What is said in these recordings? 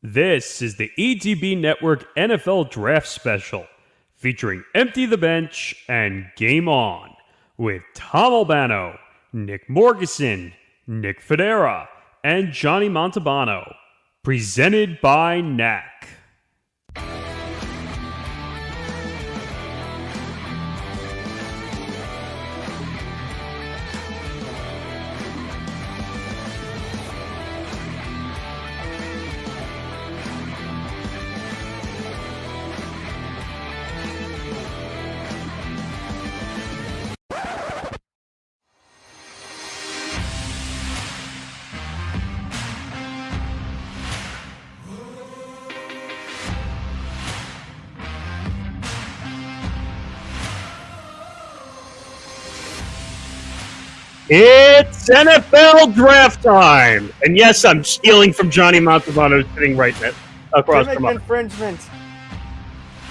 This is the ETB Network NFL Draft Special, featuring Empty the Bench and Game On, with Tom Albano, Nick Morgasen, Nick Fodera, and Johnny Montalbano. Presented by Knack. It's NFL draft time! And yes, I'm stealing from Johnny Montalbano sitting right there across from us. Infringement.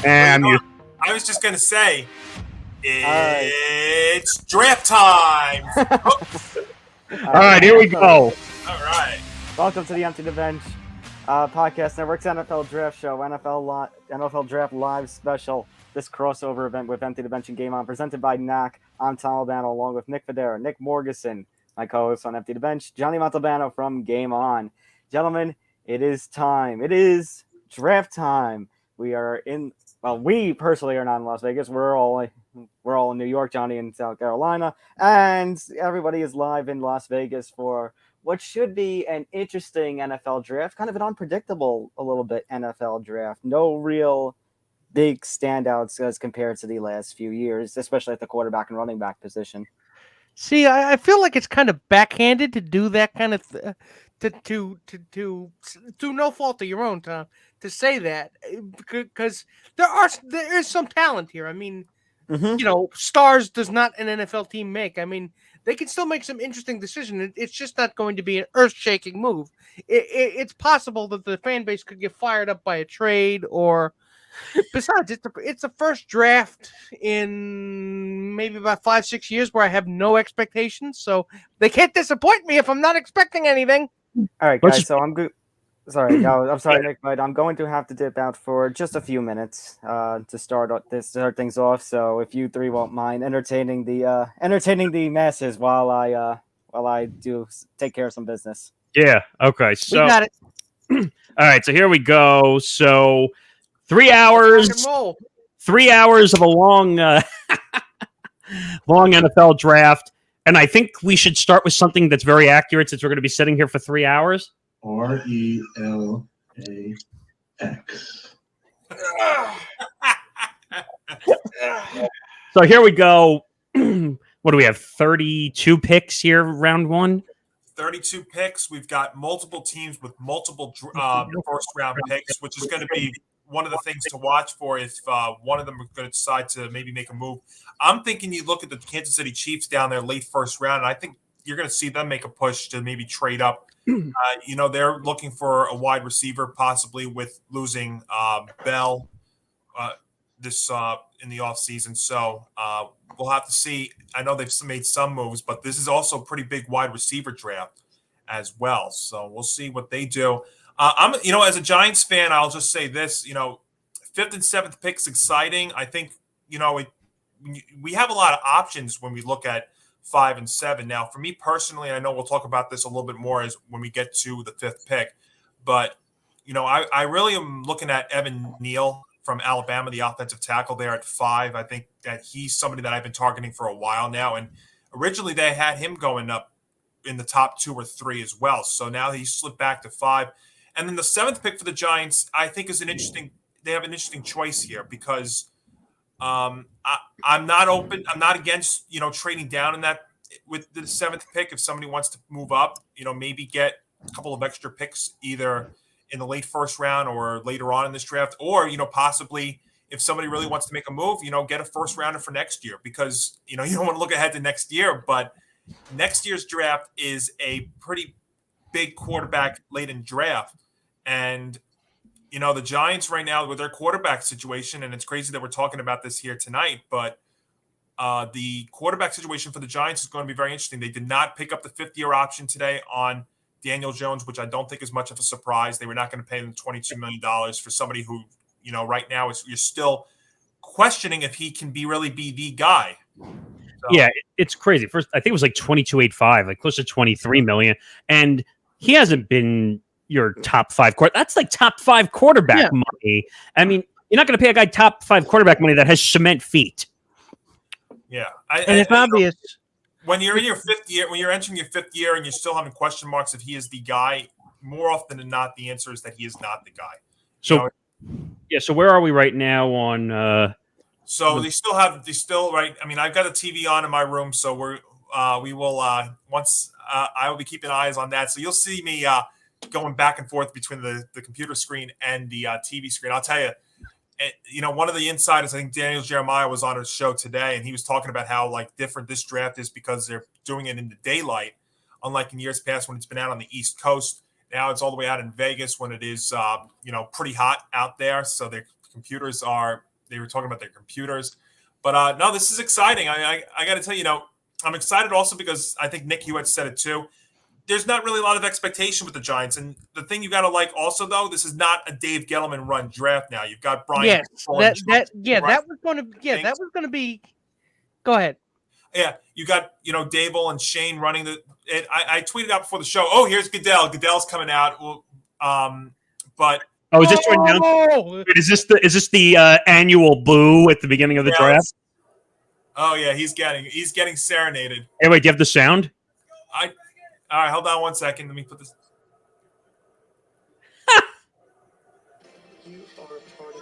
And I was just going to say, it's draft time! All right, here we go. All right. Welcome to the Empty the Bench podcast network's NFL Draft Show, NFL Draft Live Special. This crossover event with Empty the Bench and Game On, presented by Knack. I'm Tom Albano, along with Nick Fodera, Nick Morgasen, my co-host on Empty the Bench, Johnny Montalbano from Game On. Gentlemen, it is time. It is draft time. We personally are not in Las Vegas. We're all in New York, Johnny in South Carolina, and everybody is live in Las Vegas for what should be an interesting NFL draft, kind of an unpredictable, a little bit NFL draft. No real big standouts as compared to the last few years, especially at the quarterback and running back position. See, I feel like it's kind of backhanded to do that kind of to no fault of your own, Tom, to say that, because there is some talent here. I mean, stars does not an NFL team make. I mean, they can still make some interesting decisions. It's just not going to be an earth-shaking move. It's possible that the fan base could get fired up by a trade, or besides, it's the first draft in maybe about 5-6 years where I have no expectations, so they can't disappoint me if I'm not expecting anything. All right, guys. So I'm good. Sorry, I'm sorry, Nick, but I'm going to have to dip out for just a few minutes to start things off. So if you three won't mind entertaining the masses while I do take care of some business. Yeah. Okay. So We got it. all right. So here we go. So 3 hours. Rock and roll. 3 hours of a long, long NFL draft, and I think we should start with something that's very accurate since we're going to be sitting here for 3 hours. RELAX. So here we go. What do we have? 32 picks here, round one. 32 picks. We've got multiple teams with multiple first-round picks, which is going to be one of the things to watch for if one of them are going to decide to maybe make a move. I'm thinking you look at the Kansas City Chiefs down there late first round, and I think you're going to see them make a push to maybe trade up. They're looking for a wide receiver, possibly with losing Bell this in the offseason. So we'll have to see. I know they've made some moves, but this is also a pretty big wide receiver draft as well. So we'll see what they do. As a Giants fan, I'll just say this, 5th and 7th picks exciting. I think, we have a lot of options when we look at 5 and 7. Now, for me personally, I know we'll talk about this a little bit more as when we get to the 5th pick, but, I really am looking at Evan Neal from Alabama, the offensive tackle there at 5. I think that he's somebody that I've been targeting for a while now. And originally they had him going up in the top 2 or 3 as well. So now he slipped back to 5. And then the 7th pick for the Giants, I think they have an interesting choice here because I'm not open. I'm not against, trading down in that with the 7th pick. If somebody wants to move up, maybe get a couple of extra picks either in the late first round or later on in this draft, or, possibly if somebody really wants to make a move, get a first rounder for next year because, you don't want to look ahead to next year, but next year's draft is a pretty big quarterback laden draft. And, the Giants right now with their quarterback situation, and it's crazy that we're talking about this here tonight, but the quarterback situation for the Giants is going to be very interesting. They did not pick up the 5th-year option today on Daniel Jones, which I don't think is much of a surprise. They were not going to pay him $22 million for somebody who, right now you're still questioning if he can really be the guy. So. Yeah, it's crazy. First, I think it was like 22.85, like close to 23 million, and he hasn't been your top 5 quarterback. That's like top 5 quarterback money. I mean, you're not going to pay a guy top 5 quarterback money that has cement feet. Yeah, and it's obvious. When you're in your 5th year, when you're entering your 5th year and you're still having question marks if he is the guy, more often than not, the answer is that he is not the guy. So, so where are we right now on? So they still right. I mean, I've got a TV on in my room, so we will once I will be keeping eyes on that. So you'll see me going back and forth between the computer screen and the TV screen. I'll tell you. One of the insiders, I think Daniel Jeremiah was on a show today, and he was talking about how different this draft is because they're doing it in the daylight, unlike in years past when it's been out on the East Coast. Now it's all the way out in Vegas when it is, pretty hot out there. So their computers they were talking about their computers. But no, this is exciting. I got to tell you, I'm excited also because I think Nick Hewitt said it too. There's not really a lot of expectation with the Giants. And the thing you got to like also, though, this is not a Dave Gettleman run draft now. You've got Brian. Yes, that was going to be. Go ahead. Yeah, you got, Dable and Shane running it. I tweeted out before the show, oh, here's Goodell. Goodell's coming out. Well, but. Oh, is this to announce? Is this the annual boo at the beginning of the draft? Oh, yeah, he's getting serenaded. Hey, wait, do you have the sound? All right, hold on one second. Let me put this.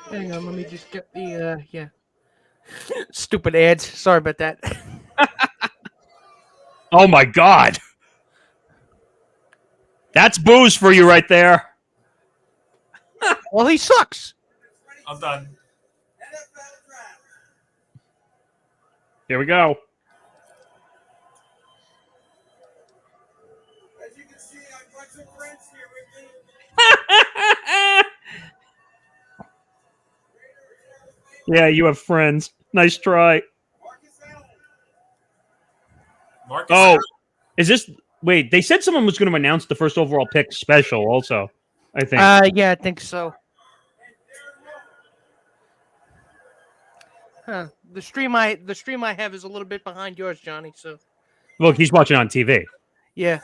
Hang on, let me just get the stupid ads. Sorry about that. Oh my God, that's booze for you right there. Well, he sucks. I'm done. Here we go. As you can see, I've got some friends here with me. Yeah, you have friends. Nice try. Is this? Wait, they said someone was going to announce the first overall pick special. Also, I think. Yeah, I think so. Huh. The stream I have is a little bit behind yours, Johnny. So. Look, he's watching on TV. Yeah.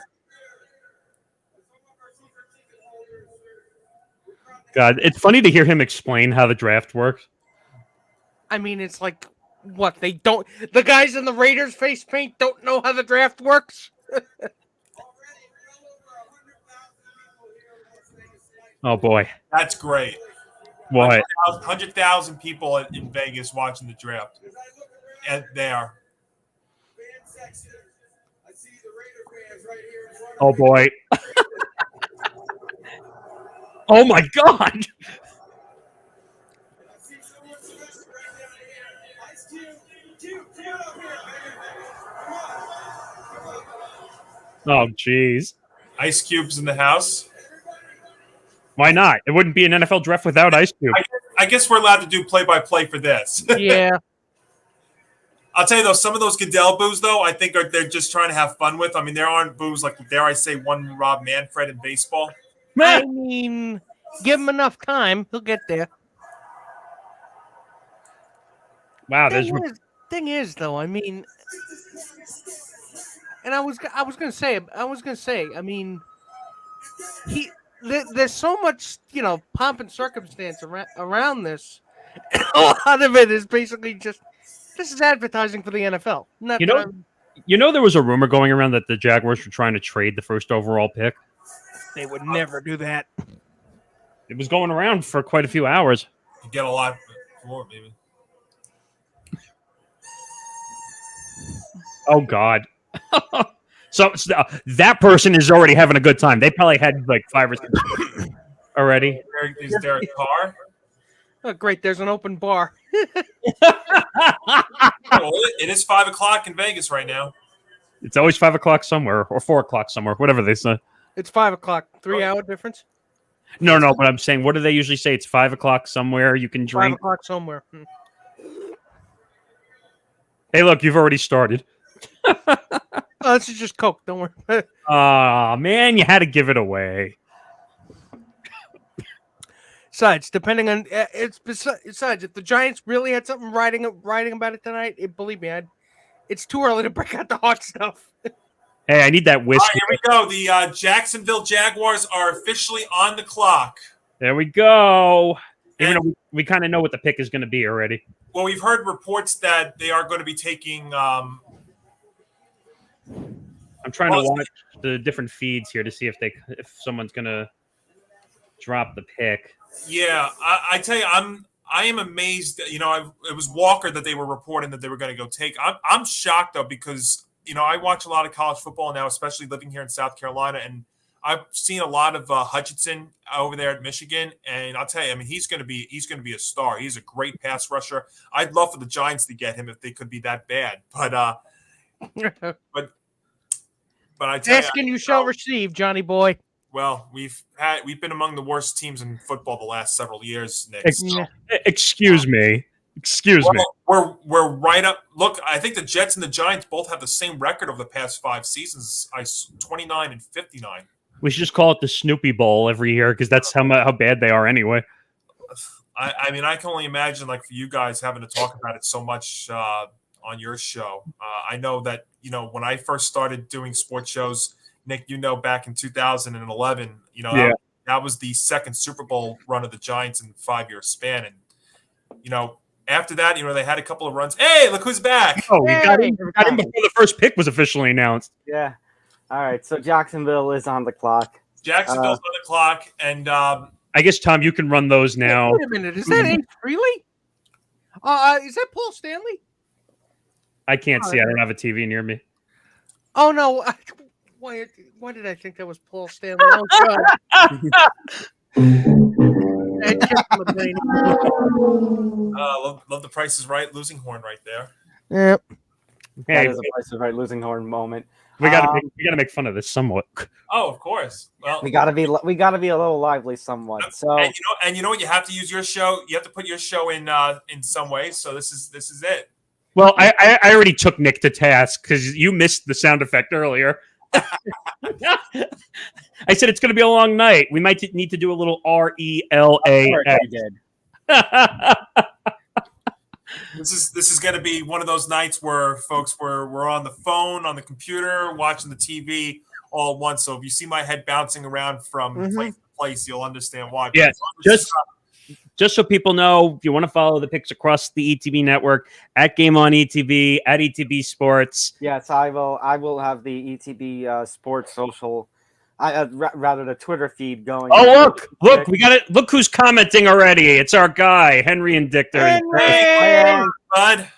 God, it's funny to hear him explain how the draft works. I mean, it's like, what, the guys in the Raiders face paint don't know how the draft works? Oh, boy. That's great. What? 100,000 people in Vegas watching the draft. And they are. Oh, boy. Oh, my God. Oh, jeez. Ice Cube's in the house. Why not? It wouldn't be an NFL draft without Ice Cube. I guess we're allowed to do play-by-play for this. Yeah. I'll tell you, though, some of those Goodell boos, though, I think they're just trying to have fun with. I mean, there aren't boos like, dare I say, one Rob Manfred in baseball. I mean, give him enough time. He'll get there. Wow. Thing is, though, I mean, and I was gonna say, I mean, there's so much, pomp and circumstance around this. A lot of it is basically just this is advertising for the NFL. There was a rumor going around that the Jaguars were trying to trade the first overall pick. They would never do that. It was going around for quite a few hours. You get a lot more, maybe. Oh, God. So that person is already having a good time. They probably had like 5 or 6 already. Is there a car? Oh, great. There's an open bar. Well, it is 5 o'clock in Vegas right now. It's always 5 o'clock somewhere or 4 o'clock somewhere, whatever they say. It's 5 o'clock. 3-hour difference? No, but I'm saying, what do they usually say? It's 5 o'clock somewhere. You can drink. 5 o'clock somewhere. Hey, look, you've already started. Oh, this is just Coke. Don't worry. Oh, man, you had to give it away. Besides, depending on besides, if the Giants really had something writing about it tonight, believe me, it's too early to break out the hot stuff. Hey, I need that All whiskey. right, here we go. The Jacksonville Jaguars are officially on the clock. There we go. Even And- though we kind of know what the pick is going to be already. Well, we've heard reports that they are going to be taking. I'm trying to watch the different feeds here to see if someone's going to drop the pick. Yeah, I tell you, I am amazed. You know, it was Walker that they were reporting that they were going to go take. I'm shocked though because I watch a lot of college football now, especially living here in South Carolina, and I've seen a lot of Hutchinson over there at Michigan, and I'll tell you, I mean, he's going to be a star. He's a great pass rusher. I'd love for the Giants to get him if they could be that bad, but I tell Asking you shall receive, Johnny boy. Well, we've been among the worst teams in football the last several years, Nick. Excuse me. We're right up. Look, I think the Jets and the Giants both have the same record over the past 5 seasons. 29 and 59. We should just call it the Snoopy Bowl every year because that's how bad they are anyway. I mean, I can only imagine, like, for you guys having to talk about it so much on your show. I know that when I first started doing sports shows, Nick, back in 2011, that was the second Super Bowl run of the Giants in a 5-year span, and after that, they had a couple of runs. Hey, look who's back! Oh, we got him before the first pick was officially announced. Yeah. All right. So Jacksonville is on the clock. Jacksonville's on the clock, and I guess Tom, you can run those now. Wait a minute, is that Abe Freely? Is that Paul Stanley? I can't see. I don't have a TV near me. Oh no! Why did I think that was Paul Stanley? Oh God! love the Price is Right losing horn right there. Yep. That Hey, is a Price is Right losing horn moment. we gotta make fun of this somewhat. Oh, of course. Well, We gotta be a little lively somewhat. So and you know what? You have to use your show. You have to put your show in some way. So this is it. Well, I already took Nick to task because you missed the sound effect earlier. I said it's going to be a long night. We might need to do a little RELAX. I did. This is going to be one of those nights where folks we're on the phone, on the computer, watching the TV all at once. So if you see my head bouncing around from place to place, you'll understand why. Yeah, just so people know, if you want to follow the picks across the ETB network, at Game On ETB, at ETB Sports. Yes, I will have the ETB Sports social, rather the Twitter feed going. Oh, look, we got it. Look who's commenting already. It's our guy, Henry Indictor. Hey, bud.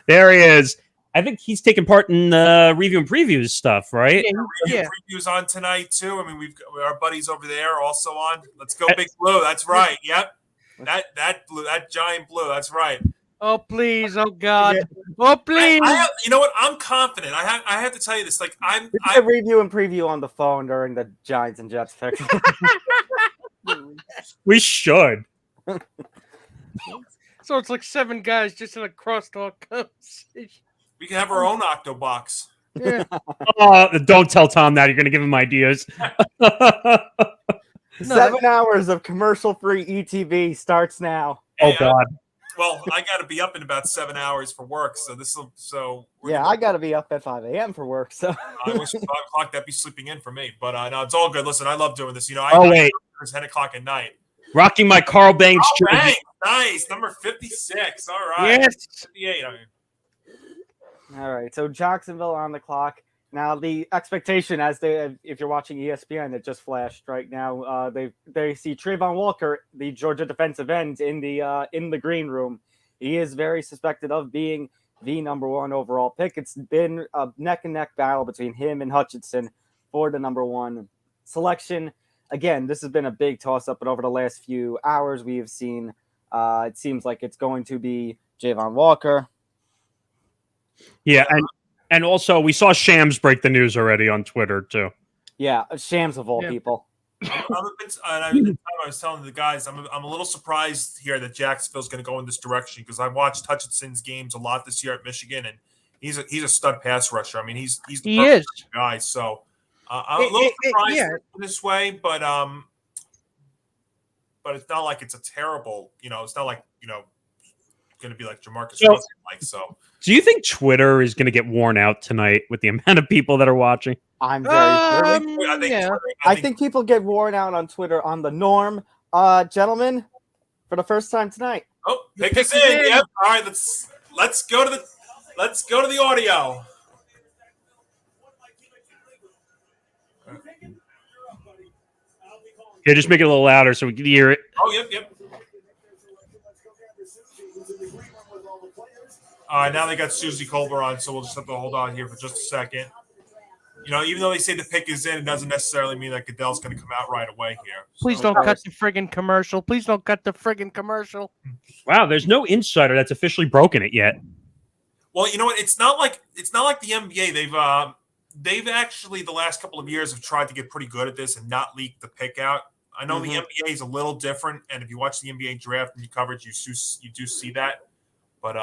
There he is. I think he's taking part in review and previews stuff, right? Yeah. Previews on tonight too. I mean, we've got our buddies over there also on. Let's go, Big Blue. That's right. Yep. That blue, that giant blue. That's right. Oh please! Oh God! Oh please! You know what? I'm confident. I have to tell you this. Like I review and preview on the phone during the Giants and Jets pick. We should. So it's like 7 guys just in a crosstalk conversation. we can have our own Octobox. Yeah. Don't tell Tom that. You're going to give him ideas. 7 hours of commercial-free ETV starts now. Oh God. Well, I got to be up in about 7 hours for work, so I got to be up at 5 a.m. for work. So I wish 5 o'clock that'd be sleeping in for me. But no, it's all good. Listen, I love doing this. Wait. It's 10 o'clock at night. Rocking my Carl Banks jersey. Banks, nice, number 56. All right, Yes. 58. I mean. all right, so Jacksonville on the clock. Now the expectation, if you're watching ESPN, it just flashed right now. They see Trayvon Walker, the Georgia defensive end, in the green room. He is very suspected of being the number 1 overall pick. It's been a neck and neck battle between him and Hutchinson for the number 1 selection. Again, this has been a big toss up, but over the last few hours, we have seen it seems like it's going to be Trayvon Walker. Yeah, and also we saw Shams break the news already on Twitter too. Yeah, Shams of all people. I was telling the guys, I'm a little surprised here that Jacksonville's going to go in this direction because I watched Hutchinson's games a lot this year at Michigan, and he's a stud pass rusher. I mean, he's the He perfect is. guy. So I'm a little surprised this way, but it's not like it's a terrible. It's not like going to be like Jamarcus Russell. Do you think Twitter is going to get worn out tonight with the amount of people that are watching? I'm very yeah. I think people get worn out on Twitter on the norm. Gentlemen, for the first time tonight. Oh, pick us in. Yep. All right, let's go to the audio. Yeah, just make it a little louder so we can hear it. Oh, yep. All right, now they got Susie Colbert on, so we'll just have to hold on here for just a second. Even though they say the pick is in, it doesn't necessarily mean that Goodell's going to come out right away here. Please don't cut the friggin' commercial. Please don't cut the friggin' commercial. Wow, there's no insider that's officially broken it yet. Well, you know what? It's not like the NBA. They've actually the last couple of years have tried to get pretty good at this and not leak the pick out. I know the NBA is a little different, and if you watch the NBA draft and you coverage, you do see that. But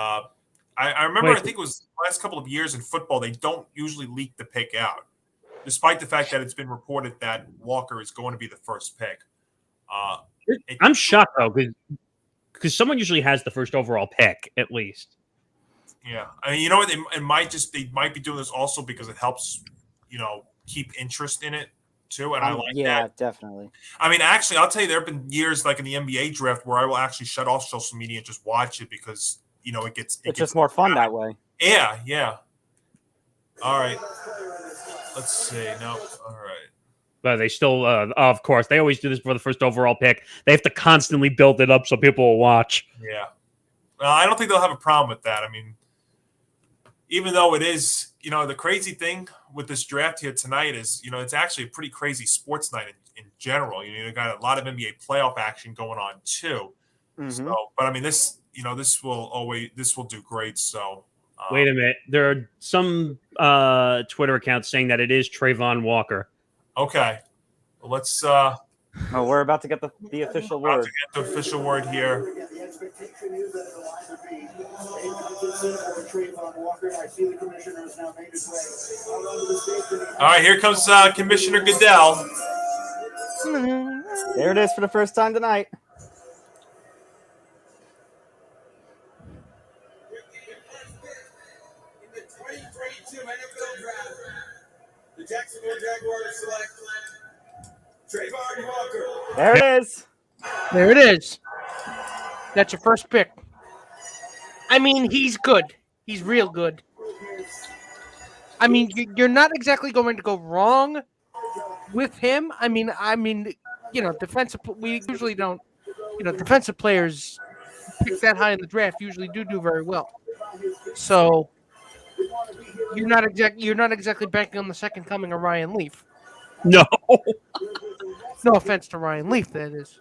I remember, I think it was the last couple of years in football, they don't usually leak the pick out, despite the fact that it's been reported that Walker is going to be the first pick. I'm shocked, though, because someone usually has the first overall pick, at least. Yeah. I mean, you know what? They might be doing this also because it helps, keep interest in it, too, and I like that. Yeah, definitely. I mean, actually, I'll tell you, there have been years, like in the NBA draft, where I will actually shut off social media and just watch it because – it gets just more fun that way. Yeah. All right. Let's see. No. All right. But they still, of course, they always do this for the first overall pick. They have to constantly build it up so people will watch. Yeah. Well, I don't think they'll have a problem with that. I mean, even though it is, the crazy thing with this draft here tonight is, it's actually a pretty crazy sports night in general. You got a lot of NBA playoff action going on too. Mm-hmm. So, but I mean, this will do great. So wait a minute. There are some Twitter accounts saying that it is Trayvon Walker. Okay. Well, let's we're about to get the official word. To get the official word here. The expectation is that it'll either be Hutchinson or Trayvon Walker. I see the commissioner has now made his way. All right, here comes Commissioner Goodell. There it is for the first time tonight. The Jacksonville Jaguars select Trayvon Walker. There it is. There it is. That's your first pick. I mean, he's good. He's real good. I mean, you're not exactly going to go wrong with him. I mean, defensive. We usually don't. Defensive players picked that high in the draft usually do very well. So you're not exactly banking on the second coming of Ryan Leaf. No. No offense to Ryan Leaf, that is.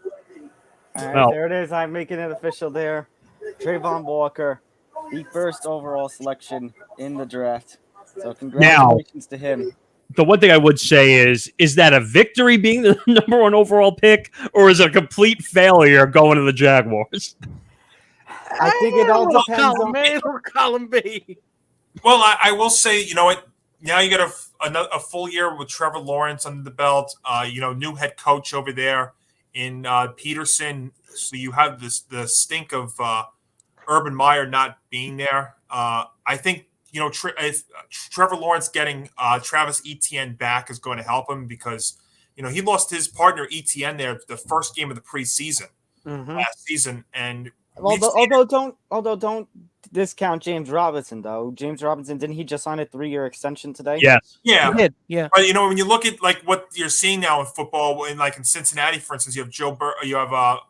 All right, there it is. I'm making it official there. Trayvon Walker, the first overall selection in the draft. So congratulations to him. The one thing I would say is that a victory being the number one overall pick, or is it a complete failure going to the Jaguars? I think it all depends on A or column B. Well, I will say, you know what? Now you got a full year with Trevor Lawrence under the belt. New head coach over there in Peterson. So you have the stink of Urban Meyer not being there. I think Trevor Lawrence getting Travis Etienne back is going to help him because he lost his partner Etienne there the first game of the preseason last season, and although don't discount James Robinson though. James Robinson, didn't he just sign a 3-year extension today? Yes. Yeah. He did, yeah. But when you look at like what you're seeing now in football, in Cincinnati, for instance, you have Joe Burrow, you have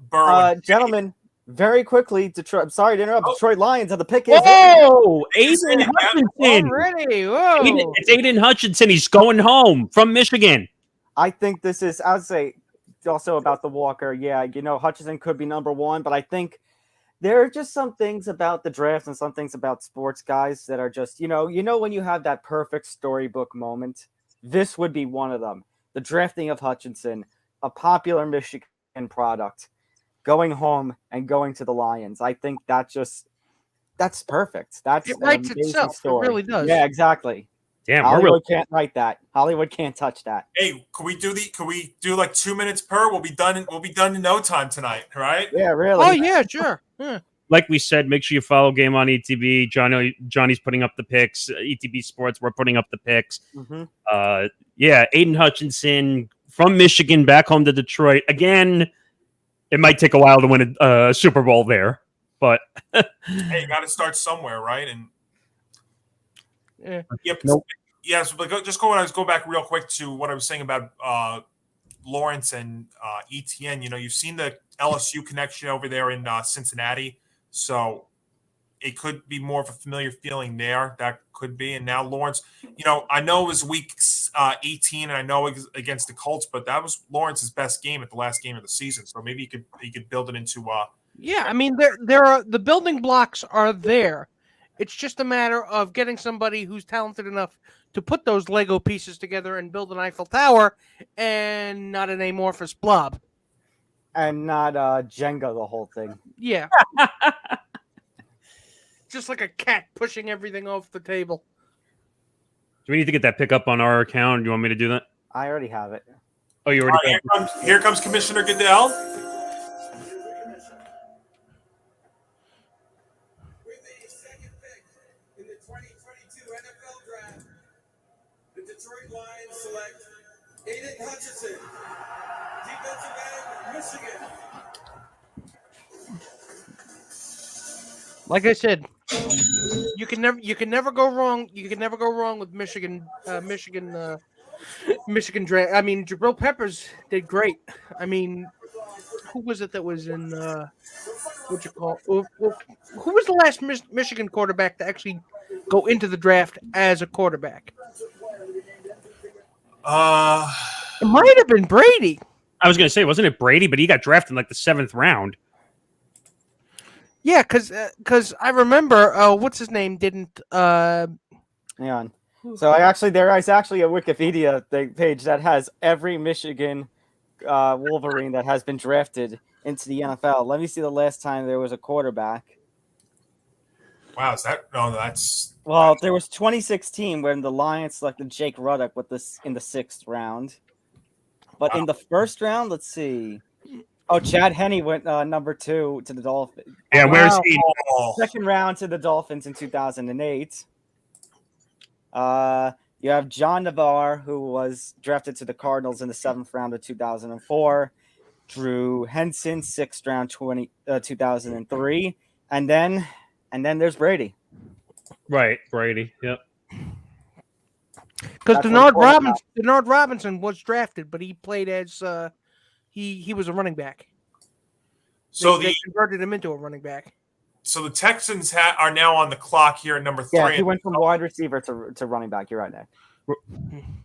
Burrow. Gentlemen, very quickly, Detroit. I'm sorry to interrupt. Detroit Lions have the pick. Whoa, Aiden Hutchinson. Already, whoa. It's Aiden Hutchinson. He's going home from Michigan. I think this is, I would say, also about the Walker. Yeah, Hutchinson could be number one, but I think there are just some things about the draft and some things about sports, guys, that are just, when you have that perfect storybook moment, this would be one of them. The drafting of Hutchinson, a popular Michigan product, going home and going to the Lions. I think that just That's perfect. That's It an writes amazing itself. It story. really does. Yeah, exactly. Damn, Hollywood can't write that. Hollywood can't touch that. Hey, can we do like 2 minutes per? We'll be done in no time tonight, right? Yeah, really. Oh yeah, sure. Yeah. like we said, make sure you follow Game on ETB. Johnny's putting up the picks. ETB Sports, we're putting up the picks. Mm-hmm. Aiden Hutchinson from Michigan back home to Detroit. Again, it might take a while to win a Super Bowl there, but hey, you got to start somewhere, right? And Nope. Yes, but I was going back real quick to what I was saying about Lawrence and ETN. You've seen the LSU connection over there in Cincinnati, so it could be more of a familiar feeling there. That could be. And now Lawrence, I know it was week 18, and I know it was against the Colts, but that was Lawrence's best game at the last game of the season. So maybe he could build it into. Yeah, I mean, there are the building blocks are there. It's just a matter of getting somebody who's talented enough to put those Lego pieces together and build an Eiffel Tower, and not an amorphous blob. And not Jenga the whole thing. Yeah. Just like a cat pushing everything off the table. do we need to get that pick up on our account? Do you want me to do that? I already have it. Oh, you already got it? Here comes Commissioner Goodell. With a second pick in the 2022 NFL Draft, the Detroit Lions select Aiden Hutchinson, defensive end, Michigan. Like I said, you can never go wrong. You can never go wrong with Michigan draft. I mean, Jabril Peppers did great. I mean, who was it that was in who was the last Michigan quarterback to actually go into the draft as a quarterback? It might have been Brady. I was going to say, wasn't it Brady? But he got drafted in like the 7th round. Yeah, because I remember what's his name didn't. Hang on. So there is actually a Wikipedia page that has every Michigan Wolverine that has been drafted into the NFL. Let me see the last time there was a quarterback. Wow, is that? No, that's. Well, there was 2016 when the Lions selected Jake Ruddock in the 6th round. But in the 1st round, let's see. Oh, Chad Henne went number 2 to the Dolphins. Yeah, where's he? 2nd round to the Dolphins in 2008. You have John Navarre, who was drafted to the Cardinals in the 7th round of 2004. Drew Henson, 6th round, 2003. And then there's Brady. Right, Brady. Yep. Because Denard Robinson was drafted, but he played as he was a running back. So they converted him into a running back. So the Texans are now on the clock here at number 3. Yeah, he went from wide receiver to running back. You're right, Nick.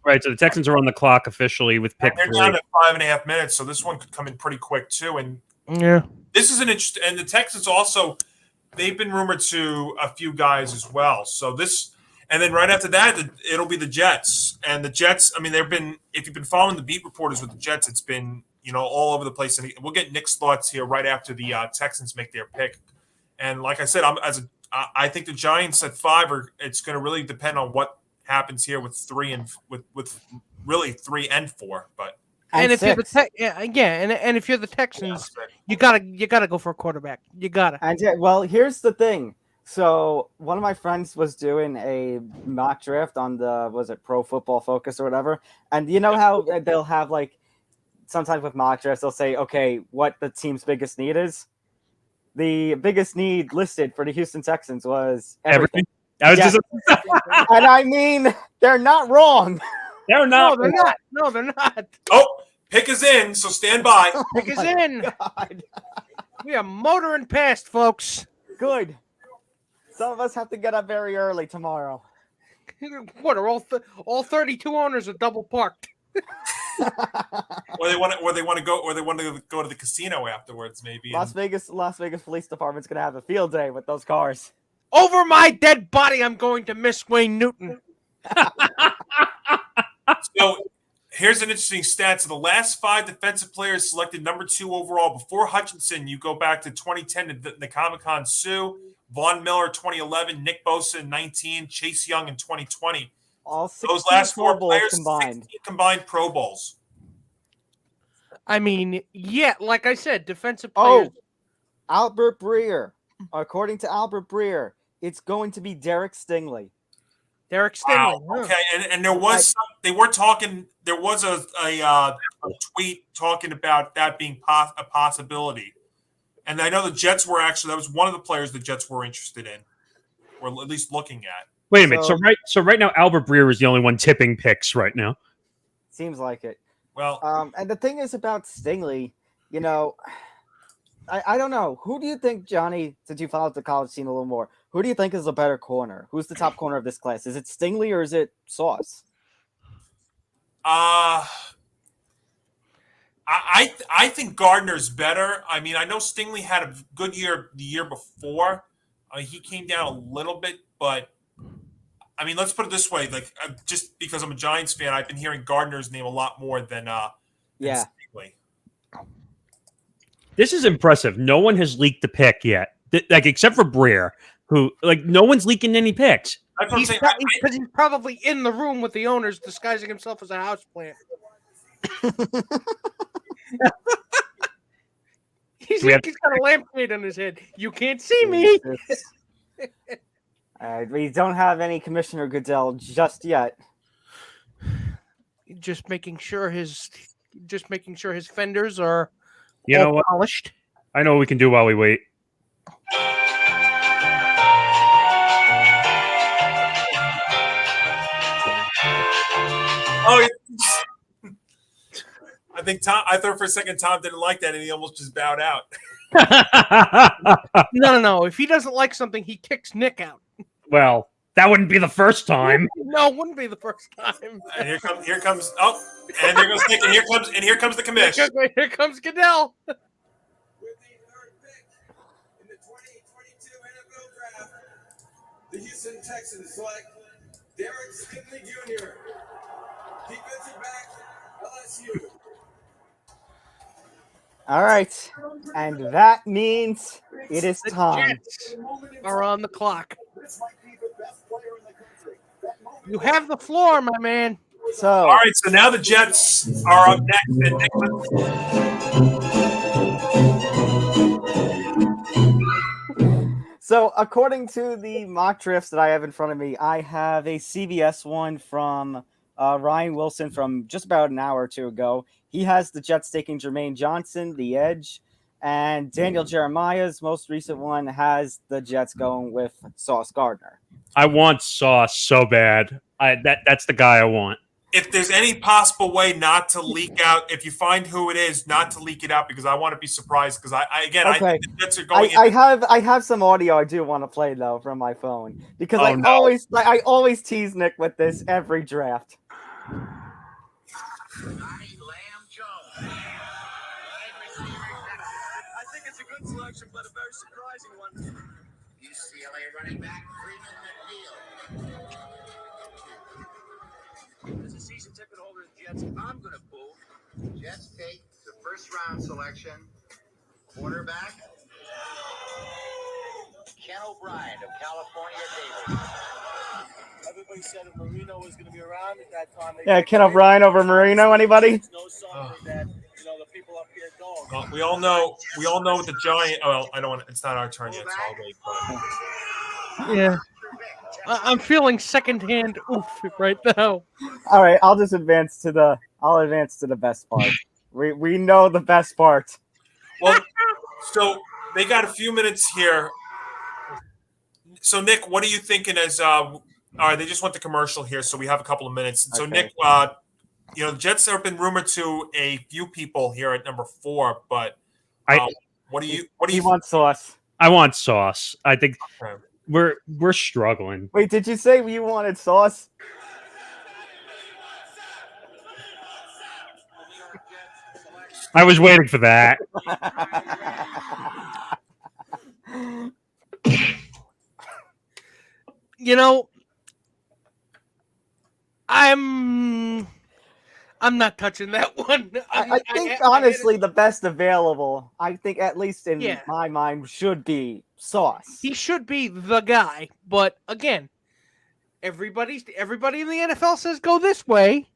Right, so the Texans are on the clock officially with pick 3. They're down to 5.5 minutes, so this one could come in pretty quick too. And yeah, this is an interesting. And the Texans also, they've been rumored to a few guys as well. So this, and then right after that, it'll be the Jets. And the Jets, I mean, if you've been following the beat reporters with the Jets, it's been all over the place. And we'll get Nick's thoughts here right after the Texans make their pick. And like I said, I think the Giants at 5 it's going to really depend on what happens here with 3 and with really 3 and 4. But and if you're and if you're the Texans, you gotta go for a quarterback. You gotta. And well, here's the thing. So one of my friends was doing a mock draft on Pro Football Focus or whatever, and you know how they'll have like sometimes with mock drafts they'll say, okay, what the team's biggest need is. The biggest need listed for the Houston Texans was everything. And I mean, they're not wrong. They're not. No, they're not. No, they're not. Oh, pick is in, so stand by. Pick is in. God. We are motoring past, folks. Good. Some of us have to get up very early tomorrow. What are all 32 owners are double parked? Or they want to go to the casino afterwards, maybe. Las Vegas Police Department's gonna have a field day with those cars. Over my dead body, I'm going to miss Wayne Newton. So here's an interesting stat. So the last 5 defensive players selected number 2 overall before Hutchinson, you go back to 2010 to Nakamikon Suh, Von Miller 2011, Nick Bosa in 19, Chase Young in 2020. All 16 Those last Pro four Bowls players, combined. 16 combined Pro Bowls. I mean, yeah, like I said, defensive players. Oh, Albert Breer. According to Albert Breer, it's going to be Derek Stingley. Derek Stingley. Wow. Okay, and there was they were talking. There was a tweet talking about that being a possibility, and I know the Jets were actually that was one of the players the Jets were interested in, or at least looking at. Wait a minute. So right now, Albert Breer is the only one tipping picks right now. Seems like it. Well, and the thing is about Stingley, you know, I don't know. Who do you think, Johnny, since you followed the college scene a little more, who do you think is a better corner? Who's the top corner of this class? Is it Stingley or is it Sauce? I think Gardner's better. I mean, I know Stingley had a good year the year before. He came down a little bit, but I mean, let's put it this way: like, just because I'm a Giants fan, I've been hearing Gardner's name a lot more than Stingley. This is impressive. No one has leaked the pick yet, like except for Breer, who no one's leaking any picks. That's what I'm saying. Because he's probably in the room with the owners, disguising himself as a houseplant. He's got a lampshade on his head. You can't see me. We don't have any Commissioner Goodell just yet. Just making sure his fenders are polished. I know what we can do while we wait. Oh, I think I thought for a second Tom didn't like that, and he almost just bowed out. No. If he doesn't like something, he kicks Nick out. Well, that wouldn't be the first time. No, it wouldn't be the first time. And here comes. Oh, and there goes Nick, and here comes the commission. Here comes Goodell. With the third pick in the 2022 NFL Draft, the Houston Texans select Derek Stingley Jr., defensive back, LSU. All right, and that means it is time. Jets are on the clock. You have the floor, my man. So, all right, so now the Jets are up next. So, according to the mock drafts that I have in front of me, I have a CBS one from Ryan Wilson from just about an hour or two ago. He has the Jets taking Jermaine Johnson, the edge, and Daniel Jeremiah's most recent one has the Jets going with Sauce Gardner. I want Sauce so bad. That's the guy I want. If there's any possible way not to leak out, if you find who it is, not to leak it out, because I want to be surprised. Because I think the Jets are going. I have some audio I do want to play though from my phone because I always tease Nick with this every draft. I think it's a good selection, but a very surprising one. UCLA running back Freeman McNeil. As a season ticket holder of the Jets, I'm going to pull. Jets take the first round selection. Quarterback Ken O'Brien of California Davis. Everybody said if Marino was going to be around at that time. Yeah, Ken O'Brien over Marino. Anybody? No sign that the people up here don't. Well, we all know what the Giant. Well, I don't want. It's not our turn yet. So I'll wait. But. Yeah, I'm feeling secondhand oof right now. All right, I'll advance to the best part. We know the best part. Well, so they got a few minutes here. So Nick, what are you thinking? As all right, they just went to commercial here, so we have a couple of minutes. So Okay. Nick, the Jets have been rumored to a few people here at number 4, but what do you He wants Sauce. I want Sauce. I think Okay. we're struggling. Wait, did you say you wanted Sauce? I was waiting for that. I'm I'm not touching that one. I think honestly the best available, I think at least in my mind, should be Sauce. He should be the guy, but again, everybody in the NFL says go this way,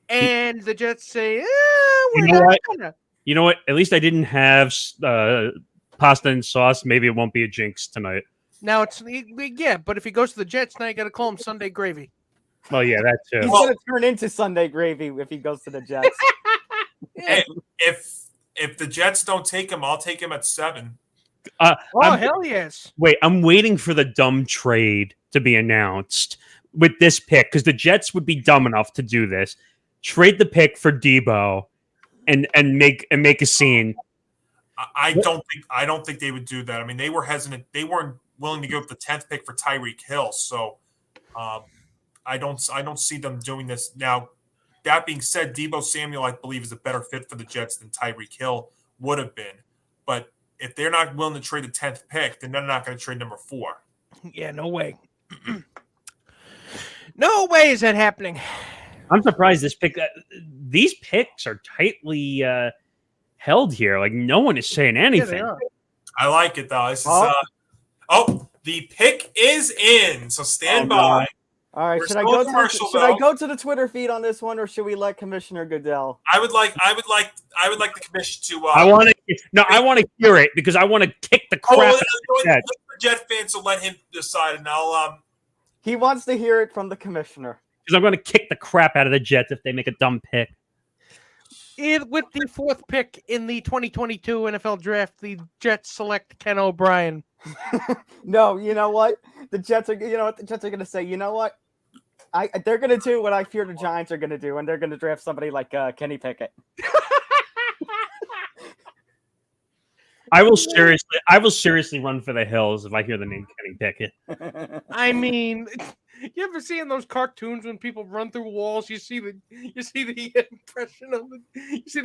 and the Jets say, we're not gonna. You know what? At least I didn't have pasta and sauce. Maybe it won't be a jinx tonight. Now it's but if he goes to the Jets, now you got to call him Sunday Gravy. Well, yeah, that too. He's going to turn into Sunday Gravy if he goes to the Jets. Hey, if the Jets don't take him, I'll take him at 7. Hell yes. Wait, I'm waiting for the dumb trade to be announced with this pick because the Jets would be dumb enough to do this. Trade the pick for Debo and make a scene. I don't think they would do that. I mean, they were hesitant. They weren't willing to give up the 10th pick for Tyreek Hill. So I don't see them doing this. Now, that being said, Debo Samuel, I believe, is a better fit for the Jets than Tyreek Hill would have been. But if they're not willing to trade the 10th pick, then they're not going to trade number 4. Yeah, no way. No way is that happening. I'm surprised these picks are tightly held here. Like, no one is saying anything. Yeah, I like it, though. This is, the pick is in, so stand by. All right, should I go to the Twitter feed on this one, or should we let Commissioner Goodell? I would like the commission to. I want to hear it because I want to kick the crap out of the Jets. The Jet fans, so let him decide, and I'll. He wants to hear it from the commissioner. Because I'm going to kick the crap out of the Jets if they make a dumb pick. With the 4th pick in the 2022 NFL Draft, the Jets select Ken O'Brien. No, you know what? The Jets are going to say, you know what? They're going to do what I fear the Giants are going to do, and they're going to draft somebody like Kenny Pickett. I will seriously run for the hills if I hear the name Kenny Pickett. I mean, you ever seen those cartoons when people run through walls? You see the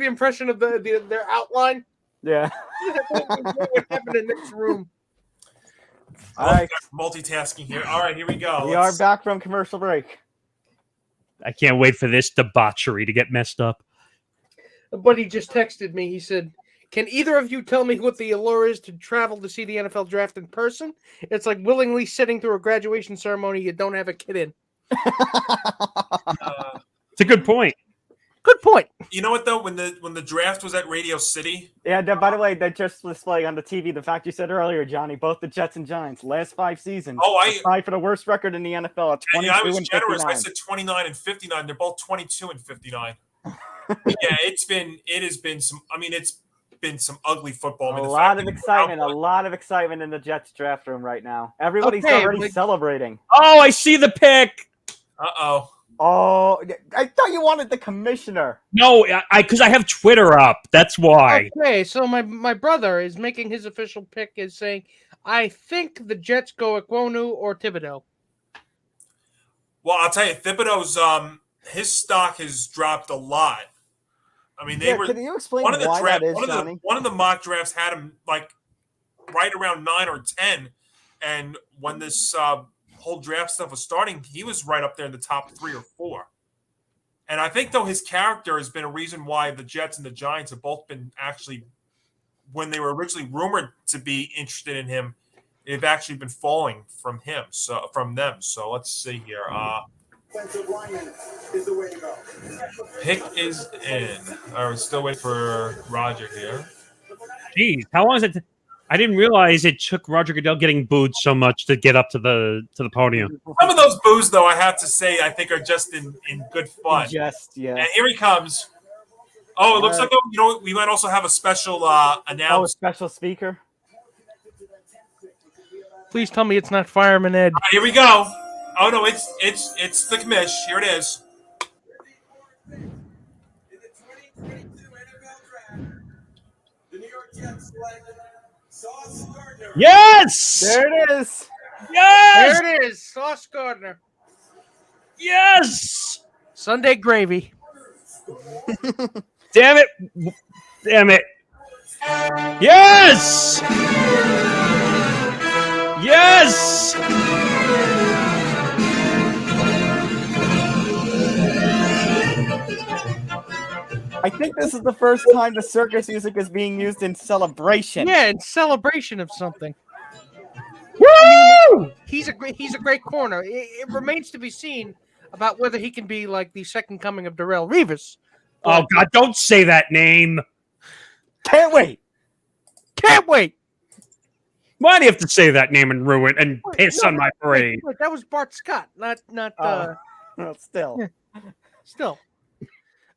impression of their outline. Yeah. What happened in this room? All right, multitasking here. All right, here we go. We are back from commercial break. I can't wait for this debauchery to get messed up. But he just texted me. He said, "Can either of you tell me what the allure is to travel to see the NFL Draft in person? It's like willingly sitting through a graduation ceremony you don't have a kid in." It's a good point. Good point. You know what though? When the draft was at Radio City. Yeah. By the way, that just was playing on the TV. The fact you said earlier, Johnny, both the Jets and Giants last 5 seasons. Tied for the worst record in the NFL at 22 I was and generous. 59. I said 29 and 59. They're both 22 and 59. Yeah, it has been some. I mean, it's been some ugly football. I mean, a lot of excitement in the Jets draft room right now. Everybody's already celebrating. Oh, I see the pick. Oh, I thought you wanted the commissioner. No, because I have Twitter up. That's why. Okay, so my brother is making his official pick is saying, I think the Jets go Ekwonu or Thibodeau. Well, I'll tell you, Thibodeau's his stock has dropped a lot. I mean, Can you explain why that is, Johnny? One of the mock drafts had him like right around 9 or 10, and when this whole draft stuff was starting, he was right up there in the top 3 or 4. And I think, though, his character has been a reason why the Jets and the Giants have both been actually, when they were originally rumored to be interested in him, they've actually been falling from them. So let's see here. Defensive lineman is the way to go. Pick is in. All right, still wait for Roger here. Jeez, how long is it? I didn't realize it took Roger Goodell getting booed so much to get up to the podium. Some of those boos, though, I have to say, I think are just in good fun. Yeah. And here he comes. Oh, it looks like we might also have a special announcement. Oh, a special speaker. Please tell me it's not Fireman Ed. Right, here we go. Oh no, it's the commish. Here it is. In the 2022 NFL Draft, the New York Jets select Sauce Gardner. Yes! There it is. Yes! There it is. Sauce Gardner. Yes! Sunday Gravy. Damn it. Damn it. Yes! Yes! I think this is the first time the circus music is being used in celebration. Yeah, in celebration of something. Woo! He's a great corner. It remains to be seen about whether he can be like the second coming of Darrelle Revis. Oh God! Don't say that name. Can't wait. Can't wait. Why do you have to say that name and ruin and piss on my parade? Wait, that was Bart Scott, not. Well, still. Still.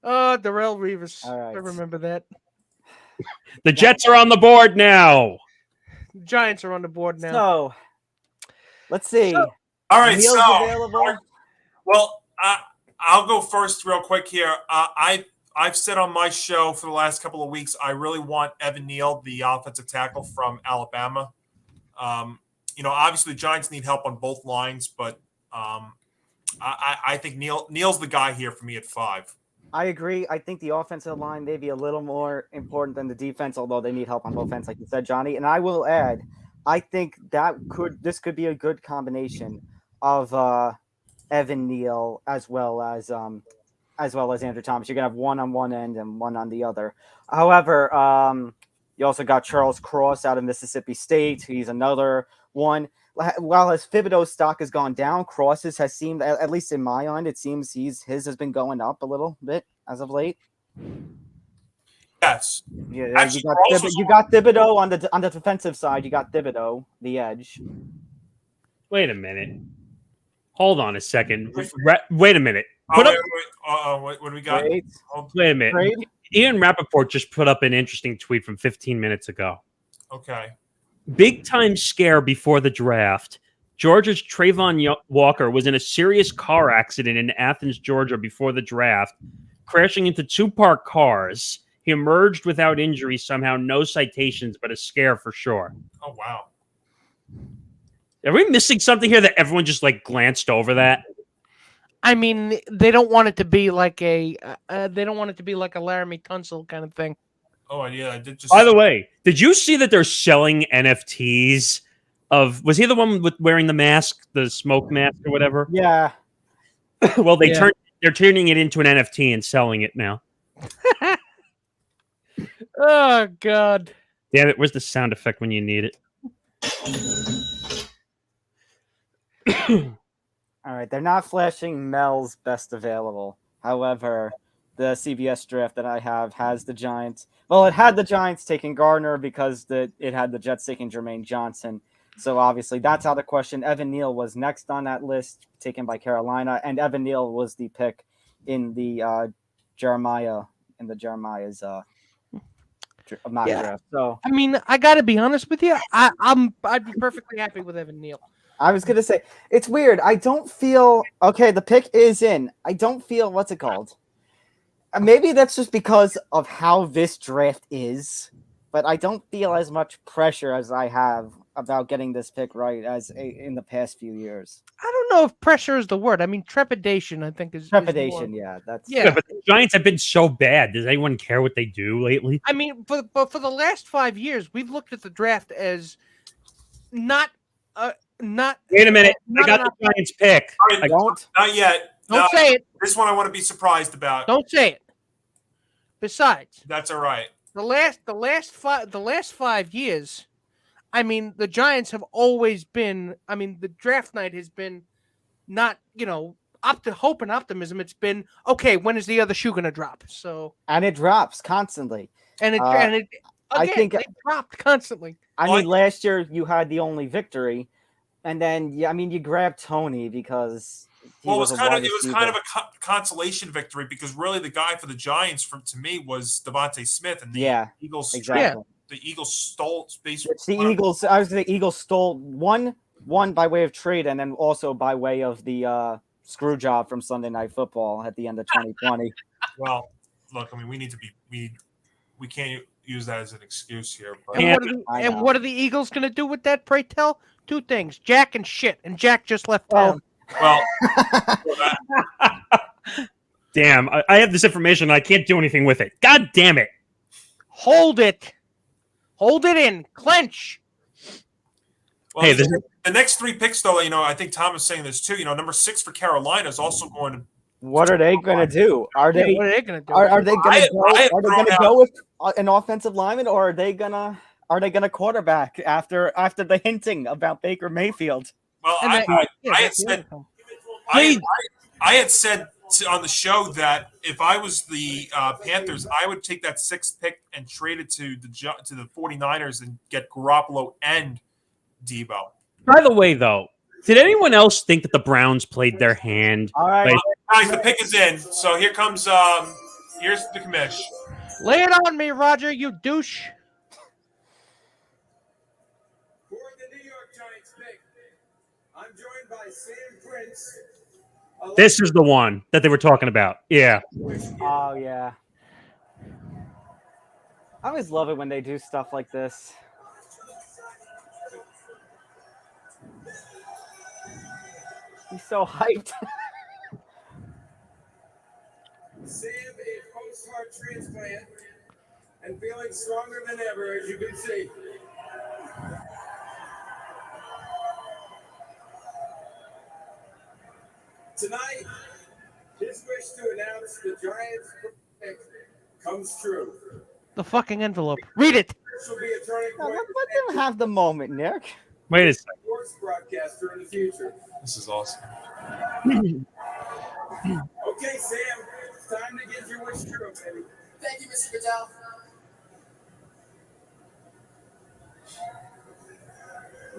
Darrelle Revis. All right. I remember that. The Jets are on the board now. Giants are on the board now. So, let's see. All right, Meals so available. well, I'll go first real quick here. I've said on my show for the last couple of weeks, I really want Evan Neal, the offensive tackle from Alabama. Obviously the Giants need help on both lines, but I think Neal's the guy here for me at 5. I agree. I think the offensive line may be a little more important than the defense, although they need help on both ends, like you said, Johnny. And I will add, I think this could be a good combination of Evan Neal as well as Andrew Thomas. You're gonna have one on one end and one on the other. However, you also got Charles Cross out of Mississippi State. He's another one. While his Thibodeau stock has gone down, Cross's has seemed, at least in my mind, it seems his has been going up a little bit as of late. Yes. Yeah, Actually, you got Thibodeau on the defensive side. You got Thibodeau, the edge. Wait a minute. Hold on a second. Wait a minute. What do we got? Wait a minute. Trade? Ian Rappaport just put up an interesting tweet from 15 minutes ago. Okay. Big time scare before the draft. Georgia's Trayvon Walker was in a serious car accident in Athens, Georgia before the draft, crashing into 2 parked cars. He emerged without injury somehow, no citations, but a scare for sure. Oh, wow. Are we missing something here that everyone just glanced over that? I mean, they don't want it to be like a Laramie Tunsil kind of thing. Oh, yeah, I did just. By the way, did you see that they're selling NFTs of? Was he the one with wearing the mask, the smoke mask or whatever? Yeah. Well, they're turning it into an NFT and selling it now. Oh God! Damn it! Where's the sound effect when you need it? All right, they're not flashing Mel's best available. However, the CBS draft that I have has the Giants. Well, it had the Giants taking Gardner because it had the Jets taking Jermaine Johnson. So obviously that's out of question. Evan Neal was next on that list, taken by Carolina, and Evan Neal was the pick in the Jeremiah's mock draft. So I mean, I got to be honest with you. I'd be perfectly happy with Evan Neal. I was gonna say it's weird. I don't feel okay. The pick is in. I don't feel what's it called. Maybe that's just because of how this draft is, but I don't feel as much pressure as I have about getting this pick right in the past few years. I don't know if pressure is the word. I mean, trepidation, I think is trepidation. Yeah, that's but the Giants have been so bad. Does anyone care what they do lately? I mean, but for the last 5 years, we've looked at the draft as not. Wait a minute. I got the Giants pick. Right, not yet. Don't say it. This one I want to be surprised about. Don't say it. Besides, that's all right. The last 5 years, I mean, the Giants have always been. I mean, the draft night has been not hope and optimism. It's been okay. When is the other shoe going to drop? And it drops constantly. I think it dropped constantly. I mean, last year you had the only victory, and then you grabbed Tony because it was kind of a consolation victory because really the guy for the Giants to me was Devontae Smith and the Eagles. Exactly. The Eagles stole basically. The Eagles. I was going to say Eagles stole one by way of trade, and then also by way of the screw job from Sunday Night Football at the end of 2020. Well, look, I mean, we can't use that as an excuse here. But. And what are the Eagles going to do with that, pray tell? 2 things, Jack and shit. And Jack just left town. Well, damn, I have this information and I can't do anything with it. God damn it. Hold it. Hold it in. Clench. Well, the next 3 picks, though, I think Tom is saying this too. Number 6 for Carolina is also going to What are they going to do? Are they What are they going to do? are they going to go? I have Are they thrown going to out- go with an offensive lineman, or are they gonna quarterback after the hinting about Baker Mayfield? Well, And I had that's the said other thing. I had said on the show that if I was the Panthers, I would take that 6th pick and trade it to the 49ers and get Garoppolo and Debo. By the way, though, did anyone else think that the Browns played their hand? All right, Guys, the pick is in. So here comes here's the commish. Lay it on me, Roger, you douche. For the New York Giants pick, I'm joined by Sam Prince. This is the one that they were talking about. Yeah. oh yeah. I always love it when they do stuff like this. He's so hyped. Sam, a post-heart transplant, and feeling stronger than ever, as you can see. Tonight, his wish to announce the Giants' pick comes true. The fucking envelope. Read it. This will be a turning Now, point let them have the moment, Nick. Wait a second. for sports broadcaster in the future. This is awesome. Okay, Sam, it's time to get your wish true, baby. Thank you, Mr. Goodell.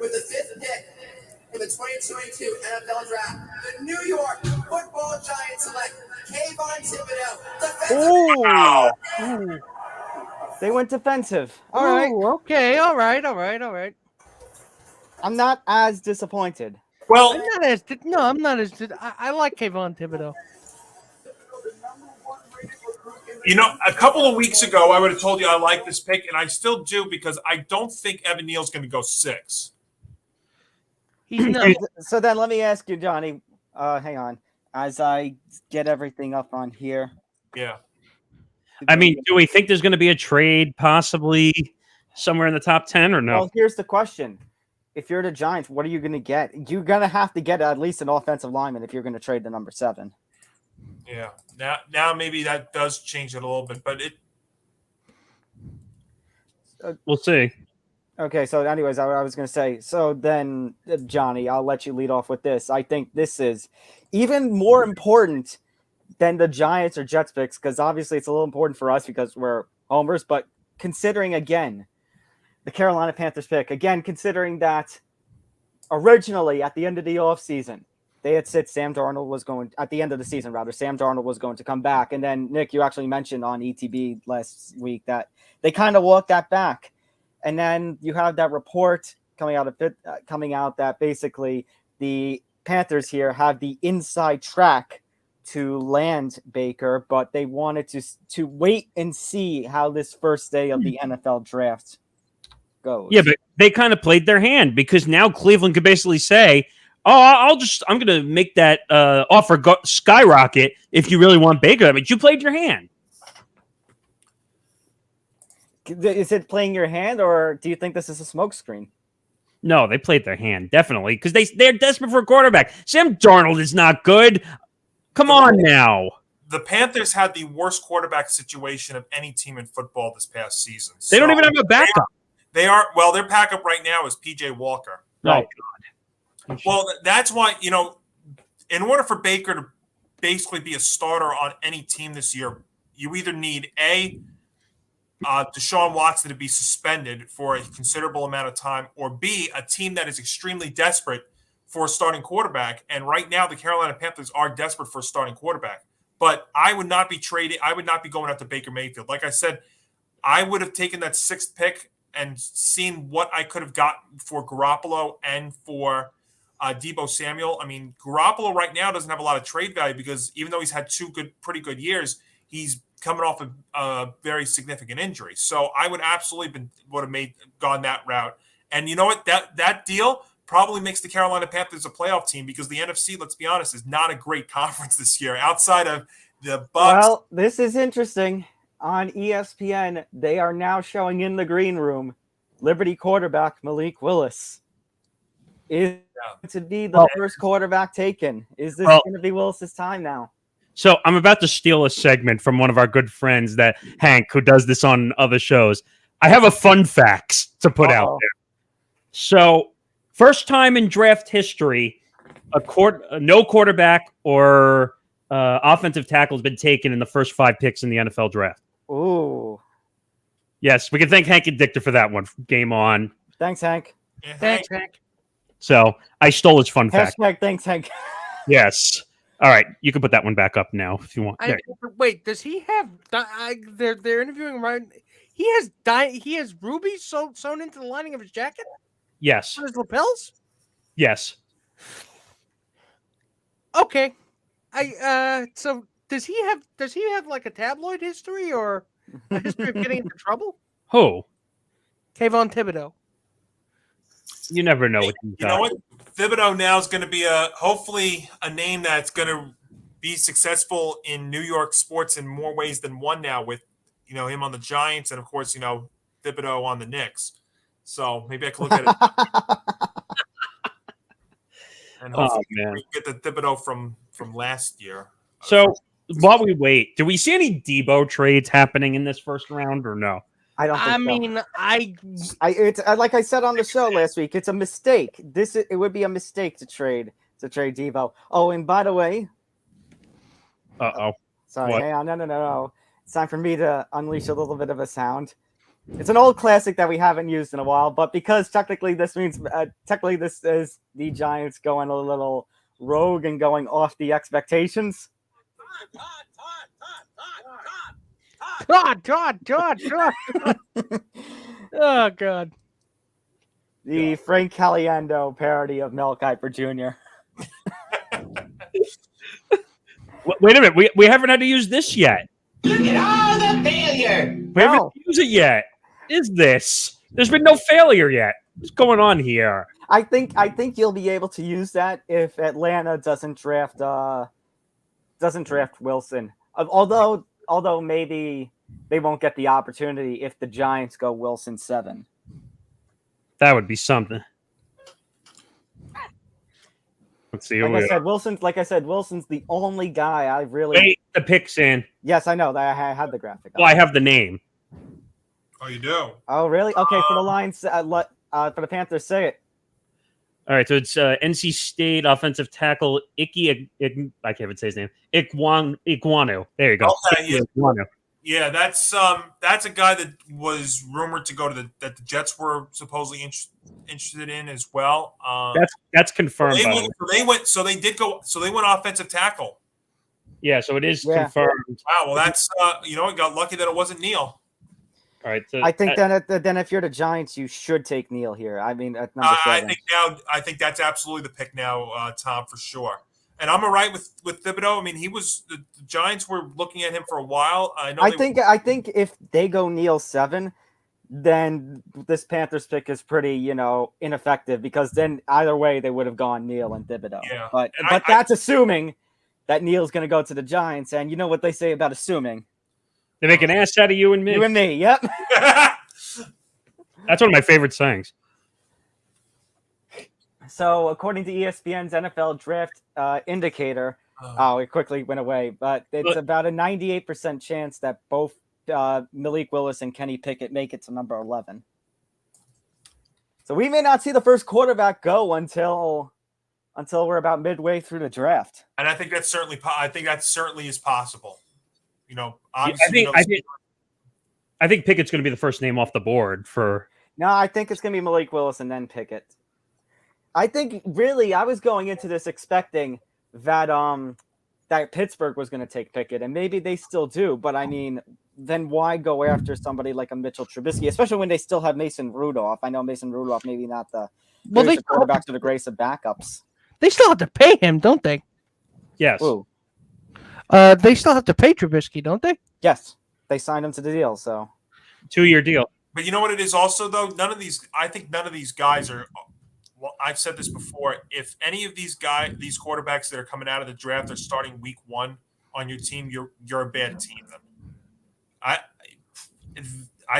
With the 5th pick in the 2022 NFL Draft, the New York Football Giants select Kayvon Thibodeau. Ooh. They went defensive. All right. Okay. All right. I'm not as disappointed. Well, I'm not as. I like Kayvon Thibodeau. you know, a couple of weeks ago, I would have told you I like this pick, and I still do because I don't think Evan Neal's going to go 6. He's not. So then let me ask you, Johnny. Hang on. As I get everything up on here. Yeah. I mean, do we think there's going to be a trade possibly somewhere in the top 10 or no? Well, here's the question. If you're the Giants, what are you going to get? You're going to have to get at least an offensive lineman if you're going to trade the number 7. Yeah. Now maybe that does change it a little bit, but it. We'll see. Okay, so anyways, I was going to say, so then, Johnny, I'll let you lead off with this. I think this is even more important than the Giants or Jets picks, because obviously it's a little important for us because we're homers, but considering, again, the Carolina Panthers pick, again, considering that originally at the end of the offseason, they had said Sam Darnold was going, at the end of the season, rather, Sam Darnold was going to come back. And then, Nick, you actually mentioned on ETB last week that they kind of walked that back. And then you have that report coming out that basically the Panthers here have the inside track to land Baker, but they wanted to wait and see how this first day of the NFL draft goes. Yeah, but they kind of played their hand because now Cleveland could basically say, I'm going to make that offer skyrocket if you really want Baker. But you played your hand. Is it playing your hand, or do you think this is a smokescreen? No, they played their hand, definitely, because they're desperate for a quarterback. Sam Darnold is not good. Come on now. The Panthers had the worst quarterback situation of any team in football this past season. They don't even have a backup. They are their backup right now is PJ Walker. Right. Oh, well, that's why, in order for Baker to basically be a starter on any team this year, you either need Deshaun Watson to be suspended for a considerable amount of time, or B, a team that is extremely desperate for a starting quarterback. And right now, the Carolina Panthers are desperate for a starting quarterback. But I would not be trading. I would not be going out to Baker Mayfield. Like I said, I would have taken that 6th pick and seen what I could have gotten for Garoppolo and for Debo Samuel. I mean, Garoppolo right now doesn't have a lot of trade value because even though he's had 2 pretty good years, he's coming off a very significant injury. So I would absolutely would have gone that route. And you know what? That deal probably makes the Carolina Panthers a playoff team because the NFC, let's be honest, is not a great conference this year outside of the Bucs. Well, this is interesting. On ESPN, they are now showing in the green room Liberty quarterback Malik Willis is to be the first quarterback taken. Is this going to be Willis's time now? So I'm about to steal a segment from one of our good friends, that Hank, who does this on other shows. I have a fun facts to put out there. So, first time in draft history, no quarterback or offensive tackle has been taken in the first 5 picks in the NFL draft. Ooh. Yes, we can thank Hank and Dictor for that one. Game on. Thanks, Hank. Yeah, Thanks, Hank. So I stole his fun fact. Hashtag thanks, Hank. Yes. All right, you can put that one back up now if you want. Wait, does he have? They're interviewing right. He has rubies sewn into the lining of his jacket. Yes. On his lapels. Yes. Okay. So does he have like a tabloid history or a history of getting into trouble? Who? Kayvon Thibodeau. You never know what you know what? Thibodeau now is going to be hopefully a name that's going to be successful in New York sports in more ways than one now, with him on the Giants and of course Thibodeau on the Knicks. So maybe I can look at it and hopefully we get the Thibodeau from last year. So while we wait, do we see any Debo trades happening in this first round or no? I don't think so. It's like I said on the show last week, it's a mistake. It would be a mistake to trade Debo. Oh, and by the way, sorry, what? hang on, no. It's time for me to unleash a little bit of a sound. It's an old classic that we haven't used in a while, but because technically this is the Giants going a little rogue and going off the expectations. God. Oh, God. The Frank Caliendo parody of Mel Kiper Jr. Wait a minute. We haven't had to use this yet. Look at all the failure. We haven't used it yet. Is this? There's been no failure yet. What's going on here? I think you'll be able to use that if Atlanta doesn't draft Wilson. Although maybe they won't get the opportunity if the Giants go Wilson 7. That would be something. Let's see. Like I said, Wilson's the only guy I really. Wait, the pick's in. Yes, I know. I had the graphic. Well, I have the name. Oh, you do? Oh, really? Okay, for the Lions, for the Panthers, say it. All right, so it's NC State offensive tackle I can't even say his name. Iquanu. There you go. Okay, yeah, that's a guy that was rumored to go to that the Jets were supposedly interested in as well. That's confirmed. They went offensive tackle. Yeah, so it is confirmed. Wow, well that's got lucky that it wasn't Neal. All right, so I think then if you're the Giants, you should take Neal here. I mean, at number 7. I think that's absolutely the pick now, Tom, for sure. And I'm all right with Thibodeau. I mean, the Giants were looking at him for a while. I think if they go Neal 7, then this Panthers pick is pretty, ineffective, because then either way they would have gone Neal and Thibodeau. Yeah. But that's assuming that Neal's going to go to the Giants, and you know what they say about assuming. They make an ass out of you and me. You and me, yep. That's one of my favorite sayings. So, according to ESPN's NFL draft indicator, it quickly went away, but it's about a 98% chance that both Malik Willis and Kenny Pickett make it to number 11. So we may not see the first quarterback go until we're about midway through the draft. And I think that certainly is possible. I think Pickett's going to be the first name off the board for. No, I think it's going to be Malik Willis and then Pickett. I think really I was going into this expecting that that Pittsburgh was going to take Pickett, and maybe they still do. But I mean, then why go after somebody like a Mitchell Trubisky, especially when they still have Mason Rudolph? I know Mason Rudolph maybe not the quarterback to the grace of backups. They still have to pay him, don't they? Yes. Ooh. They still have to pay Trubisky, don't they? Yes, they signed him to the deal. So 2-year deal. But you know what it is also, though? None of these guys are – well, I've said this before. If any of these quarterbacks that are coming out of the draft are starting week 1 on your team, you're a bad team. I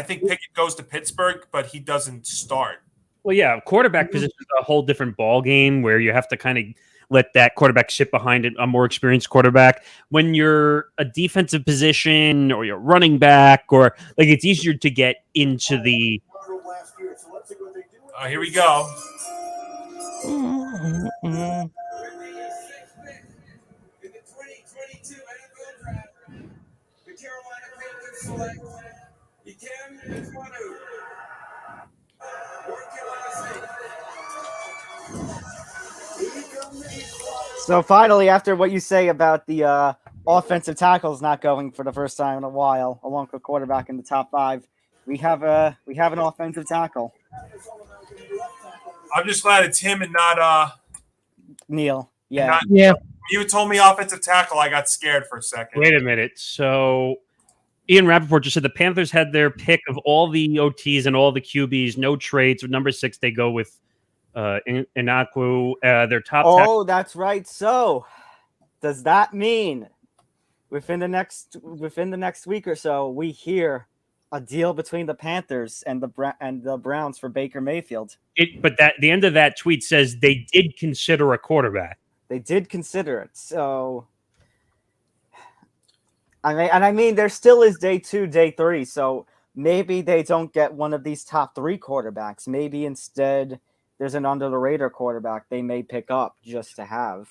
think Pickett goes to Pittsburgh, but he doesn't start. Well, yeah, quarterback position is a whole different ball game where you have to kind of let that quarterback sit behind a more experienced quarterback. When you're a defensive position or you're running back, or like it's easier to get into the. Here we go. With the sixth pick in the 2022 NFL Draft, the Carolina Panthers select Ikem Ekwonu, North Carolina State. So finally, after what you say about the offensive tackles not going for the first time in a while, along with quarterback in the top 5, we have an offensive tackle. I'm just glad it's him and not Neil. Yeah. Yeah. You told me offensive tackle, I got scared for a second. Wait a minute. So Ian Rappaport just said the Panthers had their pick of all the OTs and all the QBs, no trades. With number 6, they go with Inakwu, their top. Oh, that's right. So, does that mean within the next week or so we hear a deal between the Panthers and the Browns for Baker Mayfield? But the end of that tweet says they did consider a quarterback. They did consider it. So, I mean, there still is day 2, day 3. So maybe they don't get one of these top 3 quarterbacks. Maybe instead there's an under the radar quarterback they may pick up just to have.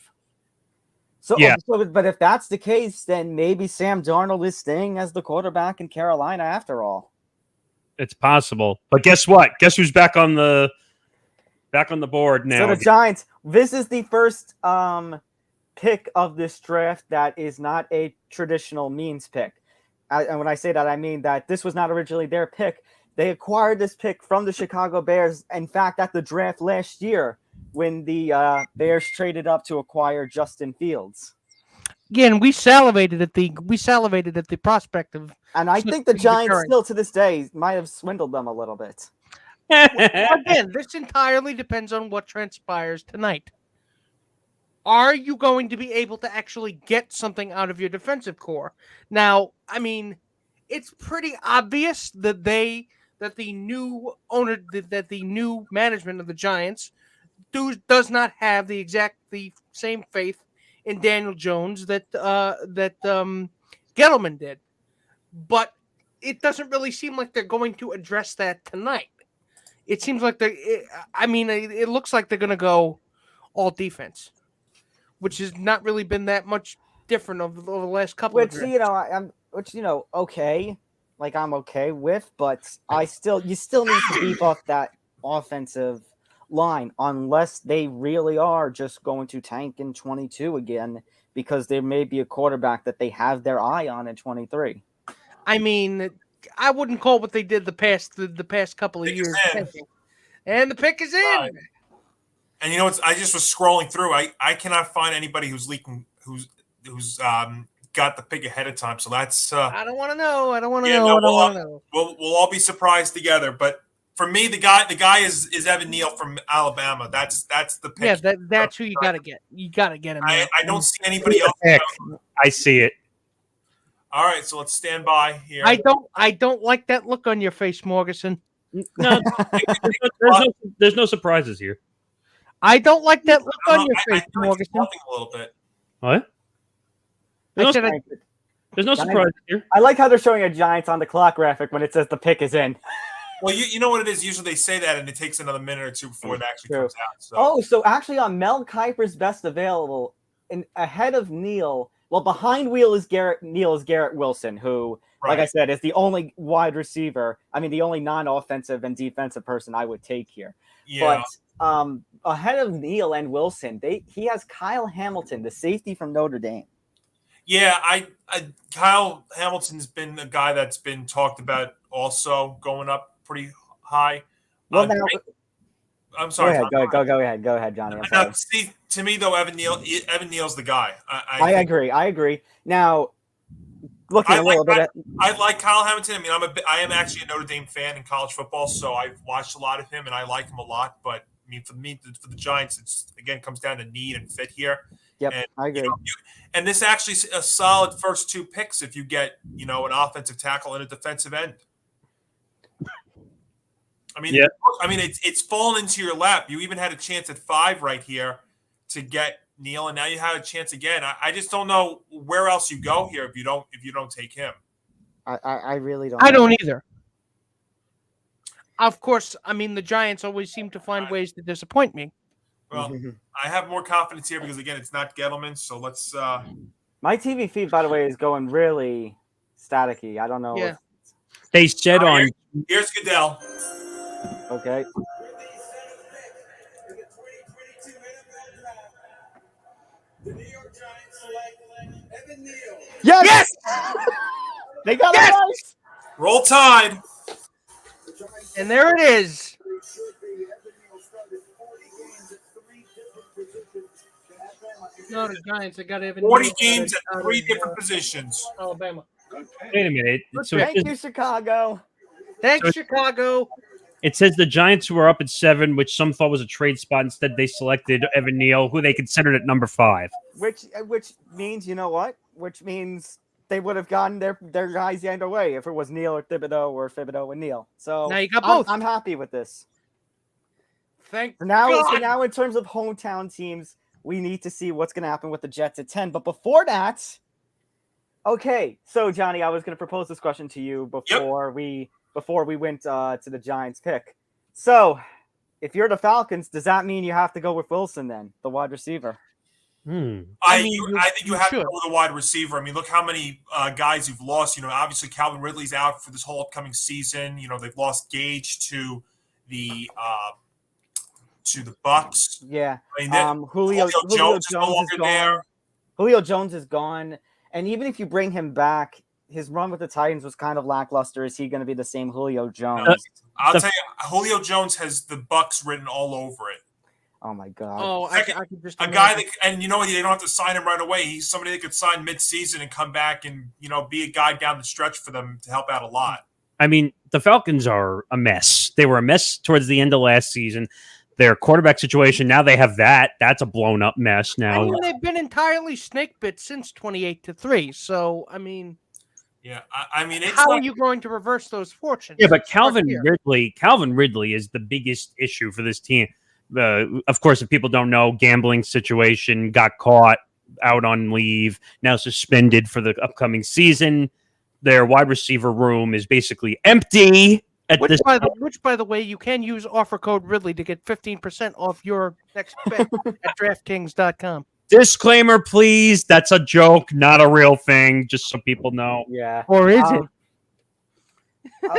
So, yeah. But if that's the case, then maybe Sam Darnold is staying as the quarterback in Carolina after all. It's possible. But guess what? Guess who's back on the board now? So the Giants, this is the first pick of this draft that is not a traditional means pick. And when I say that, I mean that this was not originally their pick. They acquired this pick from the Chicago Bears. In fact, at the draft last year, when the Bears traded up to acquire Justin Fields. Again, we salivated at the prospect of. And I think the Giants still to this day might have swindled them a little bit. Again, this entirely depends on what transpires tonight. Are you going to be able to actually get something out of your defensive core? Now, I mean, it's pretty obvious that the new management of the Giants does not have the same faith in Daniel Jones that Gettleman did. But it doesn't really seem like they're going to address that tonight. It seems like it looks like they're going to go all defense, which has not really been that much different over the last couple of years. Okay, like I'm okay with, but you still need to beef up that offensive line unless they really are just going to tank in 22 again, because there may be a quarterback that they have their eye on in 23. I mean, I wouldn't call what they did the past couple of years. And the pick is in. And you know what? I just was scrolling through. I cannot find anybody who's leaking who's got the pick ahead of time. So that's I don't want to know. I don't want to know. We'll all be surprised together. But for me, the guy is Evan Neal from Alabama. That's the pick. Yeah, that's who you got to get. You got to get him. I don't see anybody else. I see it. All right, so let's stand by here. I don't like that look on your face, Morgasen. No, there's no surprises here. I don't like that look on your face, Morgasen. A little bit. What? There's no surprises here. I like how they're showing a Giants on the clock graphic when it says the pick is in. Well, you know what it is? Usually they say that, and it takes another minute or two before it actually comes out. So actually on Mel Kiper's best available, ahead of Neal, well, behind Neal is Garrett Wilson, who, like I said, is the only wide receiver. I mean, the only non-offensive and defensive person I would take here. Yeah. But ahead of Neal and Wilson, he has Kyle Hamilton, the safety from Notre Dame. Yeah, Kyle Hamilton's been a guy that's been talked about also going up pretty high. Well, now, I'm sorry. Go ahead, Johnny. See, to me though, Evan Neal's the guy. I agree. Now, looking a little bit. I like Kyle Hamilton. I mean, I am actually a Notre Dame fan in college football, so I've watched a lot of him and I like him a lot. But I mean, for the Giants, it's again comes down to need and fit here. Yep, and, I agree. And this actually is a solid first 2 picks if you get an offensive tackle and a defensive end. I mean, it's fallen into your lap. You even had a chance at 5 right here to get Neil, and now you have a chance again. I just don't know where else you go here if you don't take him. I really don't. I don't either. Of course, I mean the Giants always seem to find ways to disappoint me. Well, I have more confidence here because again, it's not Gettleman. So let's. My TV feed, by the way, is going really staticky. I don't know. Yeah. They said on. Here's Goodell. Okay. The New York Giants select Evan Neal. Yes. They got it right. Roll Tide. And there it is. No, the Giants. They got Evan. 40 games at 3 different positions. Alabama. Wait a minute. So Thank you, Chicago. Thanks, Chicago. it says the Giants were up at 7, which some thought was a trade spot. Instead, they selected Evan Neal, who they considered at number 5. Which means, you know what? Which means they would have gotten their guys the other way if it was Neal or Thibodeau or Thibodeau and Neal. So now you got both. I'm happy with this. Thank now, God. So now in terms of hometown teams, we need to see what's going to happen with the Jets at 10. But before that, okay. So Johnny, I was going to propose this question to you before we went to the Giants pick. So if you're the Falcons, does that mean you have to go with Wilson then, the wide receiver? I think you have to go with a wide receiver. I mean, look how many guys you've lost. You know, obviously Calvin Ridley's out for this whole upcoming season. You know, they've lost Gage to the Bucks. Yeah. I mean, Julio Jones is no longer there. Julio Jones is gone. And even if you bring him back, his run with the Titans was kind of lackluster. Is he going to be the same Julio Jones? I'll tell you, Julio Jones has the Bucks written all over it. Oh my God! Oh, I could just a guy that, and you know what? They don't have to sign him right away. He's somebody that could sign mid-season and come back and be a guy down the stretch for them to help out a lot. I mean, the Falcons are a mess. They were a mess towards the end of last season. Their quarterback situation, now they have that. That's a blown-up mess now. I mean, they've been entirely snake bit since 28-3. So, I mean... Yeah, I mean, it's how are you going to reverse those fortunes? Yeah, but Calvin Ridley is the biggest issue for this team. Of course, if people don't know, gambling situation, got caught out on leave, now suspended for the upcoming season. Their wide receiver room is basically empty. Which, by the way, you can use offer code Ridley to get 15% off your next bet at DraftKings.com. Disclaimer, please. That's a joke, not a real thing, just so people know. Yeah. Or is it?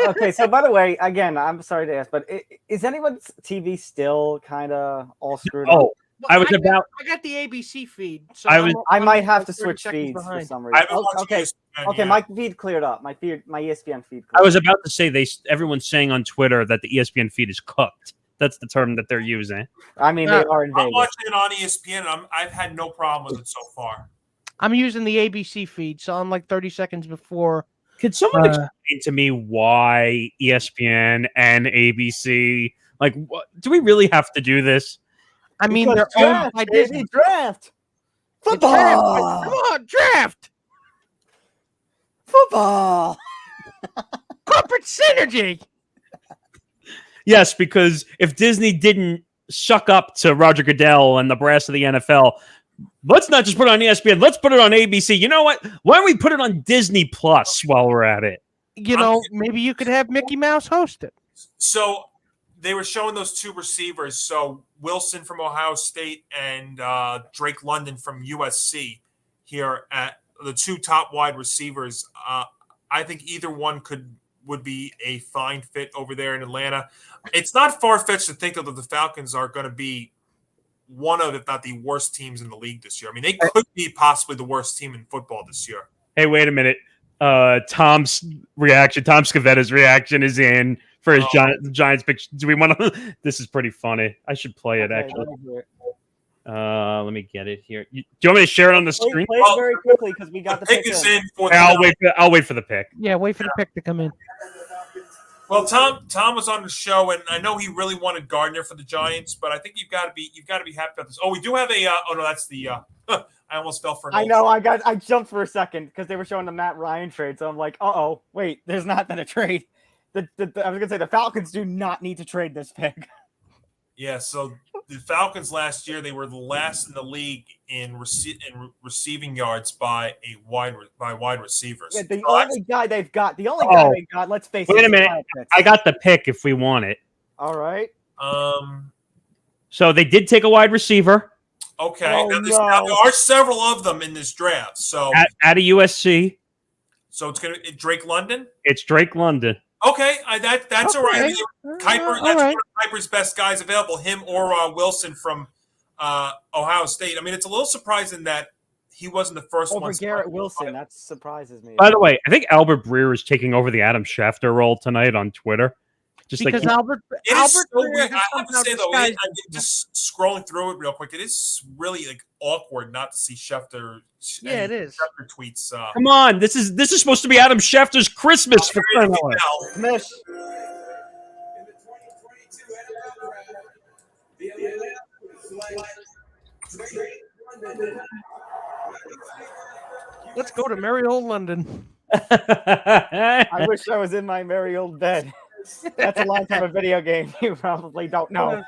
Okay, so by the way, again, I'm sorry to ask, but is anyone's TV still kind of all screwed up? Oh, I got the ABC feed. So I might have to switch feeds for some reason. Okay, my feed cleared up. My ESPN feed cleared I was about to say everyone's saying on Twitter that the ESPN feed is cooked. That's the term that they're using. I mean, they are in Vegas. I'm watching it on ESPN, and I've had no problem with it so far. I'm using the ABC feed, so I'm like 30 seconds before. Could someone explain to me why ESPN and ABC, like, do we really have to do this? I mean, they're owned by Disney. Draft. Football. Come on, draft. Football. Corporate synergy. Yes, because if Disney didn't suck up to Roger Goodell and the brass of the NFL, let's not just put it on ESPN. Let's put it on ABC. You know what? Why don't we put it on Disney Plus while we're at it? You know, maybe you could have Mickey Mouse host it. So they were showing those two receivers. So Wilson from Ohio State and Drake London from USC here at the two top wide receivers. I think either one would be a fine fit over there in Atlanta. It's not far-fetched to think that the Falcons are going to be one of, if not the worst teams in the league this year. I mean, they could be possibly the worst team in football this year. Hey, wait a minute. Tom's reaction, Tom Scavetta's reaction is in for his Giants pick. Do we want to? This is pretty funny. I should play it, actually. Let me get it here. Do you want me to share it on the screen? Play it very quickly because we got the pick is in. I'll wait for the pick. Yeah, wait for the pick to come in. Well, Tom was on the show, and I know he really wanted Gardner for the Giants, but I think you've got to be happy about this. Oh, we do have a. Oh no, that's the. I almost fell for an. I know. I jumped for a second because they were showing the Matt Ryan trade, so I'm like, wait, there's not been a trade. I was gonna say the Falcons do not need to trade this pick. Yeah, so the Falcons last year, they were the last in the league in receiving yards by wide receivers. Yeah, the So only guy they've got. Let's face it. Wait a minute. Falcons. I got the pick if we want it. All right. So they did take a wide receiver. Okay. Oh, Now there are several of them in this draft. So Out of USC. So it's going to Drake London? It's Drake London. Okay. That's all right. Kuiper, that's right. one of Kuiper's best guys available, him or Wilson from Ohio State. I mean, it's a little surprising that he wasn't the first one. Over Garrett Wilson. That surprises me. By the way, I think Albert Breer is taking over the Adam Schefter role tonight on Twitter. Just Because Albert so Breer weird. has I have to somehow say though, disguised- I'm just scrolling through it real quick. It is really awkward not to see Schefter. Yeah, it is. Schefter tweets. Come on, this is supposed to be Adam Schefter's Christmas for crying out loud. Mish. In the 2022 NFL Draft, the Atlanta select Drake London. Let's go to merry old London. I wish I was in my merry old bed. That's a line from a video game. You probably don't know.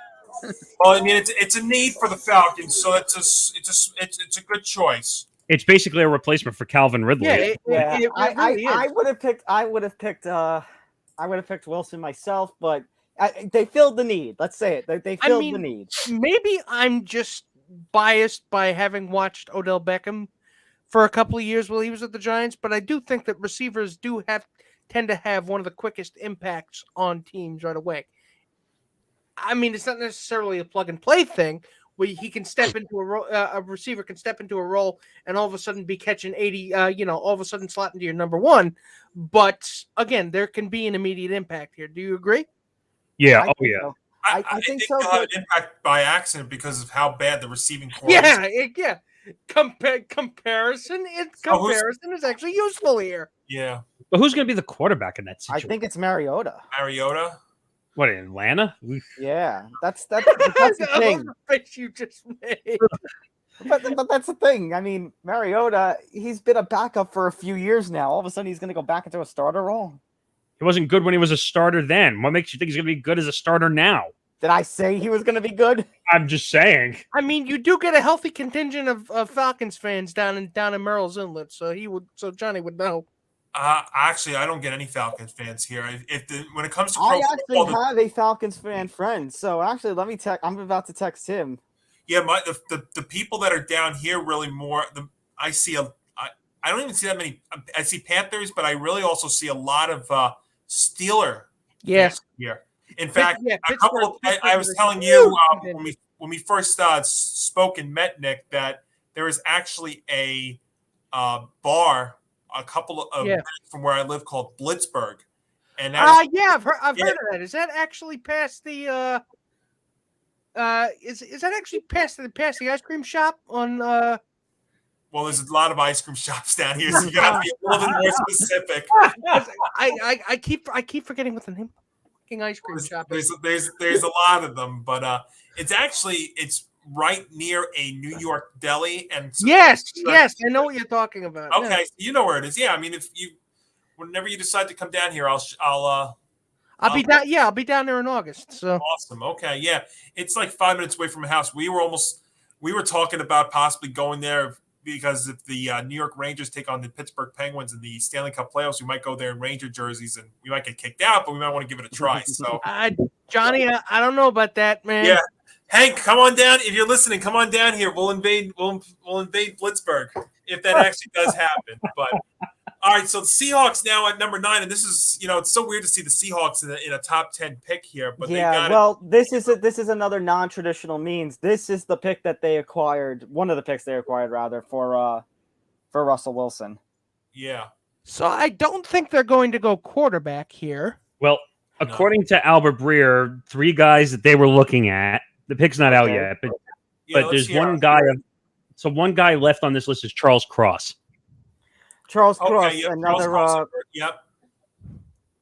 Well, I mean, it's a need for the Falcons, so it's a good choice. It's basically a replacement for Calvin Ridley. Yeah, I I would have picked Wilson myself, but they filled the need. Let's say it. They filled the need. Maybe I'm just biased by having watched Odell Beckham for a couple of years while he was at the Giants, but I do think that receivers tend to have one of the quickest impacts on teams right away. I mean, it's not necessarily a plug and play thing where he can step into a role, a receiver can step into a role and all of a sudden be catching 80, all of a sudden slot into your number one. But again, there can be an immediate impact here. Do you agree? Yeah. I Oh, think yeah. so. I think so. they'll have an impact by accident because of how bad the receiving core is. Yeah. Comparison is actually useful here. Yeah. But who's going to be the quarterback in that I situation? think it's Mariota. Mariota. What, in Atlanta? Yeah, that's the thing. The face you just made. But that's the thing. I mean, Mariota, he's been a backup for a few years now. All of a sudden, he's going to go back into a starter role. He wasn't good when he was a starter then. What makes you think he's going to be good as a starter now? Did I say he was going to be good? I'm just saying. I mean, you do get a healthy contingent of Falcons fans down in Merrill's Inlet, so Johnny would know. Actually, I don't get any Falcons fans here. When it comes to I pro actually have a Falcons fan friend, so actually, let me text. I'm about to text him. Yeah, the people that are down here really more. I don't even see that many. I see Panthers, but I really also see a lot of Steeler. Yes. Here. In fact, Pittsburgh- a couple of, I was telling you when we first spoke and met Nick that there is actually a bar a couple of minutes from where I live called Blitzburg, and I've heard of that. Is that actually past the is that actually past the ice cream shop on Well, there's a lot of ice cream shops down here, so you gotta be a little bit more specific. I keep forgetting what the name fucking ice cream shop is. There's a lot of them, but it's right near a New York deli, and so yes, I know what you're talking about. Okay, so you know where it is. Yeah, I mean, whenever you decide to come down here, I'll be down. Yeah, I'll be down there in August. So awesome. Okay, yeah, it's like 5 minutes away from my house. We were talking about possibly going there because if the New York Rangers take on the Pittsburgh Penguins in the Stanley Cup playoffs, we might go there in Ranger jerseys and we might get kicked out, but we might want to give it a try. So, Johnny, I don't know about that, man. Yeah. Hank, come on down. If you're listening, come on down here. We'll invade Blitzburg if that actually does happen. But all right, so the Seahawks now at number 9, and this is it's so weird to see the Seahawks in a top 10 pick here. But this is another non-traditional means. This is the pick that they acquired. One of the picks they acquired rather for Russell Wilson. Yeah. So I don't think they're going to go quarterback here. Well, according to Albert Breer, 3 guys that they were looking at. The pick's not out yet, but there's one guy. So one guy left on this list is Charles Cross. Charles Cross, another. Yep.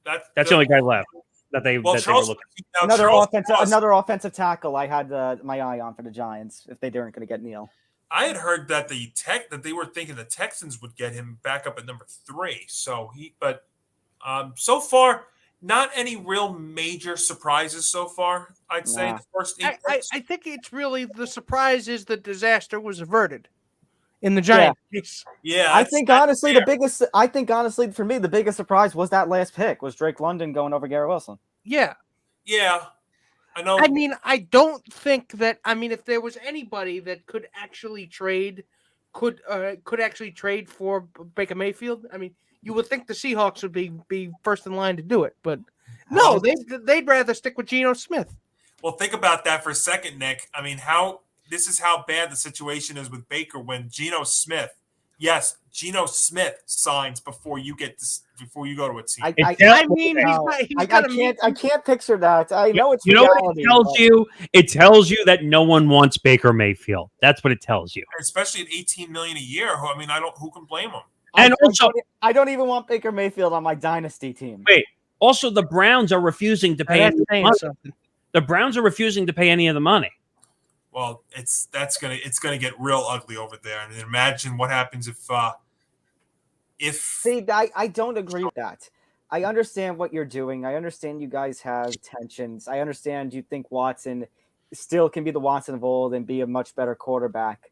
That's the only guy left that they were looking. Another offensive tackle. I had my eye on for the Giants if they weren't going to get Neal. I had heard that that they were thinking the Texans would get him back up at number 3. So so far Not any real major surprises so far, I'd say. Nah. The first 8 picks. I think it's really the surprise is the disaster was averted in the Giants case. Yeah, I think honestly fair. for me the biggest surprise was that last pick was Drake London going over Garrett Wilson. Yeah. Yeah, I know. I mean, I don't think that. I mean, if there was anybody that could actually trade for Baker Mayfield, I mean, you would think the Seahawks would be first in line to do it, but no, they'd rather stick with Geno Smith. Well, think about that for a second, Nick. I mean, this is how bad the situation is with Baker when Geno Smith signs before you go to a team. I mean, I can't picture that. I know it's you know reality, what it tells you? It tells you that no one wants Baker Mayfield. That's what it tells you. Especially at $18 million a year. I mean, who can blame him? And also, I don't even want Baker Mayfield on my dynasty team. wait. Also, the Browns are refusing to pay any of the money. The Browns are refusing to pay any of the money. Well, it's gonna get real ugly over there. And imagine what happens if See, I don't agree with that. I understand what you're doing. I understand you guys have tensions. I understand you think Watson still can be the Watson of old and be a much better quarterback.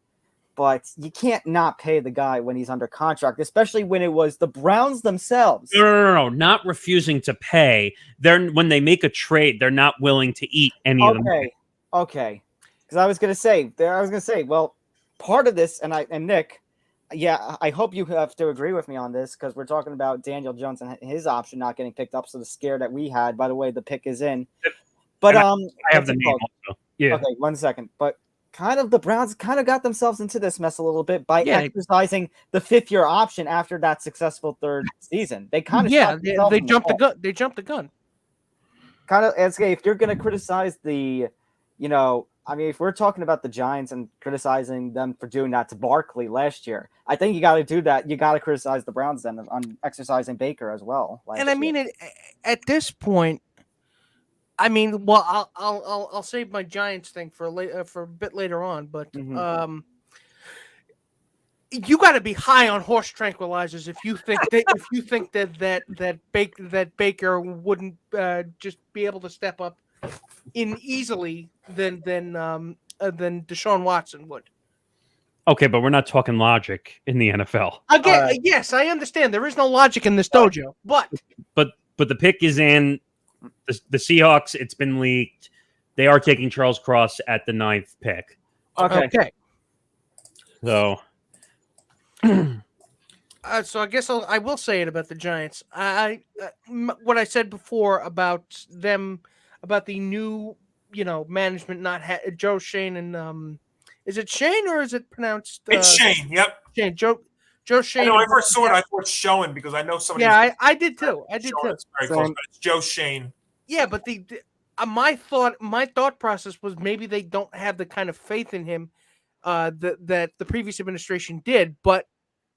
But you can't not pay the guy when he's under contract, especially when it was the Browns themselves. No. Not refusing to pay. When they make a trade, they're not willing to eat any of the money. Okay. Because I was gonna say, well, part of this, and Nick, yeah, I hope you have to agree with me on this because we're talking about Daniel Jones and his option not getting picked up. So the scare that we had, by the way, the pick is in. But I have the name also. Yeah. Okay, 1 second. But the Browns got themselves into this mess a little bit by exercising the 5th-year option after that successful 3rd season. They kind of they jumped the gun. They jumped the gun. Kind of, if you're going to criticize if we're talking about the Giants and criticizing them for doing that to Barkley last year, I think you got to do that. You got to criticize the Browns then on exercising Baker as well. At this point, I mean, well, I'll save my Giants thing for a bit later on, but you got to be high on horse tranquilizers if you think that Baker wouldn't just be able to step up in easily than Deshaun Watson would. Okay, but we're not talking logic in the NFL. Again, yes, I understand there is no logic in this dojo, but the pick is in. The Seahawks, it's been leaked. They are taking Charles Cross at the 9th pick. Okay. So, so I guess I will say it about the Giants. What I said before about them, about the new, management not Joe Shane and is it Shane or is it pronounced? It's Shane. Yep. Shane. Joe Shane. I first saw it. I thought Showing because I know somebody. Yeah, I did too. It's very close, but it's Joe Shane. Yeah, but my thought process was maybe they don't have the kind of faith in him that the previous administration did. But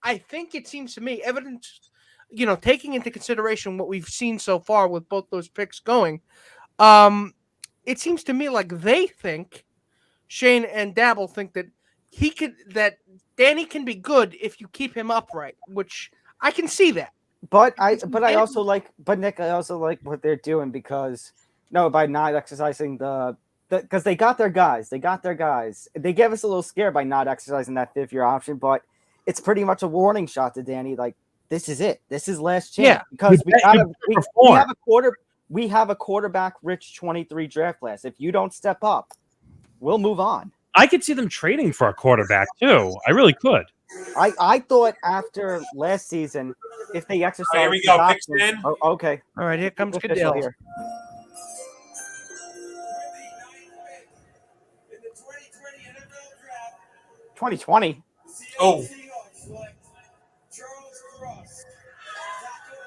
I think it seems to me, evidence, taking into consideration what we've seen so far with both those picks going, it seems to me like they think, Shane and Dabble think that that Danny can be good if you keep him upright, which I can see that. But Nick, I also like what they're doing by not exercising because they got their guys. They gave us a little scare by not exercising that 5th-year option, but it's pretty much a warning shot to Danny. Like, this is it. This is last chance. Yeah, because we have a quarterback rich 23 draft class. If you don't step up, we'll move on. I could see them trading for a quarterback too. I really could. I thought after last season, if they exercise, here we go. Picks in. Oh, okay. All right, here comes Goodell. Here. In the 2020 NFL Draft, 2020. Oh. Seahawks select Charles Cross, tackle,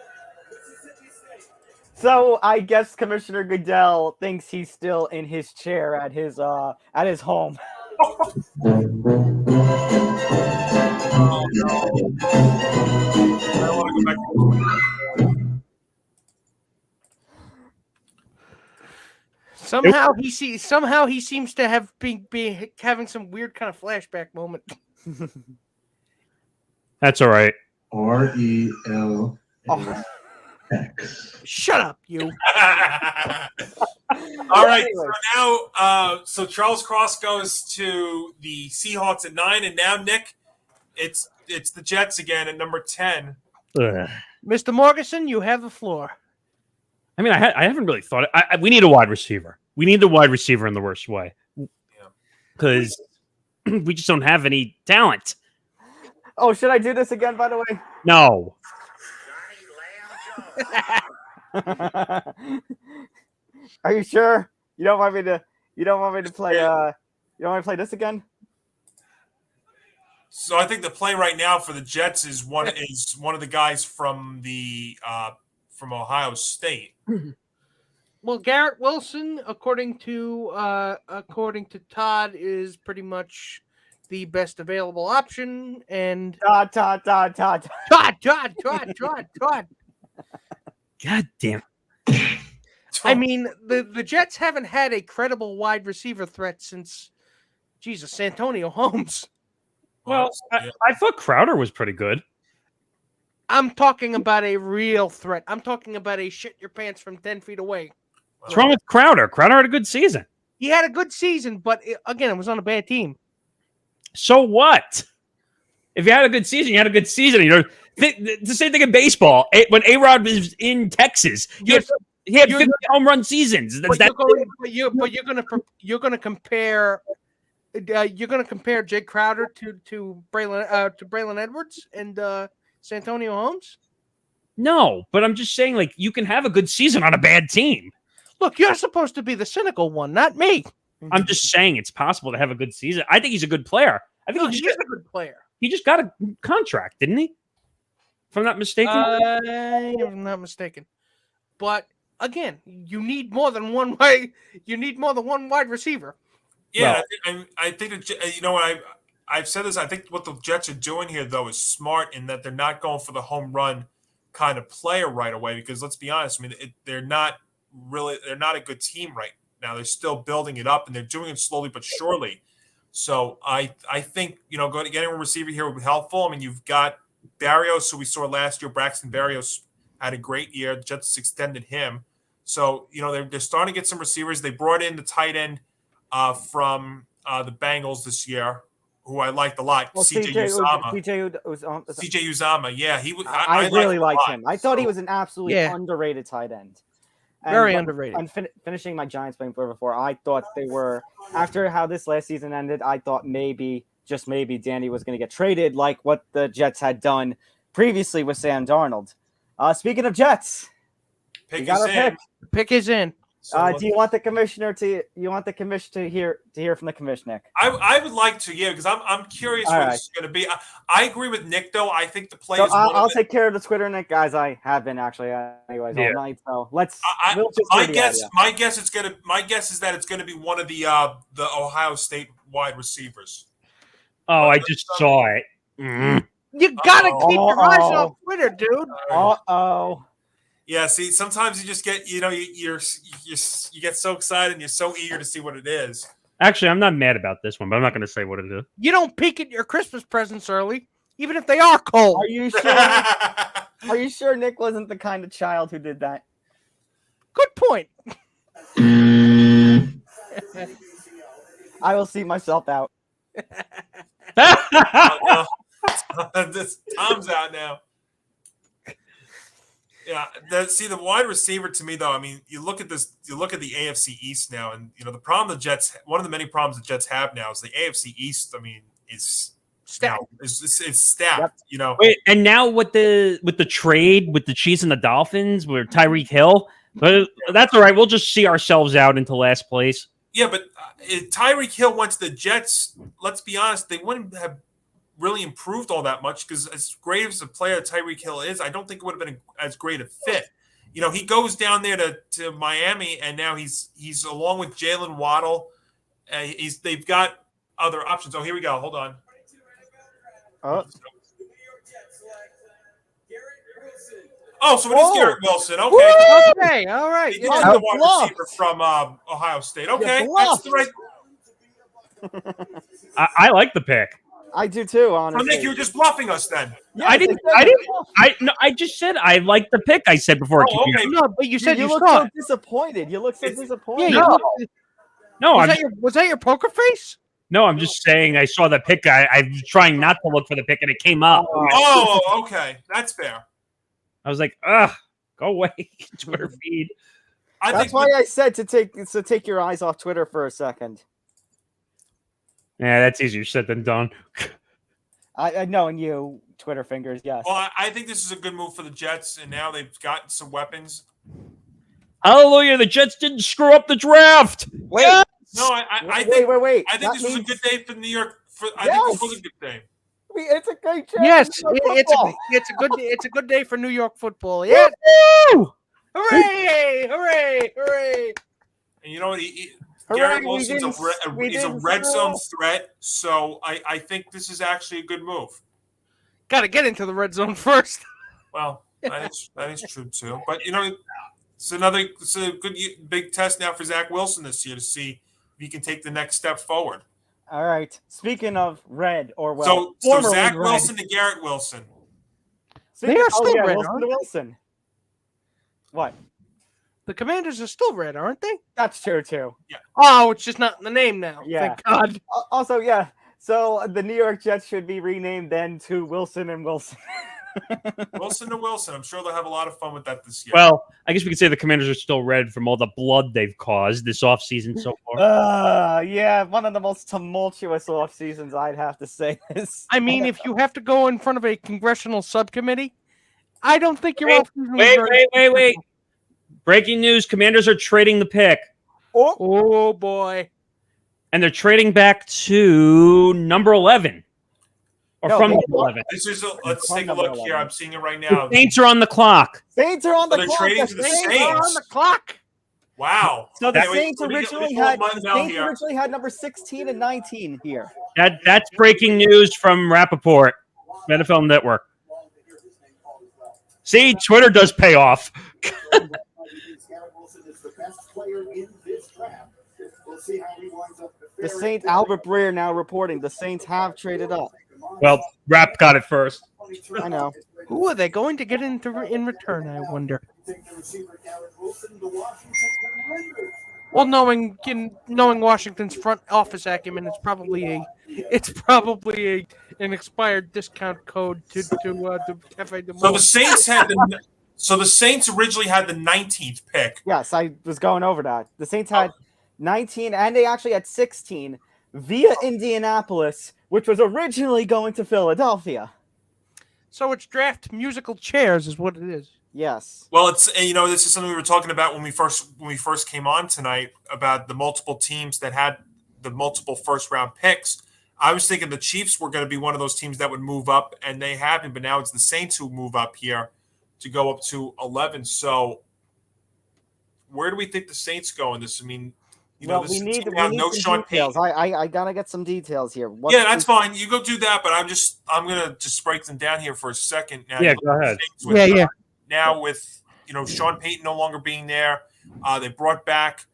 Mississippi State. So I guess Commissioner Goodell thinks he's still in his chair at his home. Oh, no. I want to go back to Somehow he seems to have been having some weird kind of flashback moment. That's all right. REL. X. Shut up, you. All right. So now, so Charles Cross goes to the Seahawks at 9, and now Nick, it's the Jets again at number 10. Ugh. Mr. Morgasen, you have the floor. I mean, I haven't really thought it. We need a wide receiver. We need the wide receiver in the worst way. Because we just don't have any talent. Oh, should I do this again, by the way? No. Are you sure? You don't want me to play you don't want me to play this again? So I think the play right now for the Jets is one of the guys from Ohio State. Well, Garrett Wilson, according to Todd, is pretty much the best available option. And Todd. Todd. God damn. I mean, the Jets haven't had a credible wide receiver threat since, Jesus, Antonio Holmes. Well, I thought Crowder was pretty good. I'm talking about a real threat. I'm talking about a shit your pants from 10 feet away. What's wrong with Crowder? Crowder had a good season. He had a good season, but again, it was on a bad team. So what? If you had a good season, you had a good season. You know, the same thing in baseball. When A-Rod was in Texas, he had 50 home run seasons. You're going to compare Jake Crowder to Braylon Edwards and Santonio Holmes? No, but I'm just saying, like, you can have a good season on a bad team. Look, you're supposed to be the cynical one, not me. I'm just saying it's possible to have a good season. I think he's a good player. I think he is a good player. He just got a contract, didn't he? If I'm not mistaken. I'm not mistaken. But again, you need more than one way. You need more than one wide receiver. Yeah, well, I think you know what I've said this. I think what the Jets are doing here, though, is smart in that they're not going for the home run kind of player right away. Because let's be honest, I mean, they're not a good team right now. They're still building it up, and they're doing it slowly but surely. So I think, you know, getting a receiver here would be helpful. I mean, you've got Barrios, who we saw last year. Braxton Barrios had a great year. The Jets extended him. So, you know, they're starting to get some receivers. They brought in the tight end from the Bengals this year, who I liked a lot, CJ Uzama. Yeah, he was. I really liked him. I thought he was an absolutely underrated tight end. And very underrated. And finishing my Giants playing before, I thought they were, after how this last season ended, I thought maybe, just maybe, Danny was going to get traded like what the Jets had done previously with Sam Darnold. Speaking of Jets, pick is in. So do you want the commissioner to hear from the commissioner? I would like to, yeah, because I'm curious what this is going to be. I agree with Nick, though. I think the play is I'll take care of the Twitter, Nick, guys. I have been actually all night. So let's. My guess is that it's going to be one of the Ohio State wide receivers. Oh, I just saw it. Mm. You gotta keep your eyes off Twitter, dude. Yeah, see, sometimes you just get, you know, you get so excited and you're so eager to see what it is. Actually, I'm not mad about this one, but I'm not going to say what it is. You don't peek at your Christmas presents early, even if they are cold. Are you sure? Are you sure Nick wasn't the kind of child who did that? Good point. I will see myself out. Tom's out now. Yeah, the wide receiver to me, though, I mean, you look at the AFC East now, and you know the problem the Jets. One of the many problems the Jets have now is the AFC East. I mean, is stacked. It's stacked. Yep. You know. Wait, and now with the trade with the Chiefs and the Dolphins, where Tyreek Hill, that's all right. We'll just see ourselves out into last place. Yeah, but if Tyreek Hill went to the Jets, let's be honest, they wouldn't have really improved all that much, because as great as a player Tyreek Hill is, I don't think it would have been as great a fit. You know, he goes down there to Miami, and now he's along with Jalen Waddle. They've got other options. Oh, here we go. Hold on. Oh, so it is Garrett Wilson. Okay. Okay. All right. He's the wide receiver from Ohio State. Okay. That's the right. I like the pick. I do too, honestly. So Nick, you were just bluffing us then. Yes, I didn't. I just said I like the pick. I said before. Oh, okay. No, but you said you look saw so it. disappointed. You look so disappointed. Yeah, No, was that your poker face? no. I'm just saying I saw the pick. I'm trying not to look for the pick, and it came up. Oh, okay. That's fair. I was like, ugh, go away, Twitter feed. That's why I said to take your eyes off Twitter for a second. Yeah, that's easier said than done. I know, and you Twitter fingers, yes. Well, I think this is a good move for the Jets, and now they've gotten some weapons. Hallelujah! The Jets didn't screw up the draft. Wait, yes! No, I think wait. I think That this was a means- good day for New York. I think this was a good day. It's a great chance. Yes, for it's a good day for New York football. Yeah. Woo! Hooray! Hooray! Hooray! And you know what? Hooray, Garrett we Wilson's didn't he's a red screw zone up. threat, so I think this is actually a good move. Got to get into the red zone first. Well, that is true too. But you know, it's a good big test now for Zach Wilson this year to see if he can take the next step forward. All right. Speaking of red, or So formerly Zach red. Wilson to Garrett Wilson. Speaking- They are still red, Wilson aren't to they? Wilson. What? The Commanders are still red, aren't they? That's true too. Oh, it's just not in the name now. Yeah. Thank God. Also, yeah. So the New York Jets should be renamed then to Wilson and Wilson. Wilson to Wilson. I'm sure they'll have a lot of fun with that this year. Well, I guess we could say the Commanders are still red from all the blood they've caused this offseason so far. Yeah, one of the most tumultuous off seasons, I'd have to say. This. I mean, if you have to go in front of a congressional subcommittee, I don't think you're Wait. Breaking news: Commanders are trading the pick, Oh boy. and they're trading back to number 11, or No, from they- number 11. Let's From take a number look 11. here. I'm seeing it right The now. Saints are on the clock. Saints are on the they're clock. trading to the Saints Saints. are On the clock. Wow. So the Anyway, Saints let me originally pull had mine down here. number 16 and 19 here. That's breaking news from Rappaport, NFL Network. See, Twitter does pay off. Garrett Wilson is the best player in this draft. We'll see how he winds up. The Saints, Albert Breer now reporting the Saints have traded up. Well, Rapp got it first. I know. Who are they going to get in return, I wonder? Well, knowing Washington's front office acumen, it's probably an expired discount code to Cafe de So the Saints the Saints originally had the 19th pick. Yes, I was going over that. The Saints had 19, and they actually had 16 via Indianapolis, which was originally going to Philadelphia. So it's draft musical chairs, is what it is. Yes. Well, it's this is something we were talking about when we first came on tonight about the multiple teams that had the multiple first round picks. I was thinking the Chiefs were going to be one of those teams that would move up, and they haven't. But now it's the Saints who move up here to go up to 11. So where do we think the Saints go in this? I mean, we need no some Sean details. Payton. I gotta get some details here. Yeah, that's fine. You go do that, but I'm gonna just break them down here for a second. Now, Yeah, go ahead. Now with Sean Payton no longer being there, they brought back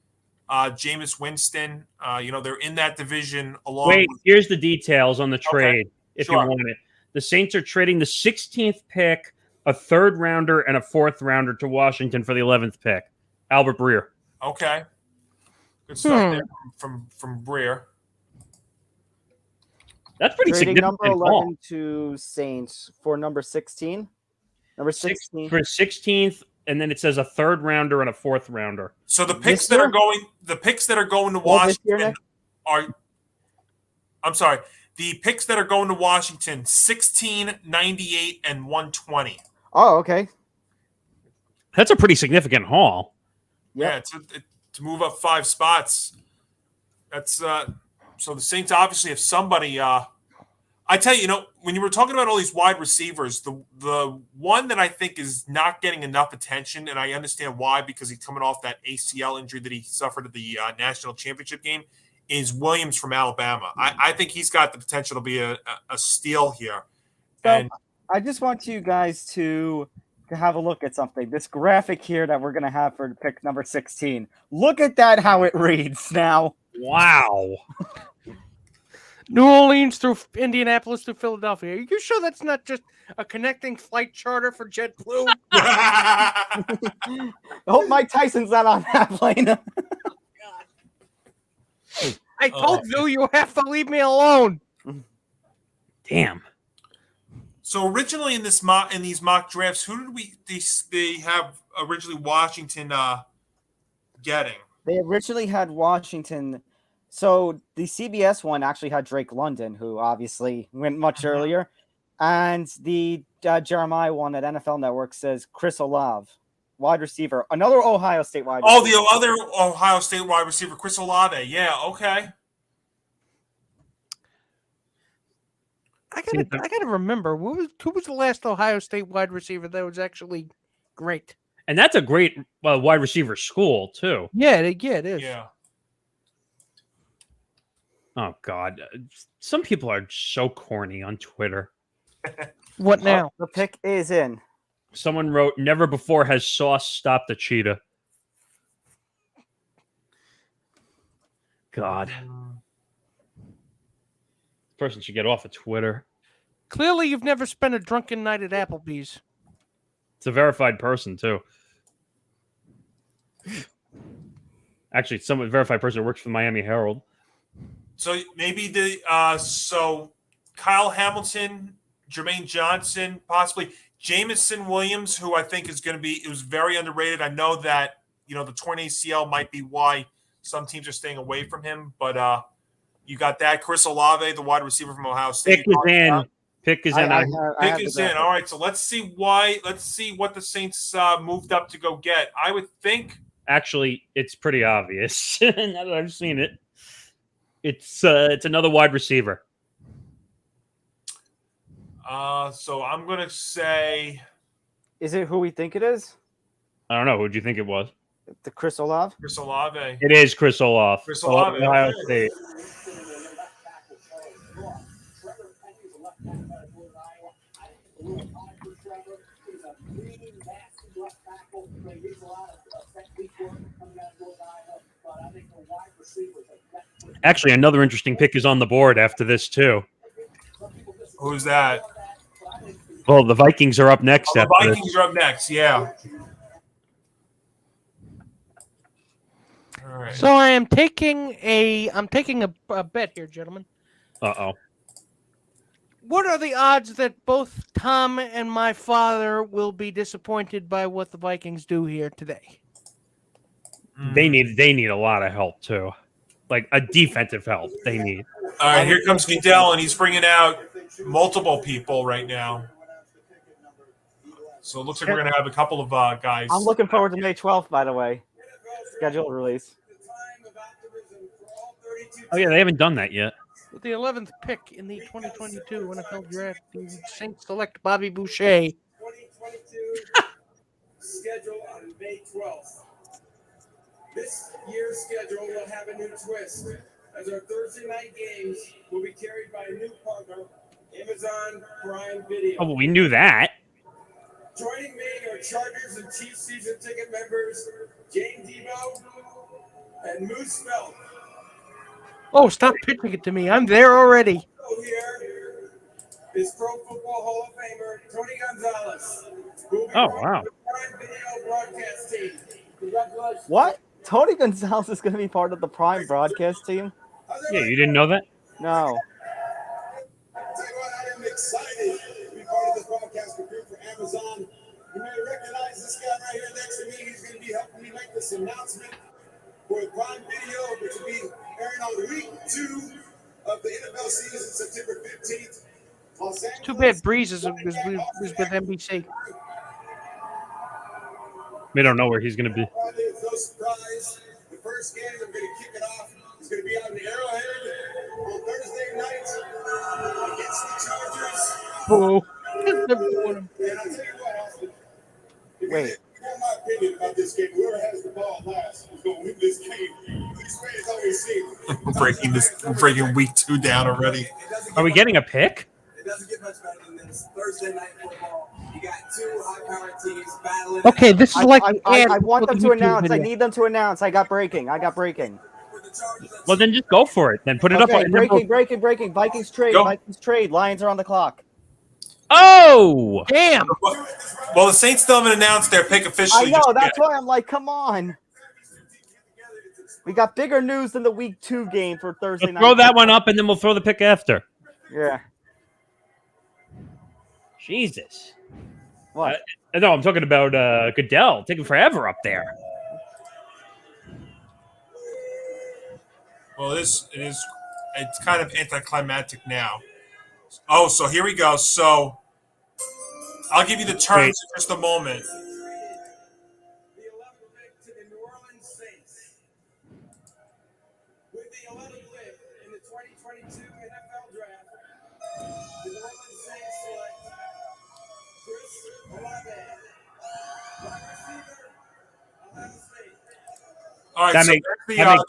Jameis Winston. They're in that division along. Wait, here's the details on the trade if Sure. you want it. The Saints are trading the 16th pick, a third rounder, and a fourth rounder to Washington for the 11th pick. Albert Breer. Okay. Good stuff there from Breer. That's pretty Trading significant. number haul. 11 to Saints for number 16. Number 16. For 16th, and then it says a third rounder and a fourth rounder. So the This picks that year? are going to Well, this year, Washington Nick? are. I'm sorry. The picks that are going to Washington: 16, 98, and 120. Oh, okay. That's a pretty significant haul. Yep. Yeah, to move up 5 spots. That's so the Saints obviously have somebody. I tell you, when you were talking about all these wide receivers, the one that I think is not getting enough attention, and I understand why, because he's coming off that ACL injury that he suffered at the national championship game, is Williams from Alabama. I think he's got the potential to be a steal here. So And I just want you guys to have a look at something. This graphic here that we're going to have for pick number 16. Look at that, how it reads now. Wow. New Orleans through Indianapolis to Philadelphia. Are you sure that's not just a connecting flight charter for JetBlue? I hope Mike Tyson's not on that plane. I told you have to leave me alone. Damn. So originally in these mock drafts, who did they have originally Washington getting? They originally had Washington. So the CBS one actually had Drake London, who obviously went much earlier. And the Jeremiah one at NFL Network says Chris Olave, wide receiver. Another Ohio State wide receiver. Oh, the other Ohio State wide receiver, Chris Olave. Yeah, okay. I gotta remember who was the last Ohio State wide receiver that was actually great. And that's a great wide receiver school too. Yeah, it is. Yeah. Oh God, some people are so corny on Twitter. What now? The pick is in. Someone wrote, "Never before has Sauce stopped a cheetah." God. Person should get off of Twitter. Clearly, you've never spent a drunken night at Applebee's. It's a verified person, too. Actually, it's some verified person who works for the Miami Herald. So maybe so Kyle Hamilton, Jermaine Johnson, possibly Jamison Williams, who I think is going to be, it was very underrated. I know that, the torn ACL might be why some teams are staying away from him, but you got that. Chris Olave, the wide receiver from Ohio State. Pick is in. Pick is in. Pick is in. All right, so let's see what the Saints moved up to go get. I would think. Actually, it's pretty obvious. Now that I've seen it. It's another wide receiver. So I'm going to say. Is it who we think it is? I don't know. Who do you think it was? The Chris Olave? Chris Olave. It is Chris Olave. Chris Olave. Ohio State. Actually, another interesting pick is on the board after this, too. Who's that? Well, the Vikings are up next. The Vikings are up next, yeah. All right. So I'm taking a bet here, gentlemen. Uh-oh. What are the odds that both Tom and my father will be disappointed by what the Vikings do here today? They need a lot of help too, like a defensive help. They need. All right, here comes Goodell, and he's bringing out multiple people right now. So it looks like we're going to have a couple of guys. I'm looking forward to May 12th, by the way. Schedule release. Oh yeah, they haven't done that yet. With the 11th pick in the 2022 NFL Draft, the Saints select Bobby Boucher. 2022 schedule on May 12th. This year's schedule will have a new twist, as our Thursday night games will be carried by a new partner, Amazon Prime Video. Oh, well, we knew that. Joining me are Chargers and Chiefs season ticket members Jane Debo and Moose Felt. Oh, stop pitching it to me. I'm there already. Here is Pro Football Hall of Famer Tony Gonzalez. Oh, wow. Prime Video broadcast team. Congratulations. What? Tony Gonzalez is going to be part of the Prime broadcast team? Yeah, you didn't know that? No. Tell you what, I am excited to be part of this broadcast group for Amazon. You may recognize this guy right here next to me. He's going to be helping me make this announcement for Prime Video, which will be airing on week 2 of the NFL season, September 15th. It's too bad Breeze is with NBC. We don't know where he's going to be. It's no surprise. The first game, I'm going to kick it off. It's going to be out in Arrowhead on Thursday night against the Chargers. Oh. And I'll tell you what, Austin. Wait. You want my opinion about this game. Whoever has the ball last is going to win this game. These fans always say We're breaking week 2 down already. Are we getting a pick? It doesn't get much better than this. Thursday night football. You got 2 high-powered teams battling. Okay, this is like I want them to announce. I need them to announce. I got breaking. For the Well, then just go for it. Then put it up. Okay, On, breaking. Vikings trade. Go. Vikings trade. Lions are on the clock. Oh, Damn. Well, the Saints still haven't announced their pick officially. I know. just That's yet. why I'm like, come on. We got bigger news than the Week 2 game for Thursday night. throw that one up, and then we'll throw the pick after. Yeah. Jesus. What? No, I'm talking about Goodell taking forever up there. Well, it's kind of anticlimactic now. Oh, so here we go. So I'll give you the terms in just a moment. The 11th pick to the New Orleans Saints. With the 11th pick in the 2022 NFL Draft, the New Orleans Saints select Chris Olave, wide receiver, Ohio State. All right, That so makes-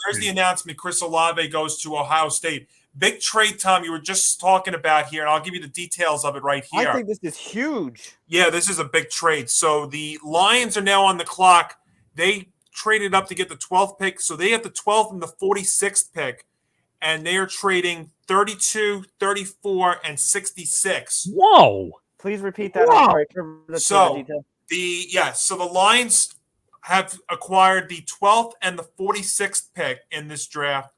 there's the announcement. Chris Olave goes to Ohio State. Big trade, Tom, you were just talking about here, and I'll give you the details of it right here. I think this is huge. Yeah, this is a big trade. So the Lions are now on the clock. They traded up to get the 12th pick. So they have the 12th and the 46th pick, and they are trading 32, 34, and 66. Whoa. Please repeat that. Wow. I'm sorry for the So detail. so the Lions have acquired the 12th and the 46th pick in this draft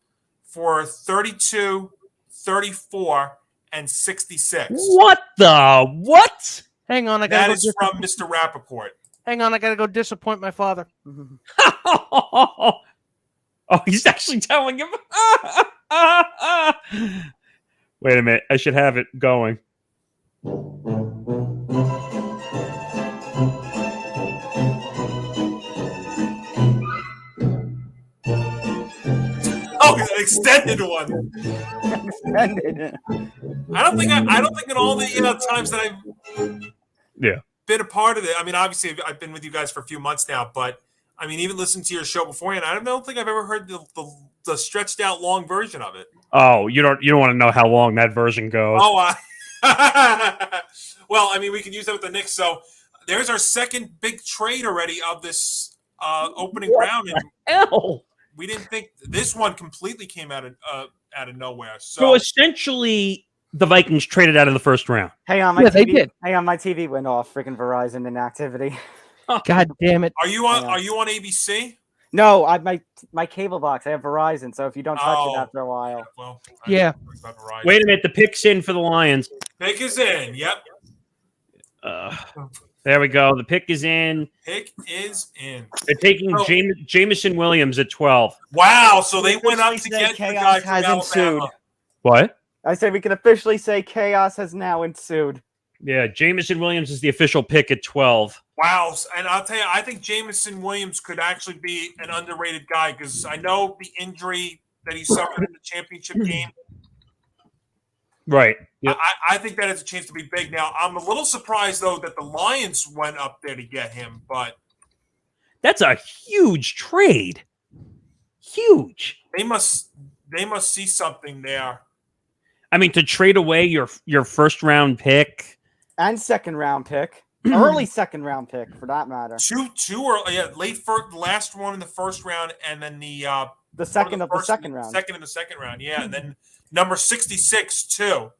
for 32, 34, and 66. What the what? Hang on, I That gotta is from Mr. Rappaport. Hang on, I gotta go disappoint my father. Oh, he's actually telling him. Wait a minute. I should have it going. Oh, an extended one. Extended. I don't think in all the times that I've been a part of it. I mean, obviously I've been with you guys for a few months now, but I mean, even listening to your show beforehand, I don't think I've ever heard the stretched out long version of it. Oh, you don't want to know how long that version goes. Oh, well, I mean, we can use that with the Knicks. So there's our second big trade already of this opening round, and Hell. we didn't think this one completely came out of nowhere. So essentially, the Vikings traded out of the first round. Hang on, my Yeah, TV. they did. Hang on, my TV went off. Freaking Verizon inactivity. God damn it. Are you on ABC? No, my cable box. I have Verizon, so if you don't touch it after a while. Well, Yeah. Wait a minute. The pick's in for the Lions. Pick is in. Yep. There we go. The pick is in. Pick is in. They're taking Jamison Williams at 12. Wow. So they went up to Officially get say the chaos guy from has ensued. Alabama. What? I say we can officially say chaos has now ensued. Yeah, Jamison Williams is the official pick at 12. Wow. And I'll tell you, I think Jamison Williams could actually be an underrated guy because I know the injury that he suffered in the championship game. Right. Yep. I think that has a chance to be big. Now, I'm a little surprised, though, that the Lions went up there to get him, but That's a huge trade. Huge. they must see something there. I mean, to trade away your first round pick. And second round pick. Early second round pick, for that matter. Two or late first, the last one in the first round, and then the second of the second round. Second in the second round, yeah, and then number 66 too.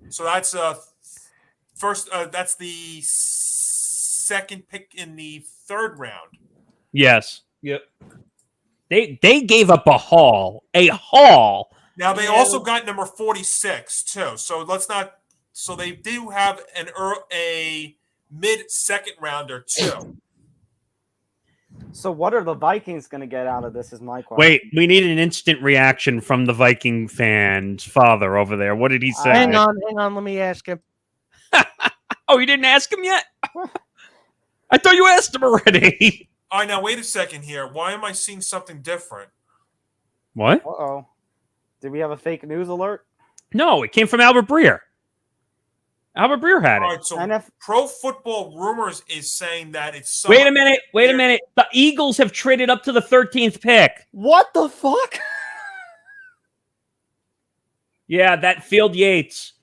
So that's first. That's the second pick in the third round. Yes. Yep. They gave up a haul. A haul. Now they also got number 46 too. So let's not. So they do have a mid second rounder too. So what are the Vikings going to get out of this is my question. Wait, we need an instant reaction from the Viking fan's father over there. What did he say? Hang on. Let me ask him. Oh, you didn't ask him yet? I thought you asked him already. All right, now wait a second here. Why am I seeing something different? What? Uh-oh. Did we have a fake news alert? No, it came from Albert Breer. Albert Breer had All it. right, so Pro Football Rumors is saying that it's. Wait a minute. The Eagles have traded up to the 13th pick. What the fuck? Yeah, that Field Yates.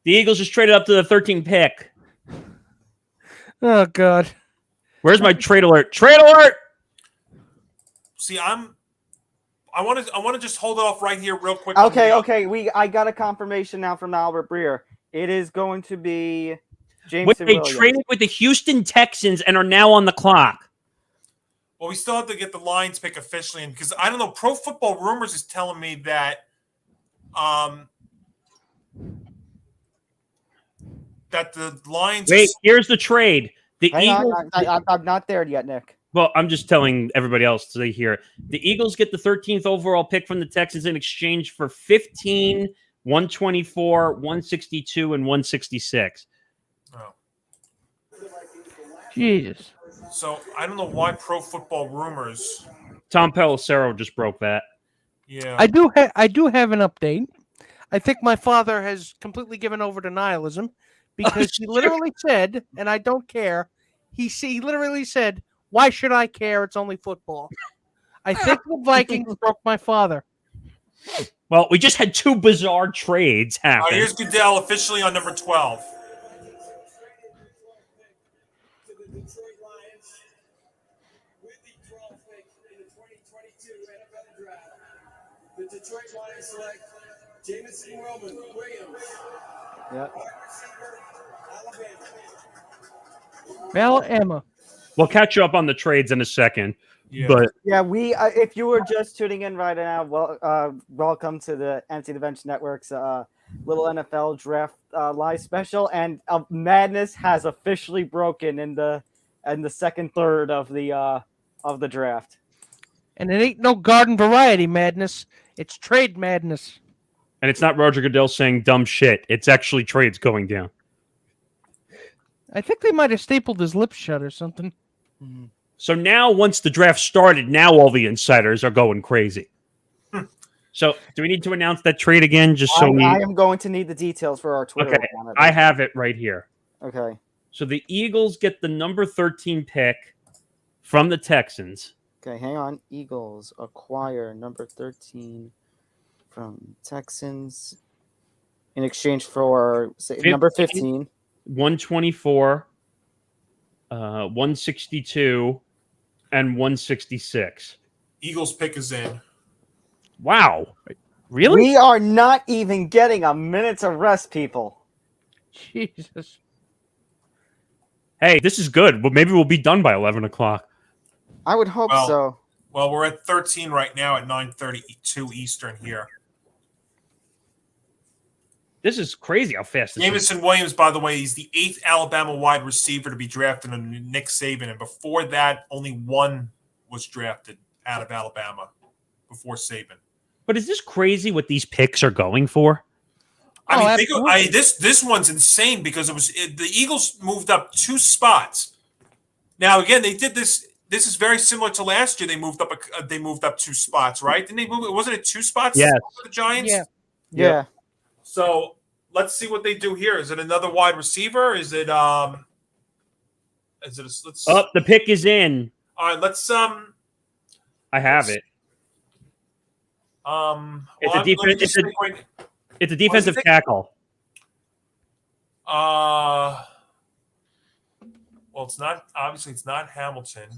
The Eagles just traded up to the 13th pick. Oh, God. Where's my trade alert? Trade alert! See, I'm I want to just hold it off right here real quick. Okay. I got a confirmation now from Albert Breer. It is going to be Jamison They Williams. traded with the Houston Texans and are now on the clock. Well, we still have to get the Lions pick officially in because I don't know. Pro Football Rumors is telling me that that the Lions. Wait, here's the trade. The Hang Eagles. on, I'm not there yet, Nick. Well, I'm just telling everybody else so they hear it. The Eagles get the 13th overall pick from the Texans in exchange for 15, 124, 162, and 166. Oh. Jesus. So I don't know why Pro Football Rumors. Tom Pelissero just broke that. Yeah. I do have an update. I think my father has completely given over to nihilism because he literally said, and I don't care. He literally said, "Why should I care? It's only football." I think the Vikings broke my father. Well, we just had two bizarre trades happen. Here's Goodell officially on number 12. To the Detroit Lions with the 12th pick in the 2022 NFL Draft. The Detroit Lions select Jamison Williams. Yep. Wide receiver, Alabama. Alabama. We'll catch you up on the trades in a second. Yeah. But Yeah, we. If you were just tuning in right now, welcome to the Empty the Bench Network's little NFL Draft live special, and madness has officially broken in the second third of the draft. And it ain't no garden variety madness. It's trade madness. and it's not Roger Goodell saying dumb shit. It's actually trades going down. I think they might have stapled his lips shut or something. So now, once the draft started, now all the insiders are going crazy. So, do we need to announce that trade again? Just so I am going to need the details for our Twitter. Okay, I have it right here. Okay. So the Eagles get the number 13 pick from the Texans. Okay, hang on. Eagles acquire number 13 from Texans in exchange for number 15. 124, 162, and 166. Eagles pick is in. Wow. Really? We are not even getting a minute to rest, people. Jesus. Hey, this is good. Well, maybe we'll be done by 11 o'clock. I would hope so. Well, we're at 13 right now at 9:32 Eastern here. This is crazy how fast this is. Jamison Williams, by the way, he's the 8th Alabama wide receiver to be drafted under Nick Saban. And before that, only one was drafted out of Alabama before Saban. But is this crazy what these picks are going for? I mean, this one's insane because the Eagles moved up 2 spots. Now, again, they did this. This is very similar to last year. They moved up 2 spots, right? Didn't they move? Wasn't it 2 spots? Yes. For the Giants. Yeah. So let's see what they do here. Is it another wide receiver? Is it the pick is in. All right, let's I have it. It's a defensive tackle. Well, it's not Hamilton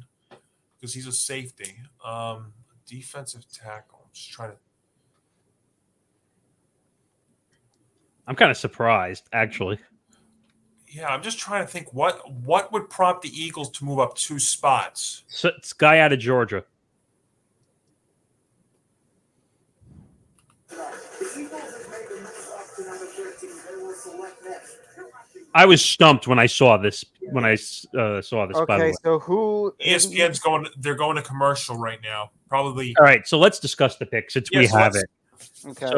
because he's a safety. Defensive tackle. I'm just trying to. I'm kind of surprised, actually. Yeah, I'm just trying to think what would prompt the Eagles to move up 2 spots. So it's a guy out of Georgia. I was stumped when I saw this. By the Okay, way. so who? ESPN's going. They're going to commercial right now. Probably. All right, so let's discuss the pick since we have it. Okay,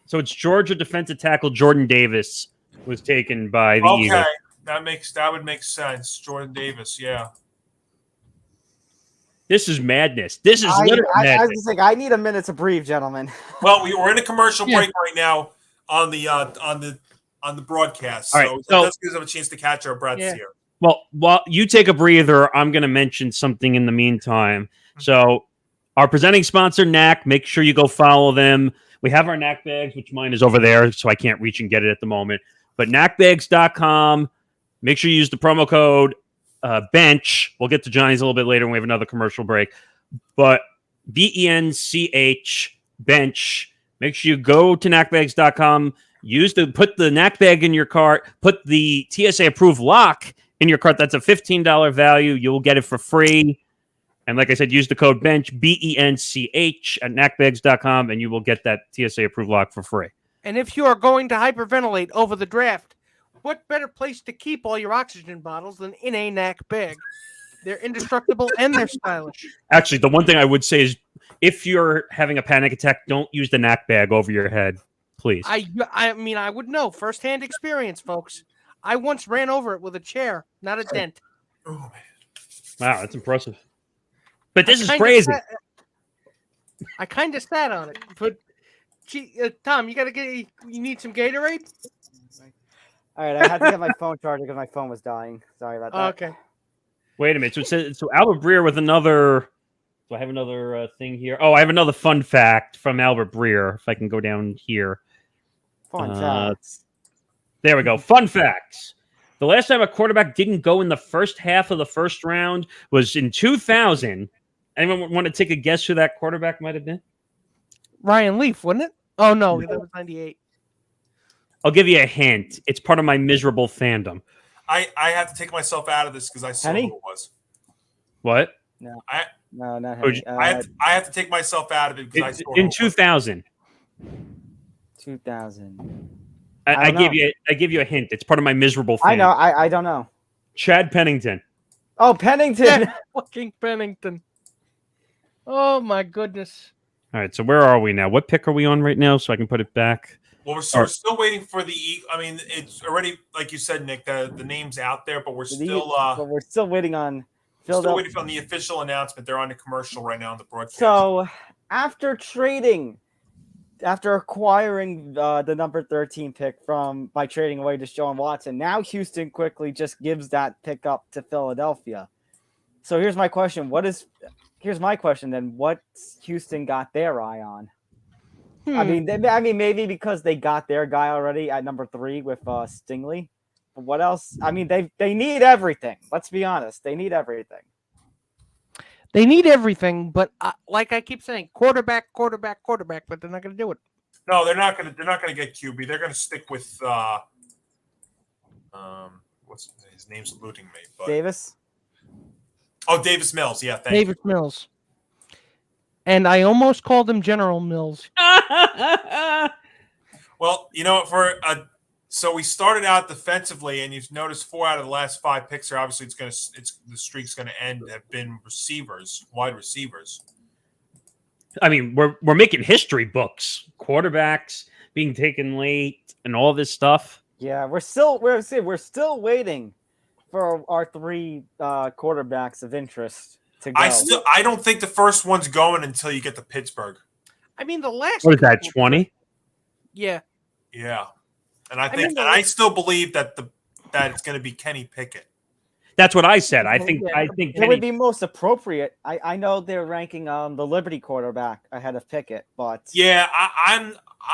So it's Georgia defensive tackle Jordan Davis was taken by the Eagles. That would make sense. Jordan Davis, yeah. This is madness. This is literally madness. I was like, I need a minute to breathe, gentlemen. Well, we're in a commercial break right now on the broadcast. All right, so let's give them a chance to catch our breaths here. Well, while you take a breather, I'm going to mention something in the meantime. So our presenting sponsor, Knack, make sure you go follow them. We have our Knack bags, which mine is over there, so I can't reach and get it at the moment. But knackbags.com, make sure you use the promo code BENCH. We'll get to Johnny's a little bit later when we have another commercial break. But BENCH bench. Make sure you go to knackbags.com. Put the Knack bag in your cart. Put the TSA approved lock in your cart. That's a $15 value. You will get it for free. And like I said, use the code BENCH, BENCH at knackbags.com, and you will get that TSA approved lock for free. And if you are going to hyperventilate over the draft, what better place to keep all your oxygen bottles than in a Knack bag? They're indestructible and they're stylish. Actually, the one thing I would say is if you're having a panic attack, don't use the Knack bag over your head, please. I mean, I would know. Firsthand experience, folks. I once ran over it with a chair, not a dent. Oh, man. Wow, that's impressive. But this is crazy. I kind of sat on it. But, Tom, you need some Gatorade? All right, I had to get my phone charged because my phone was dying. Sorry about that. Okay. Wait a minute. So Albert Breer with another. Do I have another thing here? Oh, I have another fun fact from Albert Breer. If I can go down here. Fun facts. There we go. Fun facts. The last time a quarterback didn't go in the first half of the first round was in 2000. Anyone want to take a guess who that quarterback might have been? Ryan Leaf, wouldn't it? Oh, no, that was 98. I'll give you a hint. It's part of my miserable fandom. I have to take myself out of this because I saw who it was. What? No, no, not Henny. I have to take myself out of it because I saw in 2000. 2000. I give you a hint. It's part of my miserable fandom. I know. I don't know. Chad Pennington. Oh, Pennington. Yeah, fucking Pennington. Oh, my goodness. All right, so where are we now? What pick are we on right now so I can put it back? Well, we're still waiting for the. I mean, it's already, like you said, Nick. The name's out there, but we're still. But we're still waiting on. Still waiting on the official announcement. They're on the commercial right now on the broadcast. So, after acquiring the number 13 pick by trading away Deshaun Watson, now Houston quickly just gives that pick up to Philadelphia. So here's my question: Here's my question then: what's Houston got their eye on? I mean, maybe because they got their guy already at number 3 with Stingley. But what else? I mean, they need everything. Let's be honest; they need everything. They need everything, but like I keep saying, quarterback. But they're not going to do it. No, they're not going to get QB. They're going to stick with what's his name's eluding me? But... Davis. Oh, Davis Mills. Yeah, thank you. Davis Mills. And I almost called him General Mills. Well, so we started out defensively, and you've noticed 4 out of the last 5 picks are obviously the streak's going to end have been wide receivers. I mean, we're making history books, quarterbacks being taken late, and all this stuff. Yeah, we're still waiting for our 3 quarterbacks of interest to go. I don't think the first one's going until you get to Pittsburgh. I mean, the last. What is that? 20? Yeah. Yeah, and I still believe that it's going to be Kenny Pickett. That's what I said. I think it would be most appropriate. I know they're ranking the Liberty quarterback ahead of Pickett, but yeah,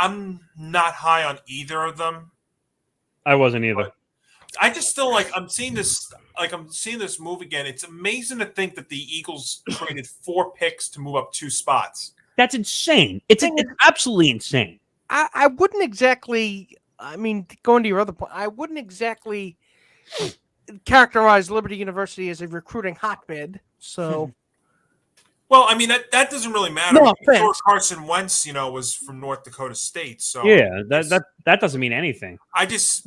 I'm not high on either of them. I wasn't either. But I just still I'm seeing this move again. It's amazing to think that the Eagles traded 4 picks to move up 2 spots. That's insane. It's absolutely insane. I wouldn't exactly. I mean, going to your other point, I wouldn't exactly characterize Liberty University as a recruiting hotbed. So, well, I mean that doesn't really matter. No offense. Carson Wentz, was from North Dakota State. So yeah, that doesn't mean anything. It's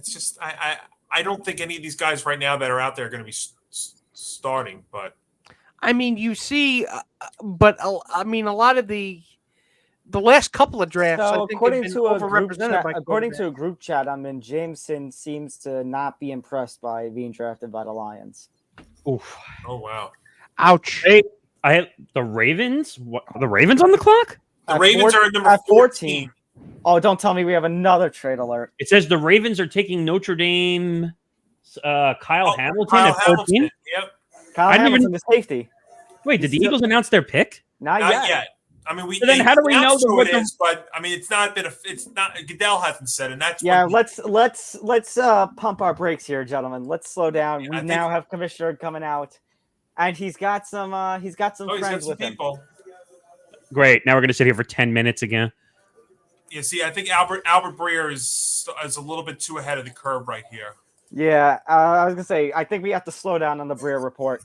just I don't think any of these guys right now that are out there are going to be starting. But I mean, you see, but I mean, a lot of the last couple of drafts, so I think, according have to been a group chat, Jameson seems to not be impressed by being drafted by the Lions. Oof. Oh wow! Ouch! Hey, I have the Ravens. What? Are the Ravens on the clock? The Ravens are at number 14. Oh, don't tell me we have another trade alert. It says the Ravens are taking Notre Dame. Kyle Hamilton at 14. Yep. Kyle Hamilton, the safety. Wait, did the Eagles announce their pick? Not yet. I mean, So then how do we know who it is? But I mean, it's not. Goodell hasn't said, and that's let's pump our brakes here, gentlemen. Let's slow down. We now have Commissioner coming out and he's got some friends with him. People. Great. Now we're going to sit here for 10 minutes again. You see, I think Albert Breer is a little bit too ahead of the curve right here. Yeah, I was gonna say, I think we have to slow down on the Breer report.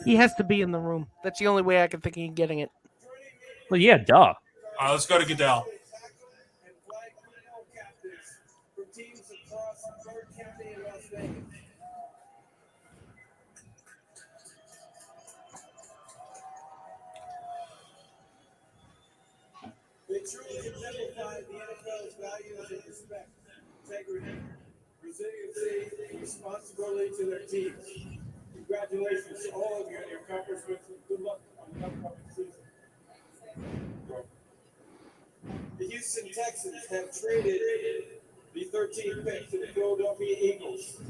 He has to be in the room. That's the only way I can think of getting it. Well, yeah, duh. All right, let's go to Goodell. They truly exemplify the NFL's values of respect, integrity, resiliency, and responsibility to their teams. Congratulations to all of you on your accomplishments, and good luck on the upcoming season. The Houston Texans have traded the 13th pick to the Philadelphia Eagles.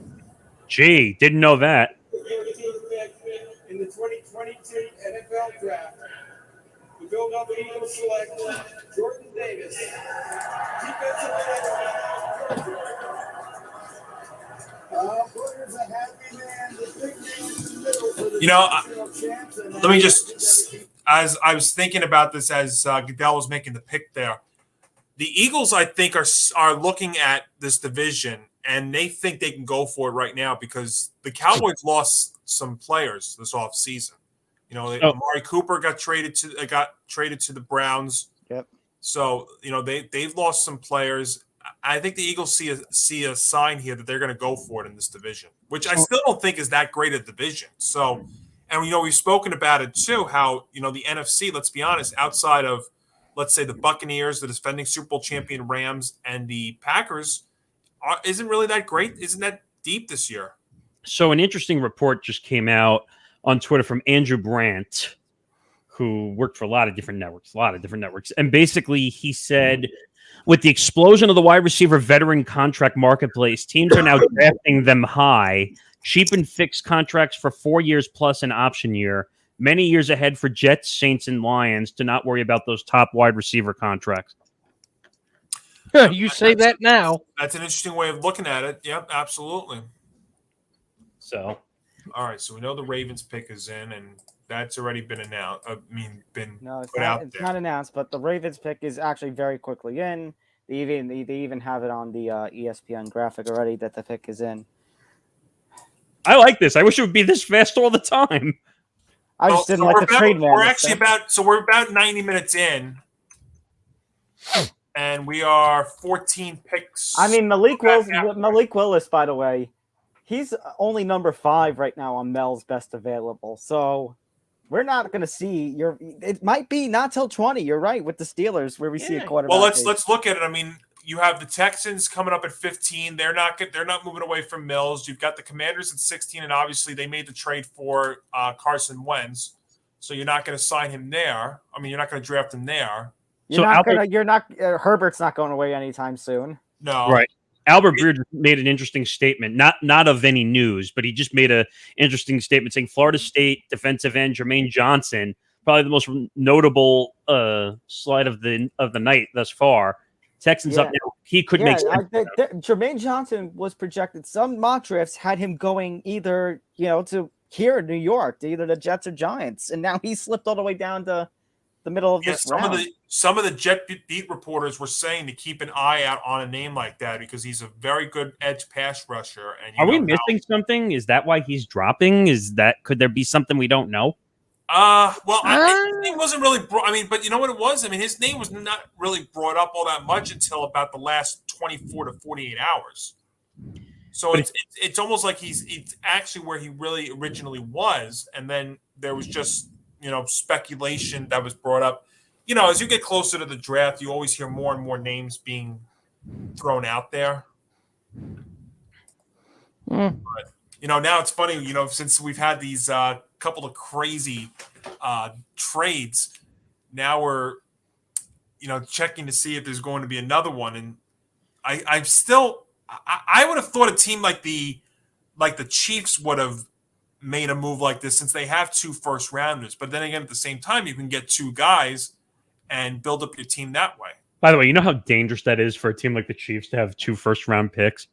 Gee, didn't know that. The 13th pick in the 2022 NFL Draft. The Philadelphia Eagles select Jordan Davis, defensive end. Let me just, as I was thinking about this as Goodell was making the pick there, the Eagles, I think, are looking at this division, and they think they can go for it right now because the Cowboys lost some players this offseason. You know, Amari Cooper got traded to the Browns. Yep. So, you know, they've lost some players. I think the Eagles see a sign here that they're going to go for it in this division, which I still don't think is that great a division. So, and you know, we've spoken about it too, how, you know, the NFC, let's be honest, outside of, let's say, the Buccaneers, the defending Super Bowl champion Rams, and the Packers, isn't really that great. Isn't that deep this year? So an interesting report just came out on Twitter from Andrew Brandt, who worked for a lot of different networks. And basically he said, with the explosion of the wide receiver veteran contract marketplace, teams are now drafting them high, cheap and fixed contracts for 4 years plus an option year, many years ahead for Jets, Saints, and Lions to not worry about those top wide receiver contracts. You say that now. That's an interesting way of looking at it. Yep, absolutely. So, all right, so we know the Ravens pick is in, and that's already been announced. No, it's put not, out it's there. not announced, but the Ravens pick is actually very quickly in. They even have it on the ESPN graphic already that the pick is in. I like this. I wish it would be this fast all the time. I just didn't like the trade man. We're about 90 minutes in, and we are 14 picks. I mean, Malik Willis, by the way, he's only number 5 right now on Mel's best available. So we're not going to see it might be not till 20. You're right with the Steelers where we see a quarterback. Well, let's look at it. I mean, you have the Texans coming up at 15. They're not moving away from Mills. You've got the Commanders at 16, and obviously they made the trade for Carson Wentz, so you're not going to sign him there. I mean, you're not going to draft him there. Herbert's not going away anytime soon. No, right. Albert Breer just made an interesting statement, not of any news, but he just made an interesting statement saying Florida State defensive end Jermaine Johnson, probably the most notable slide of the night thus far. Texans up now. He could make sense. Jermaine Johnson was projected. Some mock drafts had him going either, to here in New York, to either the Jets or Giants, and now he slipped all the way down to the middle of this round. Some of the Jet beat reporters were saying to keep an eye out on a name like that because he's a very good edge pass rusher. And are we missing something? Is that why he's dropping? Could there be something we don't know? His name wasn't really but you know what it was? I mean, his name was not really brought up all that much until about the last 24 to 48 hours. So it's almost like it's actually where he really originally was, and then there was just speculation that was brought up. As you get closer to the draft, you always hear more and more names being thrown out there. But now it's funny. Since we've had these couple of crazy trades, now we're checking to see if there's going to be another one. And I would have thought a team like the Chiefs would have made a move like this since they have 2 first rounders. But then again, at the same time, you can get 2 guys and build up your team that way. By the way, you know how dangerous that is for a team like the Chiefs to have 2 first round picks?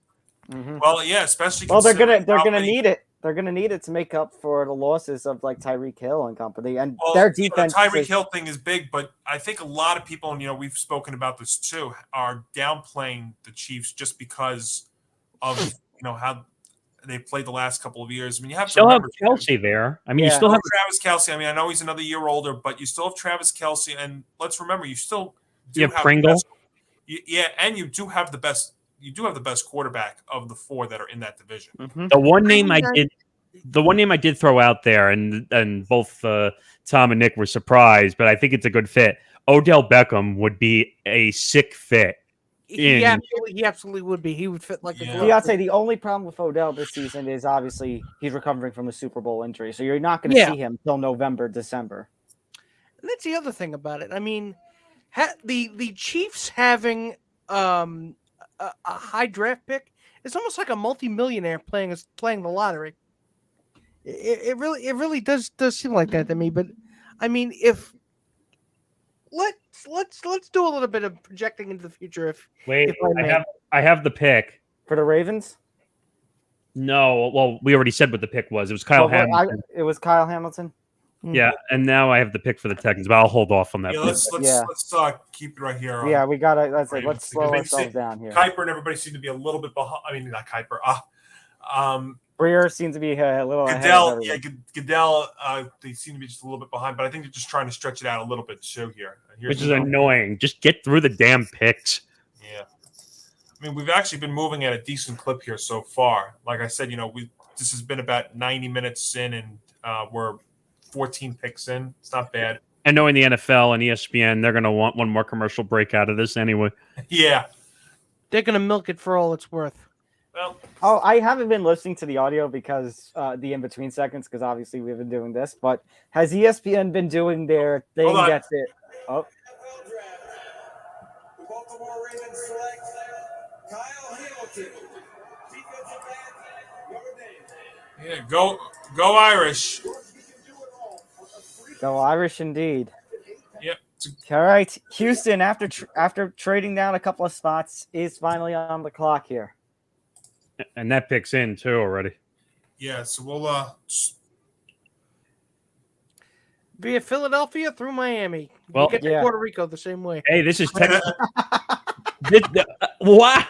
Mm-hmm. Well, yeah, especially. Well, they're gonna need it. They're going to need it to make up for the losses of like Tyreek Hill and company, and Well, their defense. The Tyreek Hill thing is big, but I think a lot of people, and we've spoken about this too, are downplaying the Chiefs just because of how they played the last couple of years. I mean, you have to remember Kelsey there. I mean, you still have Travis Kelsey. I mean, I know he's another year older, but you still have Travis Kelsey, and let's remember, you still do have Pringle. And you do have the best. You do have the best quarterback of the 4 that are in that division. Mm-hmm. The one name I did throw out there, and both Tom and Nick were surprised, but I think it's a good fit. Odell Beckham would be a sick fit. He absolutely would be. He would fit like a glove. Yeah, I'd say the only problem with Odell this season is obviously he's recovering from a Super Bowl injury, so you're not going to see him till November, December. And that's the other thing about it. I mean, the Chiefs having a high draft pick is almost like a multi-millionaire playing the lottery. It really does seem like that to me. But I mean, if let's do a little bit of projecting into the future. I have the pick for the Ravens. No, well, we already said what the pick was. It was Kyle Hamilton. It was Kyle Hamilton. Yeah, and now I have the pick for the Texans, but I'll hold off on that. Yeah, let's keep it right here. Yeah, we gotta. Let's slow ourselves down here. Kuiper and everybody seem to be a little bit behind. I mean, not Kuiper. Breer seems to be a little. Goodell, Goodell. They seem to be just a little bit behind, but I think they're just trying to stretch it out a little bit too here. Which is annoying. Just get through the damn picks. Yeah, I mean, we've actually been moving at a decent clip here so far. Like I said, this has been about 90 minutes in, and we're 14 picks in. It's not bad. And knowing the NFL and ESPN, they're going to want one more commercial break out of this anyway. Yeah. They're going to milk it for all it's worth. Well, I haven't been listening to the audio because the in-between seconds, because obviously we've been doing this, but has ESPN been doing their thing that's it? Oh. The Baltimore Ravens select Kyle Hamilton, defensive back, Notre Dame. Yeah, go Irish. Go Irish indeed. Yep. All right, Houston, after trading down a couple of spots, is finally on the clock here. And that pick's in too already. Yeah, so we'll via Philadelphia through Miami. Well, we'll get to Puerto Rico the same way. Hey, this is Texas. Wow.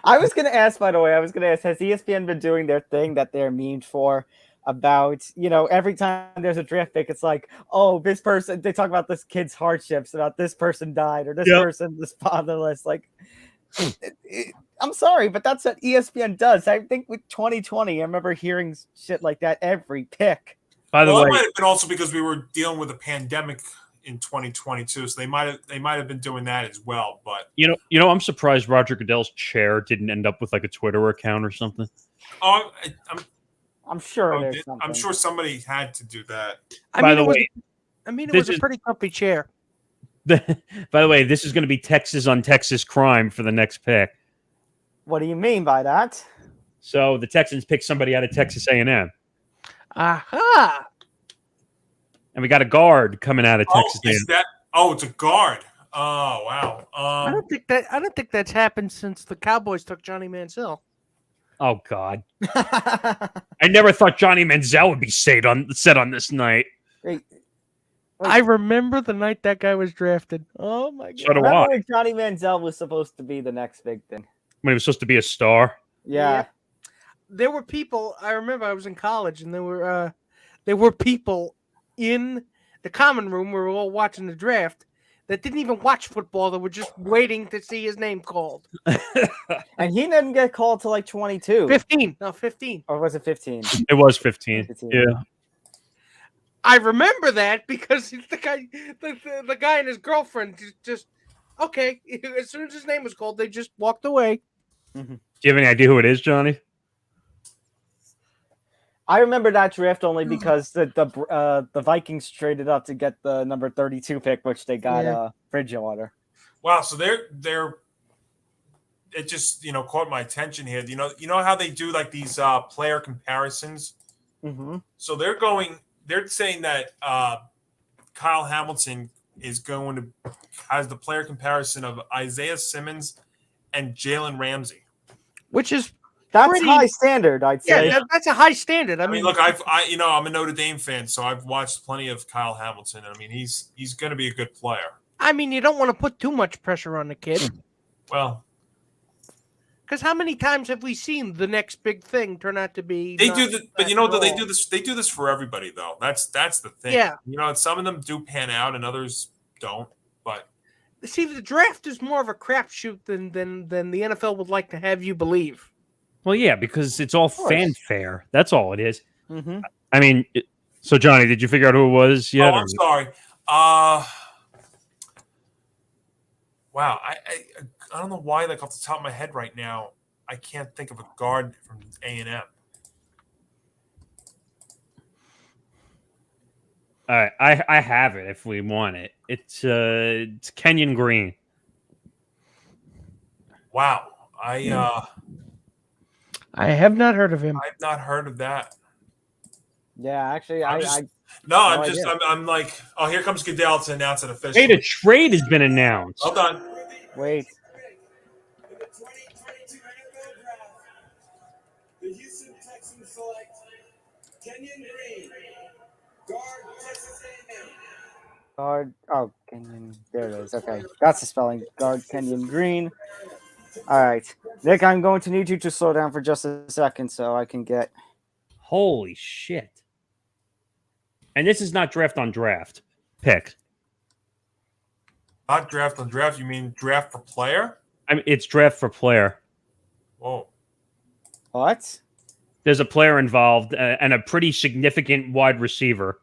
I was going to ask, by the way, has ESPN been doing their thing that they're memed for about, every time there's a draft pick, it's like, oh, this person, they talk about this kid's hardships, about this person died or this person was fatherless. Like, I'm sorry, but that's what ESPN does. I think with 2020, I remember hearing shit like that every pick. By the way, it might have been also because we were dealing with a pandemic in 2022, so they might have been doing that as well. But I'm surprised Roger Goodell's chair didn't end up with like a Twitter account or something. Oh, I'm sure there's something. I'm sure somebody had to do that. It was a pretty comfy chair. By the way, this is going to be Texas on Texas crime for the next pick. What do you mean by that? So the Texans pick somebody out of Texas A&M. Aha! And we got a guard coming out of Texas A&M. It's a guard. Oh wow! I don't think that's happened since the Cowboys took Johnny Manziel. Oh God! I never thought Johnny Manziel would be set on this night. I remember the night that guy was drafted. Oh my God! So do I. Johnny Manziel was supposed to be the next big thing. When he was supposed to be a star. Yeah. There were people. I remember I was in college, and there were people in the common room where we were all watching the draft that didn't even watch football. That were just waiting to see his name called. And he didn't get called till like 22. 15. No, 15. Or was it 15? It was 15. Yeah. I remember that because the guy and his girlfriend just okay. As soon as his name was called, they just walked away. Mm-hmm. Do you have any idea who it is, Johnny? I remember that draft only because the Vikings traded up to get the number 32 pick, which they got Bridgewater. Wow, so they're it just caught my attention here. You know how they do like these player comparisons. Mm-hmm. So they're saying that Kyle Hamilton has the player comparison of Isaiah Simmons and Jalen Ramsey, which is That's high standard, I'd say. Yeah, that's a high standard. I mean, look, I'm a Notre Dame fan, so I've watched plenty of Kyle Hamilton. I mean, he's going to be a good player. I mean, you don't want to put too much pressure on the kid. Well, because how many times have we seen the next big thing turn out to be? They do, but they do this. They do this for everybody, though. That's the thing. Yeah. Some of them do pan out, and others don't. But see, the draft is more of a crapshoot than the NFL would like to have you believe. Well, yeah, because it's all fanfare. That's all it is. Mm-hmm. I mean, so Johnny, did you figure out who it was yet? Oh, I'm sorry. Wow, I don't know why. Like off the top of my head right now, I can't think of a guard from A&M. All right, I have it if we want it. It's Kenyan Green. Wow, I have not heard of him. I've not heard of that. Yeah, actually, I'm like, oh, here comes Goodell to announce it officially. Wait, a trade has been announced. Hold on. Wait. In the 2022 NFL Draft, the Houston Texans select Kenyan Green, guard, Texas A&M. Guard. Oh, Kenyan. There it is. Okay, that's the spelling. Guard Kenyan Green. All right, Nick, I'm going to need you to slow down for just a second so I can get. Holy shit! And this is not draft on draft pick. Not draft on draft. You mean draft for player? I mean, it's draft for player. Whoa. What? There's a player involved and a pretty significant wide receiver.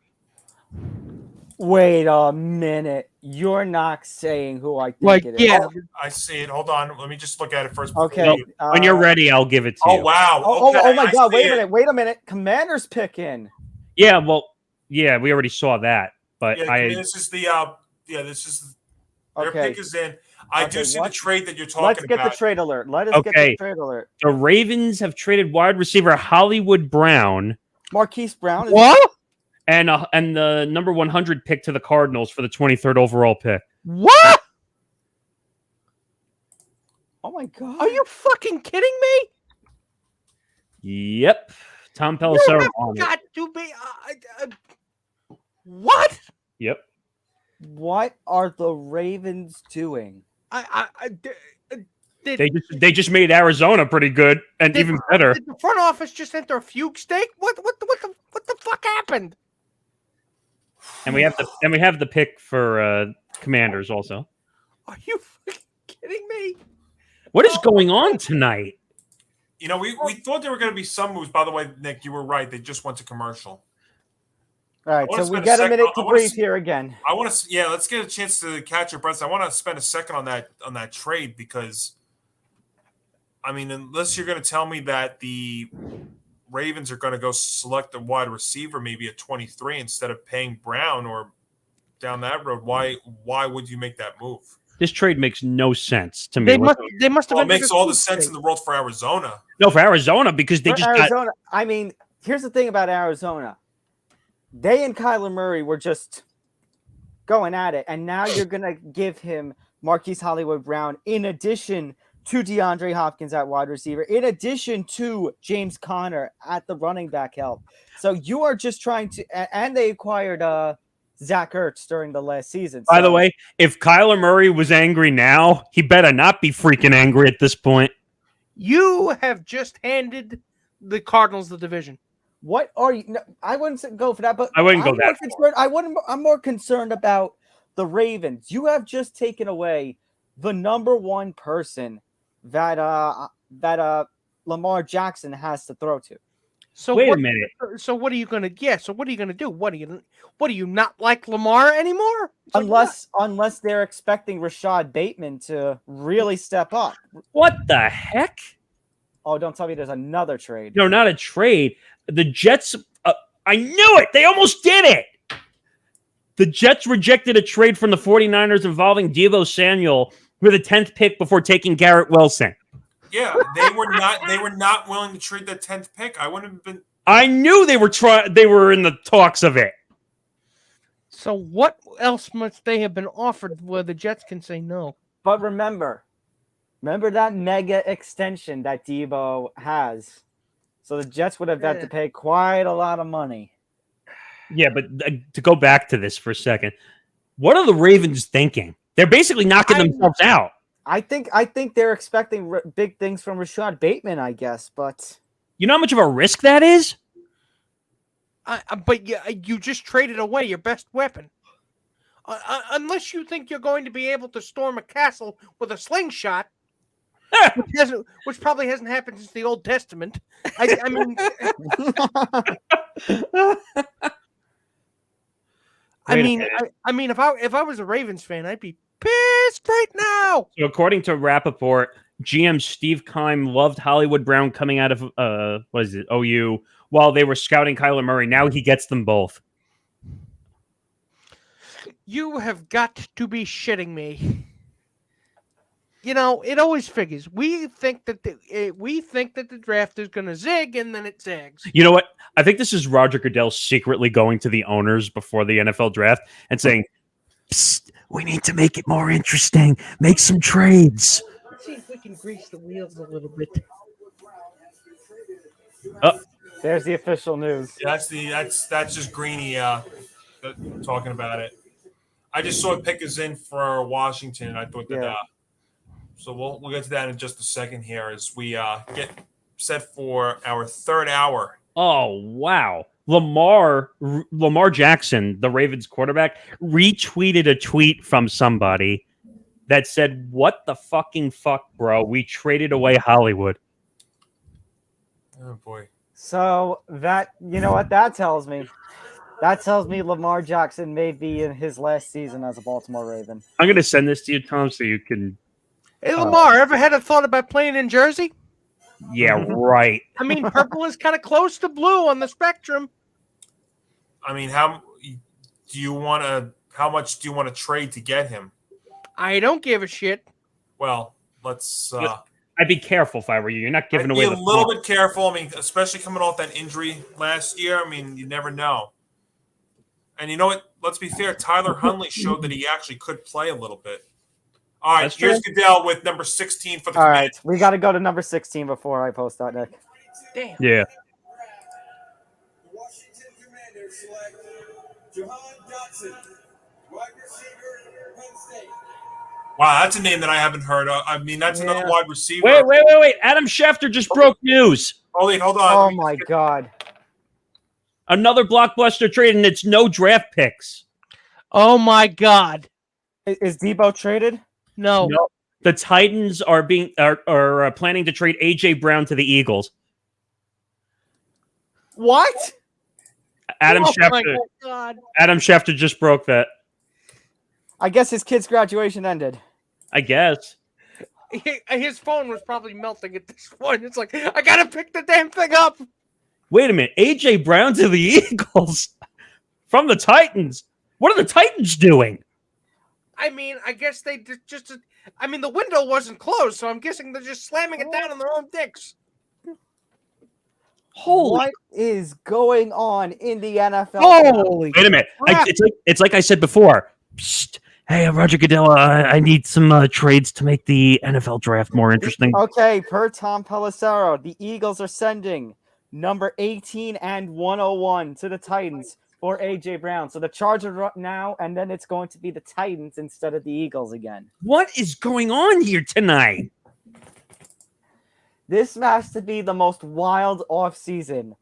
Wait a minute. You're not saying who I think it is. Yeah. Oh, I see it. Hold on. Let me just look at it first. Okay. When you're ready, I'll give it to you. Oh, wow. Oh my I God. see Wait a it. minute. Wait a minute. Commander's pick in. Yeah, well, yeah, we already saw that, but Yeah, this is the this is their Okay. pick is in. I do see the what? trade that you're talking Let's get about. the trade alert. Let us get Okay. the trade alert. the Ravens have traded wide receiver Hollywood Brown Marquise Brown. What? and the number 100 pick to the Cardinals for the 23rd overall pick. What? Oh my God. Are you fucking kidding me? Yep, Tom Pelissero. You on it. have got to be. What? Yep. What are the Ravens doing? They just made Arizona pretty good and even better. Did the front office just enter a fugue state? What the fuck happened? And we have the pick for Commanders also. Are you fucking kidding me? What is going on tonight? We thought there were going to be some moves. By the way, Nick, you were right. They just went to commercial. All right, wanna so we spend a got a second- minute I to wanna breathe s- here again. I want to, let's get a chance to catch your breath. I want to spend a second on that trade because, I mean, unless you're going to tell me that the Ravens are going to go select a wide receiver, maybe at 23 instead of paying Brown or down that road, why would you make that move? This trade makes no sense to me. They must have. Well, it entered makes a all the fugue sense state. in the world for Arizona. No, for Arizona because they For just Arizona, I mean, here's the thing about Arizona. They and Kyler Murray were just going at it, and now you're going to give him Marquise Hollywood Brown in addition to DeAndre Hopkins at wide receiver, in addition to James Conner at the running back help. So you are just trying to, and they acquired Zach Ertz during the last season. By the So- way, if Kyler Murray was angry now, he better not be freaking angry at this point. You have just handed the Cardinals the division. What are you? No, I wouldn't go for that, but I wouldn't go I'm that more far. concerned. I'm more concerned about the Ravens. You have just taken away the number one person that Lamar Jackson has to throw to. So Wait a what, minute. So what are you gonna? Yeah. So what are you gonna do? What do you not like Lamar anymore? It's like, Unless they're expecting Rashad Bateman to really step up. What the heck? Oh, don't tell me there's another trade. No, not a trade. The Jets, I knew it. They almost did it. The Jets rejected a trade from the 49ers involving Deebo Samuel with a 10th pick before taking Garrett Wilson. Yeah, they were not willing to trade that 10th pick. I wouldn't have been. I knew they were in the talks of it. So what else must they have been offered where the Jets can say no? But remember, Remember that mega extension that Debo has? So the Jets would have had to pay quite a lot of money. Yeah, but to go back to this for a second, what are the Ravens thinking? They're basically knocking themselves out. I think they're expecting big things from Rashad Bateman, I guess, but you know how much of a risk that is? But you just traded away your best weapon. Unless you think you're going to be able to storm a castle with a slingshot, which probably hasn't happened since the Old Testament. I mean, I mean, if I was a Ravens fan, I'd be pissed right now. So according to Rappaport, GM Steve Keim loved Hollywood Brown coming out of OU while they were scouting Kyler Murray. Now he gets them both. You have got to be shitting me. You know, it always figures. We think that the draft is going to zig, and then it zags. You know what? I think this is Roger Goodell secretly going to the owners before the NFL draft and saying, "Psst, we need to make it more interesting. Make some trades." Let's see if we can grease the wheels a little bit. Oh, there's the official news. Yeah, that's just Greeny talking about it. I just saw Pickens in for Washington, and I thought that. So we'll get to that in just a second here as we get set for our third hour. Oh, wow. Lamar Jackson, the Ravens quarterback, retweeted a tweet from somebody that said, "What the fucking fuck, bro? We traded away Hollywood." Oh, boy. So that, you know what that tells me? That tells me Lamar Jackson may be in his last season as a Baltimore Raven. I'm going to send this to you, Tom, so you can... Hey, Lamar, ever had a thought about playing in Jersey? Yeah, right. I mean, purple is kind of close to blue on the spectrum. I mean, how much do you want to trade to get him? I don't give a shit. Well, let's... I'd be careful if I were you. You're not giving away the... Be a little bit careful. I mean, especially coming off that injury last year. I mean, you never know. And you know what? Let's be fair. Tyler Huntley showed that he actually could play a little bit. All right, here's Goodell with number 16 for the All right, we got to go to number 16 before I post that, Nick. Damn. Yeah. The Washington Commanders select Jahan Dotson, wide receiver, Penn State. Wow, that's a name that I haven't heard of. I mean, that's another wide receiver. Wait. Adam Schefter just broke news. Hold on. Oh, my God. Another blockbuster trade, and it's no draft picks. Oh, my God. Is Debo traded? No. The Titans are planning to trade A.J. Brown to the Eagles. What? Adam Schefter. My God. Adam Schefter just broke that. I guess his kid's graduation ended. I guess. His phone was probably melting at this point. It's like, I got to pick the damn thing up. Wait a minute. A.J. Brown to the Eagles from the Titans. What are the Titans doing? I mean, I guess they just... I mean, the window wasn't closed, so I'm guessing they're just slamming it down on their own dicks. What is going on in the NFL? Holy! Wait a minute. It's like I said before. Psst. Hey, Roger Goodell, I need some trades to make the NFL draft more interesting. Okay, per Tom Pelissero, the Eagles are sending number 18 and 101 to the Titans for A.J. Brown. So the Chargers are up now, and then it's going to be the Titans instead of the Eagles again. What is going on here tonight? This has to be the most wild offseason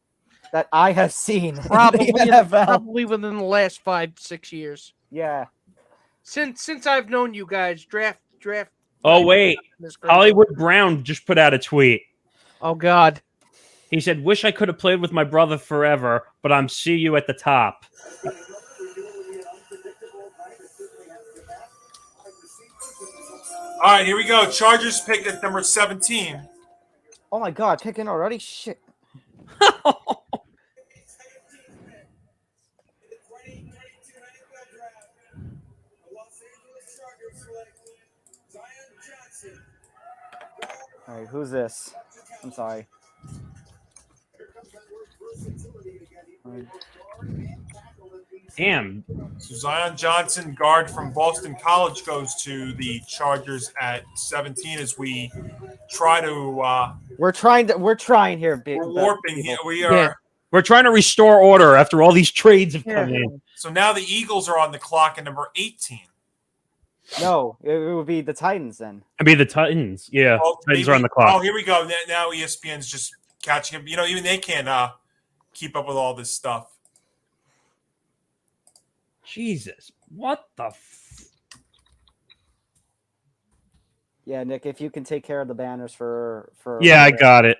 that I have seen. Probably within the last 5-6 years. Yeah. Since I've known you guys, draft. Oh, wait. Hollywood Brown just put out a tweet. Oh, God. He said, "Wish I could have played with my brother forever, but I'm see you at the top." All right, here we go. Chargers pick at number 17. Oh, my God. Picking already? Shit. All right, who's this? I'm sorry. Damn. So Zion Johnson, guard from Boston College, goes to the Chargers at 17 as we try to We're trying here. we're warping here. We are. Yeah. We're trying to restore order after all these trades have come in. So now the Eagles are on the clock at number 18. No, it would be the Titans then. I mean, the Titans. Yeah, Oh, Titans maybe- are on the clock. Oh, here we go. Now ESPN's just catching up. You know, even they can't keep up with all this stuff. Jesus, what the? Yeah, Nick, if you can take care of the banners for Yeah, I got it.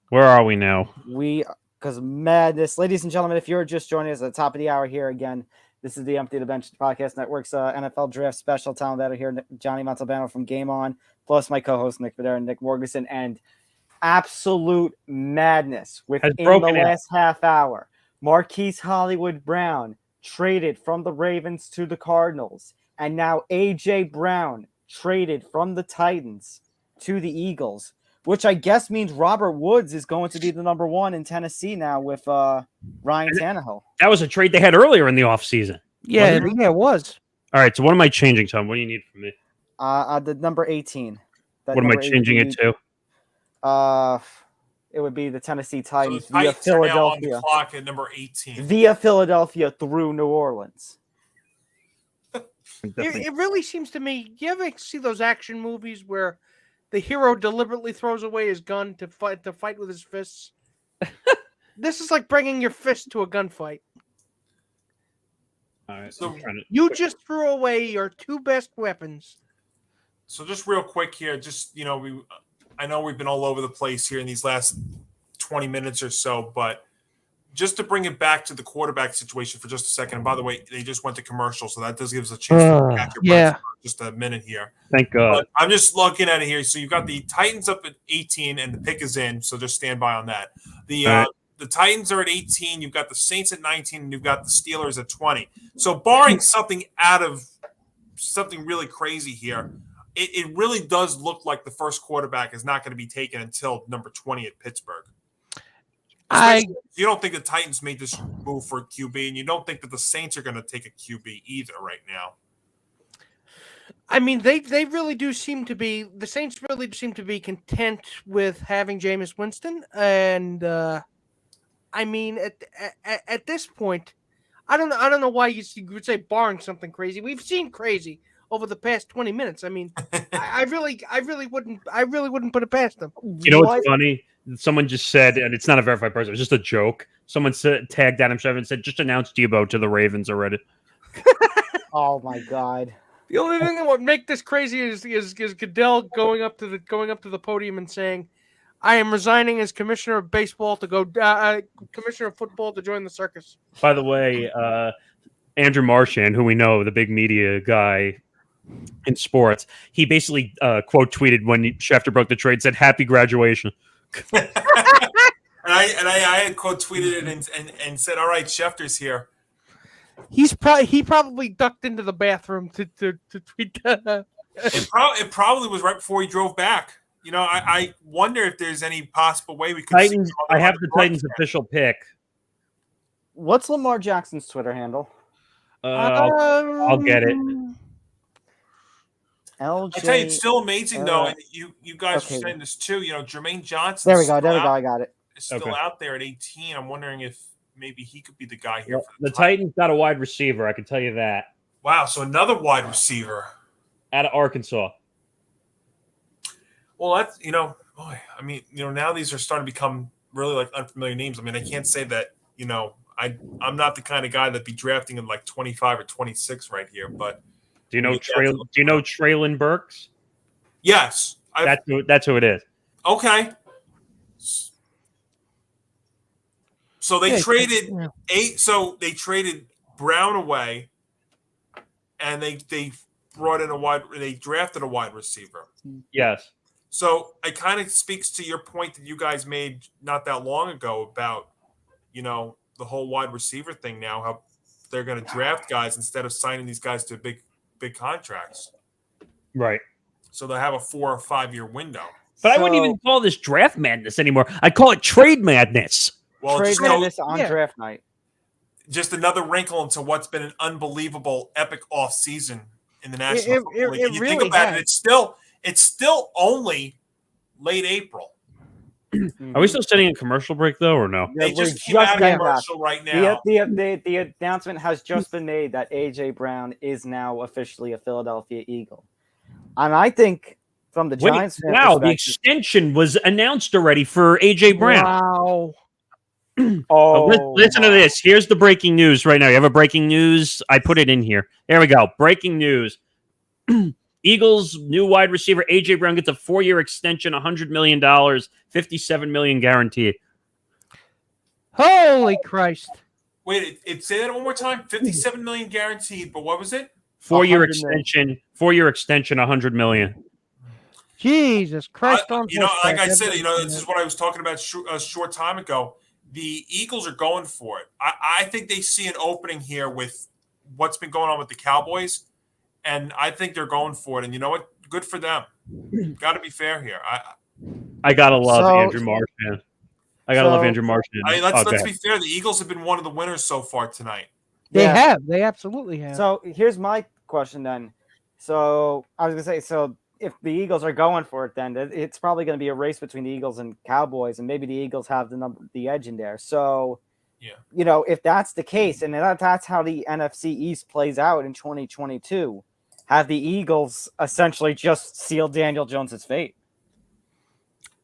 Where are we now? Because madness, ladies and gentlemen, if you're just joining us at the top of the hour here again, this is the Empty the Bench Podcast Network's NFL Draft Special. Talent that are here, Johnny Montalbano from Game On, plus my co-host Nick Fodera and Nick Morgasen, and absolute madness within the last half hour. Marquise Hollywood Brown traded from the Ravens to the Cardinals, and now A.J. Brown traded from the Titans to the Eagles, which I guess means Robert Woods is going to be the number one in Tennessee now with Ryan Tannehill. That was a trade they had earlier in the offseason. Yeah, it was. All right, so what am I changing, Tom? What do you need from me? The number 18. What am I changing it to? It would be the Tennessee So Titans the via Titans are now on the Philadelphia. clock at number 18. Via Philadelphia through New Orleans. It really seems to me. You ever see those action movies where the hero deliberately throws away his gun to fight with his fists? This is like bringing your fist to a gunfight. All right, So- You just threw away your two best weapons. So just real quick here, I know we've been all over the place here in these last 20 minutes or so, but just to bring it back to the quarterback situation for just a second. And by the way, they just went to commercial, so that does give us a chance to catch your breath for just a minute here. Thank God. But I'm just looking at it here. So you've got the Titans up at 18, and the pick is in. So just stand by on that. The Titans are at 18. You've got the Saints at 19, and you've got the Steelers at 20. So barring something really crazy here, it really does look like the first quarterback is not going to be taken until number 20 at Pittsburgh. You don't think the Titans made this move for a QB, and you don't think that the Saints are going to take a QB either right now. I mean, they really do seem to be. The Saints really seem to be content with having Jameis Winston, and I mean, at this point, I don't know why you would say barring something crazy. We've seen crazy over the past 20 minutes. I mean, I really wouldn't put it past them. You know what's funny? Someone just said, and it's not a verified person, it's just a joke. Someone tagged Adam Schefter and said, just announce Debo to the Ravens already. Oh my God. The only thing that would make this crazy is Goodell going up to the podium and saying, "I am resigning as commissioner of baseball to go commissioner of football to join the circus." By the way, Andrew Marchand, who we know, the big media guy in sports, he basically quote tweeted when Schefter broke the trade, said, "Happy graduation." and I had quote tweeted it and said, "All right, Schefter's here." He probably ducked into the bathroom to tweet that. It probably was right before he drove back. You know, I wonder if there's any possible way we could. Titans. I have the Titans' official pick. What's Lamar Jackson's Twitter handle? I'll get it. LJ. I tell you, it's still amazing though. And you guys are saying this too. You know, Jermaine Johnson. There we go. I got it. Is still out there at 18. I'm wondering if maybe he could be the guy here. Well, the Titans got a wide receiver. I can tell you that. Wow. So another wide receiver out of Arkansas. Well, that's boy. I mean, now these are starting to become really like unfamiliar names. I mean, I can't say that. I'm not the kind of guy that'd be drafting in like 25 or 26 right here. But do you know Traylon Burks? Yes, that's who it is. Okay. So they traded So they traded Brown away, and they brought in They drafted a wide receiver. Yes. So it kind of speaks to your point that you guys made not that long ago about, the whole wide receiver thing now, how they're going to draft guys instead of signing these guys to big contracts. Right. So they have a 4 or 5 year window. But I wouldn't even call this draft madness anymore. I call it trade madness. Well, trade madness on draft night. just another wrinkle into what's been an unbelievable, epic off season in the National Football League. And you really think about has. it, it's still only late April. Are we still setting a commercial break though, or no? They We're just came out of getting commercial right now. The announcement has just been made that AJ Brown is now officially a Philadelphia Eagle, and I think from the Giants, Wow, the extension was announced already for AJ Brown. Wow. Listen to this. Here's the breaking news right now. You have a breaking news? I put it in here. There we go. Breaking news. Eagles' new wide receiver AJ Brown gets a 4-year extension, $100 million, $57 million guaranteed. Holy Christ! Wait, say that one more time. $57 million guaranteed, but what was it? 4-year extension. 4-year extension, $100 million. Jesus Christ! Like I said, this is what I was talking about a short time ago. The Eagles are going for it. I think they see an opening here with what's been going on with the Cowboys, and I think they're going for it. And you know what? Good for them. Got to be fair here. I gotta love Andrew Marchand. Love Andrew Marchand. Let's be fair. The Eagles have been one of the winners so far tonight. They have. They absolutely have. So here's my question then. So I was gonna say, if the Eagles are going for it, then it's probably going to be a race between the Eagles and Cowboys, and maybe the Eagles have the edge in there. So, if that's the case, and that's how the NFC East plays out in 2022, have the Eagles essentially just sealed Daniel Jones's fate?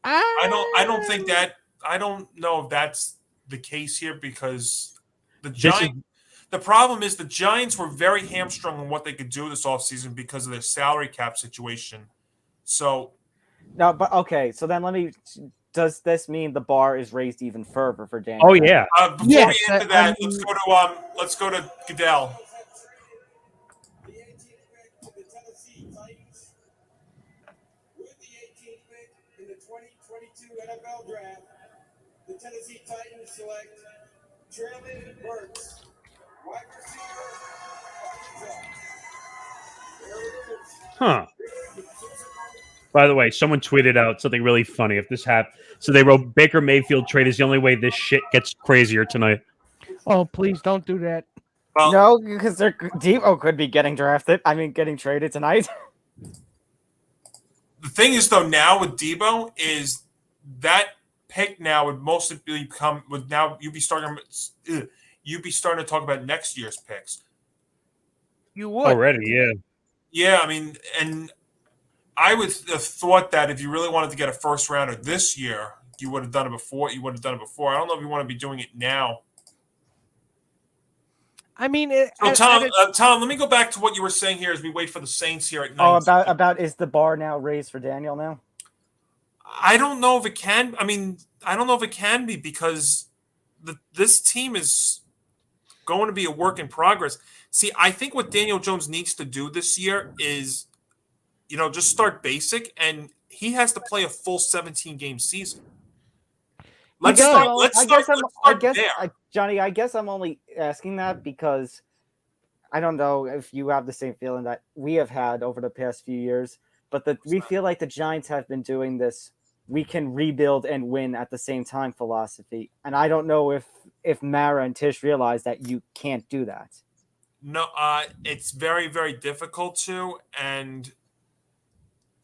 I don't think that. I don't know if that's the case here because the Giants. The problem is the Giants were very hamstrung on what they could do this offseason because of their salary cap situation. So, no, but okay. So then does this mean the bar is raised even further for Daniel? Oh yeah. Before we get to that, let's go to Goodell. The 18th pick in the Tennessee Titans. With the 18th pick in the 2022 NFL Draft, the Tennessee Titans select Traylon Burks, wide receiver, Arkansas. There it is. Huh. By the way, someone tweeted out something really funny. If this happened, so they wrote Baker Mayfield trade is the only way this shit gets crazier tonight. Oh, please don't do that. Well, no, because Devo could be getting getting traded tonight. The thing is, though, now with Debo is that pick now would mostly become you'd be starting to talk about next year's picks. You would already, yeah. Yeah, I mean, and I would have thought that if you really wanted to get a first rounder this year, you would have done it before. I don't know if you want to be doing it now. I mean, Tom, let me go back to what you were saying here as we wait for the Saints here at 9. About is the bar now raised for Daniel now? I don't know if it can. I mean, I don't know if it can be because this team is going to be a work in progress. See, I think what Daniel Jones needs to do this year is, just start basic, and he has to play a full 17-game season. Johnny, I guess I'm only asking that because I don't know if you have the same feeling that we have had over the past few years, but we feel like the Giants have been doing this. We can rebuild and win at the same time philosophy. And I don't know if Mara and Tish realize that you can't do that. No, it's very, very difficult to. And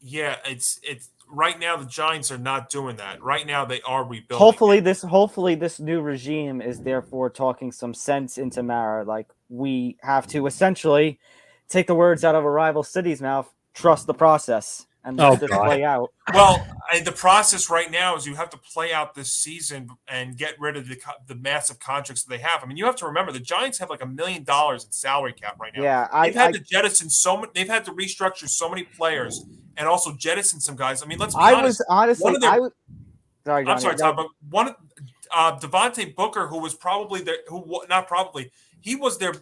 yeah, it's right now the Giants are not doing that. Right now they are rebuilding. Hopefully this new regime is therefore talking some sense into Mara. Like we have to essentially take the words out of a rival city's mouth, trust the process. And let this play out. Well, the process right now is you have to play out this season and get rid of the massive contracts that they have. I mean, you have to remember the Giants have like $1 million in salary cap right now. Yeah, they've had to jettison so many. They've had to restructure so many players and also jettison some guys. I mean, let's be honest. I'm sorry, Tom, but one Devontae Booker, who was probably he was their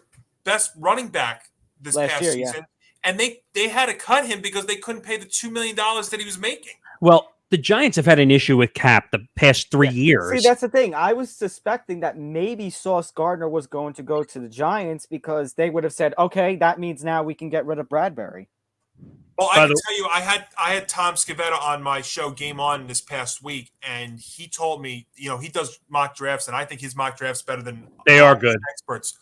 best running back this past season. Yeah. And they had to cut him because they couldn't pay the $2 million that he was making. Well, the Giants have had an issue with cap the past 3 years. See, that's the thing. I was suspecting that maybe Sauce Gardner was going to go to the Giants because they would have said, okay, that means now we can get rid of Bradbury. Well, I can tell you, I had Tom Scavetta on my show Game On this past week, and he told me, he does mock drafts, and I think his mock drafts better than they are good experts.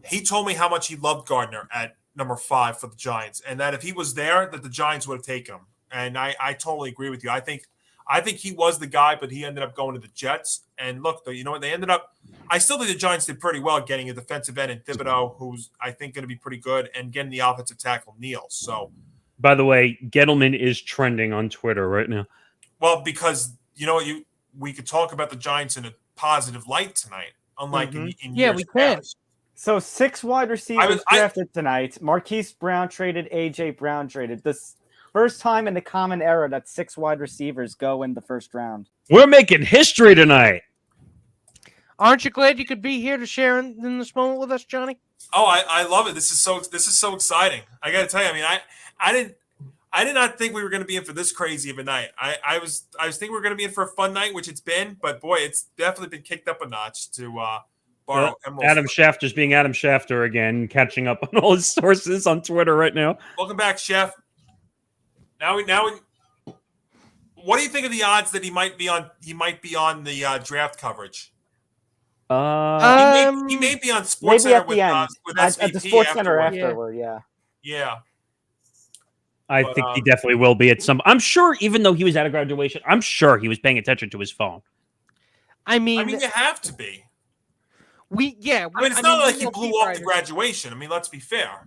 He told me how much he loved Gardner at number 5 for the Giants, and that if he was there, that the Giants would have taken him. And I totally agree with you. I think he was the guy, but he ended up going to the Jets. And look, you know what? They ended up. I still think the Giants did pretty well getting a defensive end in Thibodeau, who's I think going to be pretty good, and getting the offensive tackle Neal. So. By the way, Gettleman is trending on Twitter right now. Well, because we could talk about the Giants in a positive light tonight, unlike in years we can. past. So 6 wide receivers drafted tonight. Marquise Brown traded. AJ Brown traded. This first time in the common era that 6 wide receivers go in the first round. We're making history tonight. Aren't you glad you could be here to share in this moment with us, Johnny? Oh, I love it. This is so exciting. I got to tell you. I mean, I did not think we were going to be in for this crazy of a night. I was thinking we were going to be in for a fun night, which it's been. But boy, it's definitely been kicked up a notch to borrow Emerald. Adam Schefter's being Adam Schefter again, catching up on all his sources on Twitter right now. Welcome back, Chef. Now, what do you think of the odds that he might be on? He might be on the draft coverage. He may be on SportsCenter with SVP at the SportsCenter afterward. afterward. Yeah. I think he definitely will be at some. I'm sure, even though he was at a graduation, I'm sure he was paying attention to his phone. I mean, you have to be. It's not like he blew off the graduation. I mean, let's be fair.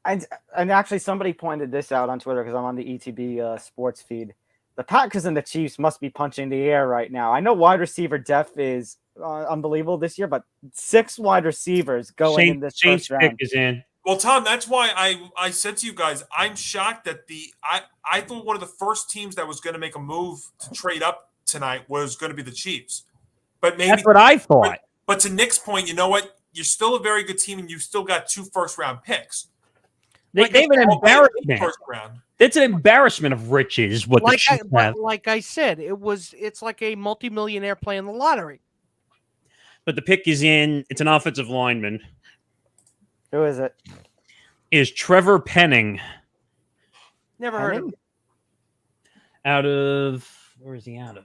And actually, somebody pointed this out on Twitter because I'm on the ETB sports feed. The Packers and the Chiefs must be punching the air right now. I know wide receiver depth is unbelievable this year, but 6 wide receivers going in this first round. Pick is in. Well, Tom, that's why I said to you guys, I'm shocked that I thought one of the first teams that was going to make a move to trade up tonight was going to be the Chiefs. But maybe that's what I thought. But to Nick's point, you know what? You're still a very good team, and you've still got 2 first-round picks. They have an embarrassment. First round. It's an embarrassment of riches. What the Chiefs have. Like I said, it's like a multimillionaire playing the lottery. But the pick is in. It's an offensive lineman. Who is it? Is Trevor Penning. Never heard of him. Out of where is he out of?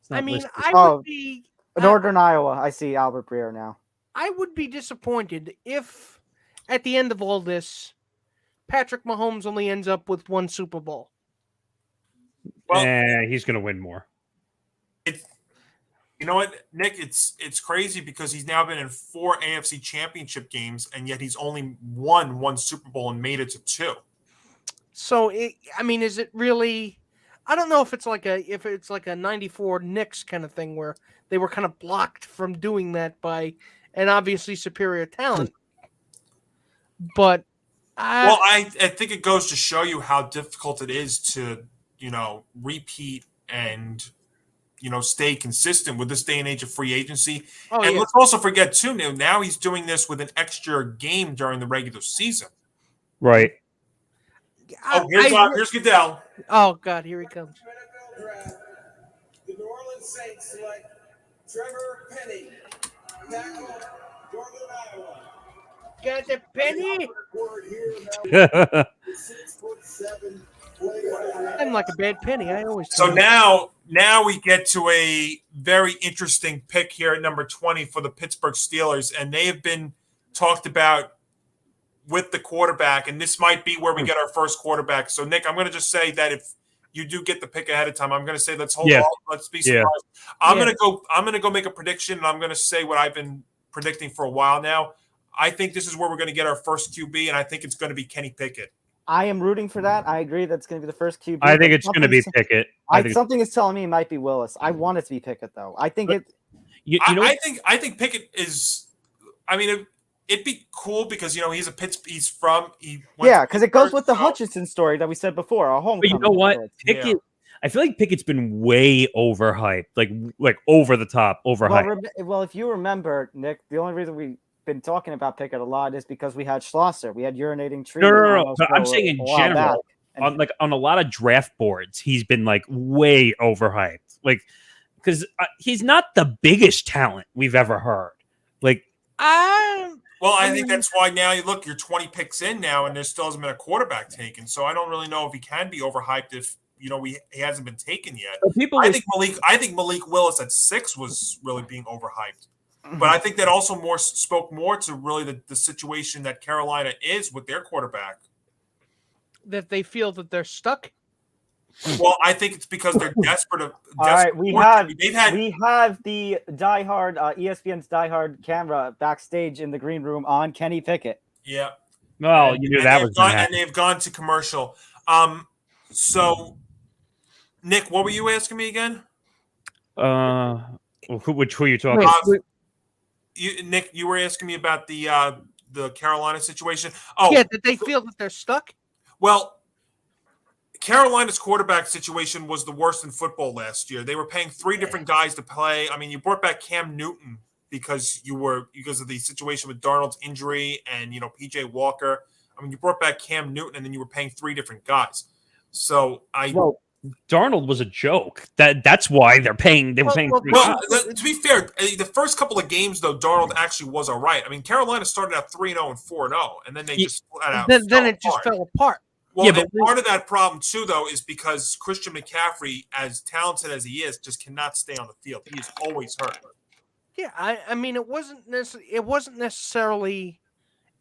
I mean, listed. I would be Northern Iowa. I see Albert Breer now. I would be disappointed if, at the end of all this, Patrick Mahomes only ends up with 1 Super Bowl. Well, he's going to win more. You know what, Nick? It's crazy because he's now been in 4 AFC Championship games, and yet he's only won 1 Super Bowl and made it to 2. So, is it really? I don't know if it's like a '94 Knicks kind of thing where they were kind of blocked from doing that by an obviously superior talent. But I think it goes to show you how difficult it is to repeat and stay consistent with this day and age of free agency. Let's also forget too, now he's doing this with an extra game during the regular season. Right. Here's Goodell. Oh God, here he comes. The New Orleans Saints select Trevor Penning, tackle, Northern Iowa. Got the penny. I'm like a bad penny. I always. So now we get to a very interesting pick here at number 20 for the Pittsburgh Steelers, and they have been talked about with the quarterback, and this might be where we get our first quarterback. So, Nick, I'm going to just say that if you do get the pick ahead of time, I'm going to say let's hold on. Let's be surprised. I'm going to go make a prediction, and I'm going to say what I've been predicting for a while now. I think this is where we're going to get our first QB, and I think it's going to be Kenny Pickett. I am rooting for that. I agree that's going to be the first QB. I think it's going to be Pickett. Something is telling me it might be Willis. I want it to be Pickett, though. I think I think Pickett is. I mean, it'd be cool because he's a because it goes with the Hutchinson story that we said before. Our homecoming. But you know what, Pickett. Yeah. I feel like Pickett's been way overhyped, like over the top, overhyped. Well, if you remember, Nick, the only reason we've been talking about Pickett a lot is because we had Schlosser. We had urinating tree. No. I'm saying in general, on a lot of draft boards, he's been way overhyped. Because he's not the biggest talent we've ever heard. Well, I think that's why now you look, you're 20 picks in now, and there still hasn't been a quarterback taken. So I don't really know if he can be overhyped if he hasn't been taken yet. I think Malik Willis at 6 was really being overhyped. But I think that also spoke more to really the situation that Carolina is with their quarterback. That they feel that they're stuck. Well, I think it's because they're desperate. All right, we have the ESPN's diehard camera backstage in the green room on Kenny Pickett. Yeah. Well, you knew that was going to happen. And they've gone to commercial. So, Nick, what were you asking me again? Who are you talking about? Nick, you were asking me about the Carolina situation. Oh, yeah, did they feel that they're stuck? Well, Carolina's quarterback situation was the worst in football last year. They were paying 3 different guys to play. I mean, you brought back Cam Newton because of the situation with Darnold's injury and PJ Walker. I mean, you brought back Cam Newton and then you were paying 3 different guys. So Darnold was a joke. That's why they're paying. They were paying. To be fair, the first couple of games though, Darnold actually was all right. I mean, Carolina started out 3-0 and 4-0, and then they just flat out. Then it just fell apart. Well, but part of that problem too, though, is because Christian McCaffrey, as talented as he is, just cannot stay on the field. He is always hurt. Yeah, I mean, it wasn't necessarily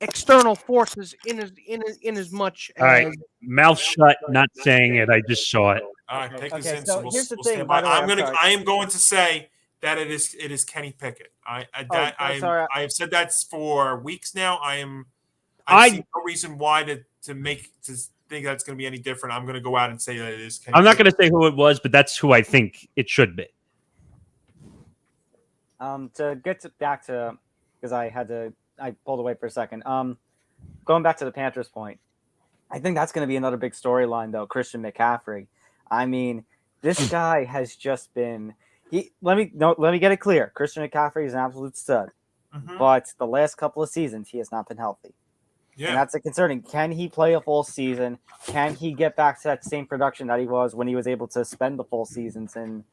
external forces in as much. All right, mouth shut, not saying it. I just saw it. All right, take this in. So We'll here's the stand thing. by. By the way, I am going to say that it is Kenny Pickett. I have said that for weeks now. I see no reason why to think that's going to be any different. I'm going to go out and say that it is Kenny I'm not going to say who it was, but that's who I think it should be. To get back to, because I pulled away for a second. Going back to the Panthers point, I think that's going to be another big storyline though. Christian McCaffrey. I mean, this guy has just been. Let me get it clear. Christian McCaffrey is an absolute stud, but the last couple of seasons he has not been healthy. Yeah. And that's concerning. Can he play a full season? Can he get back to that same production that he was when he was able to spend the full seasons in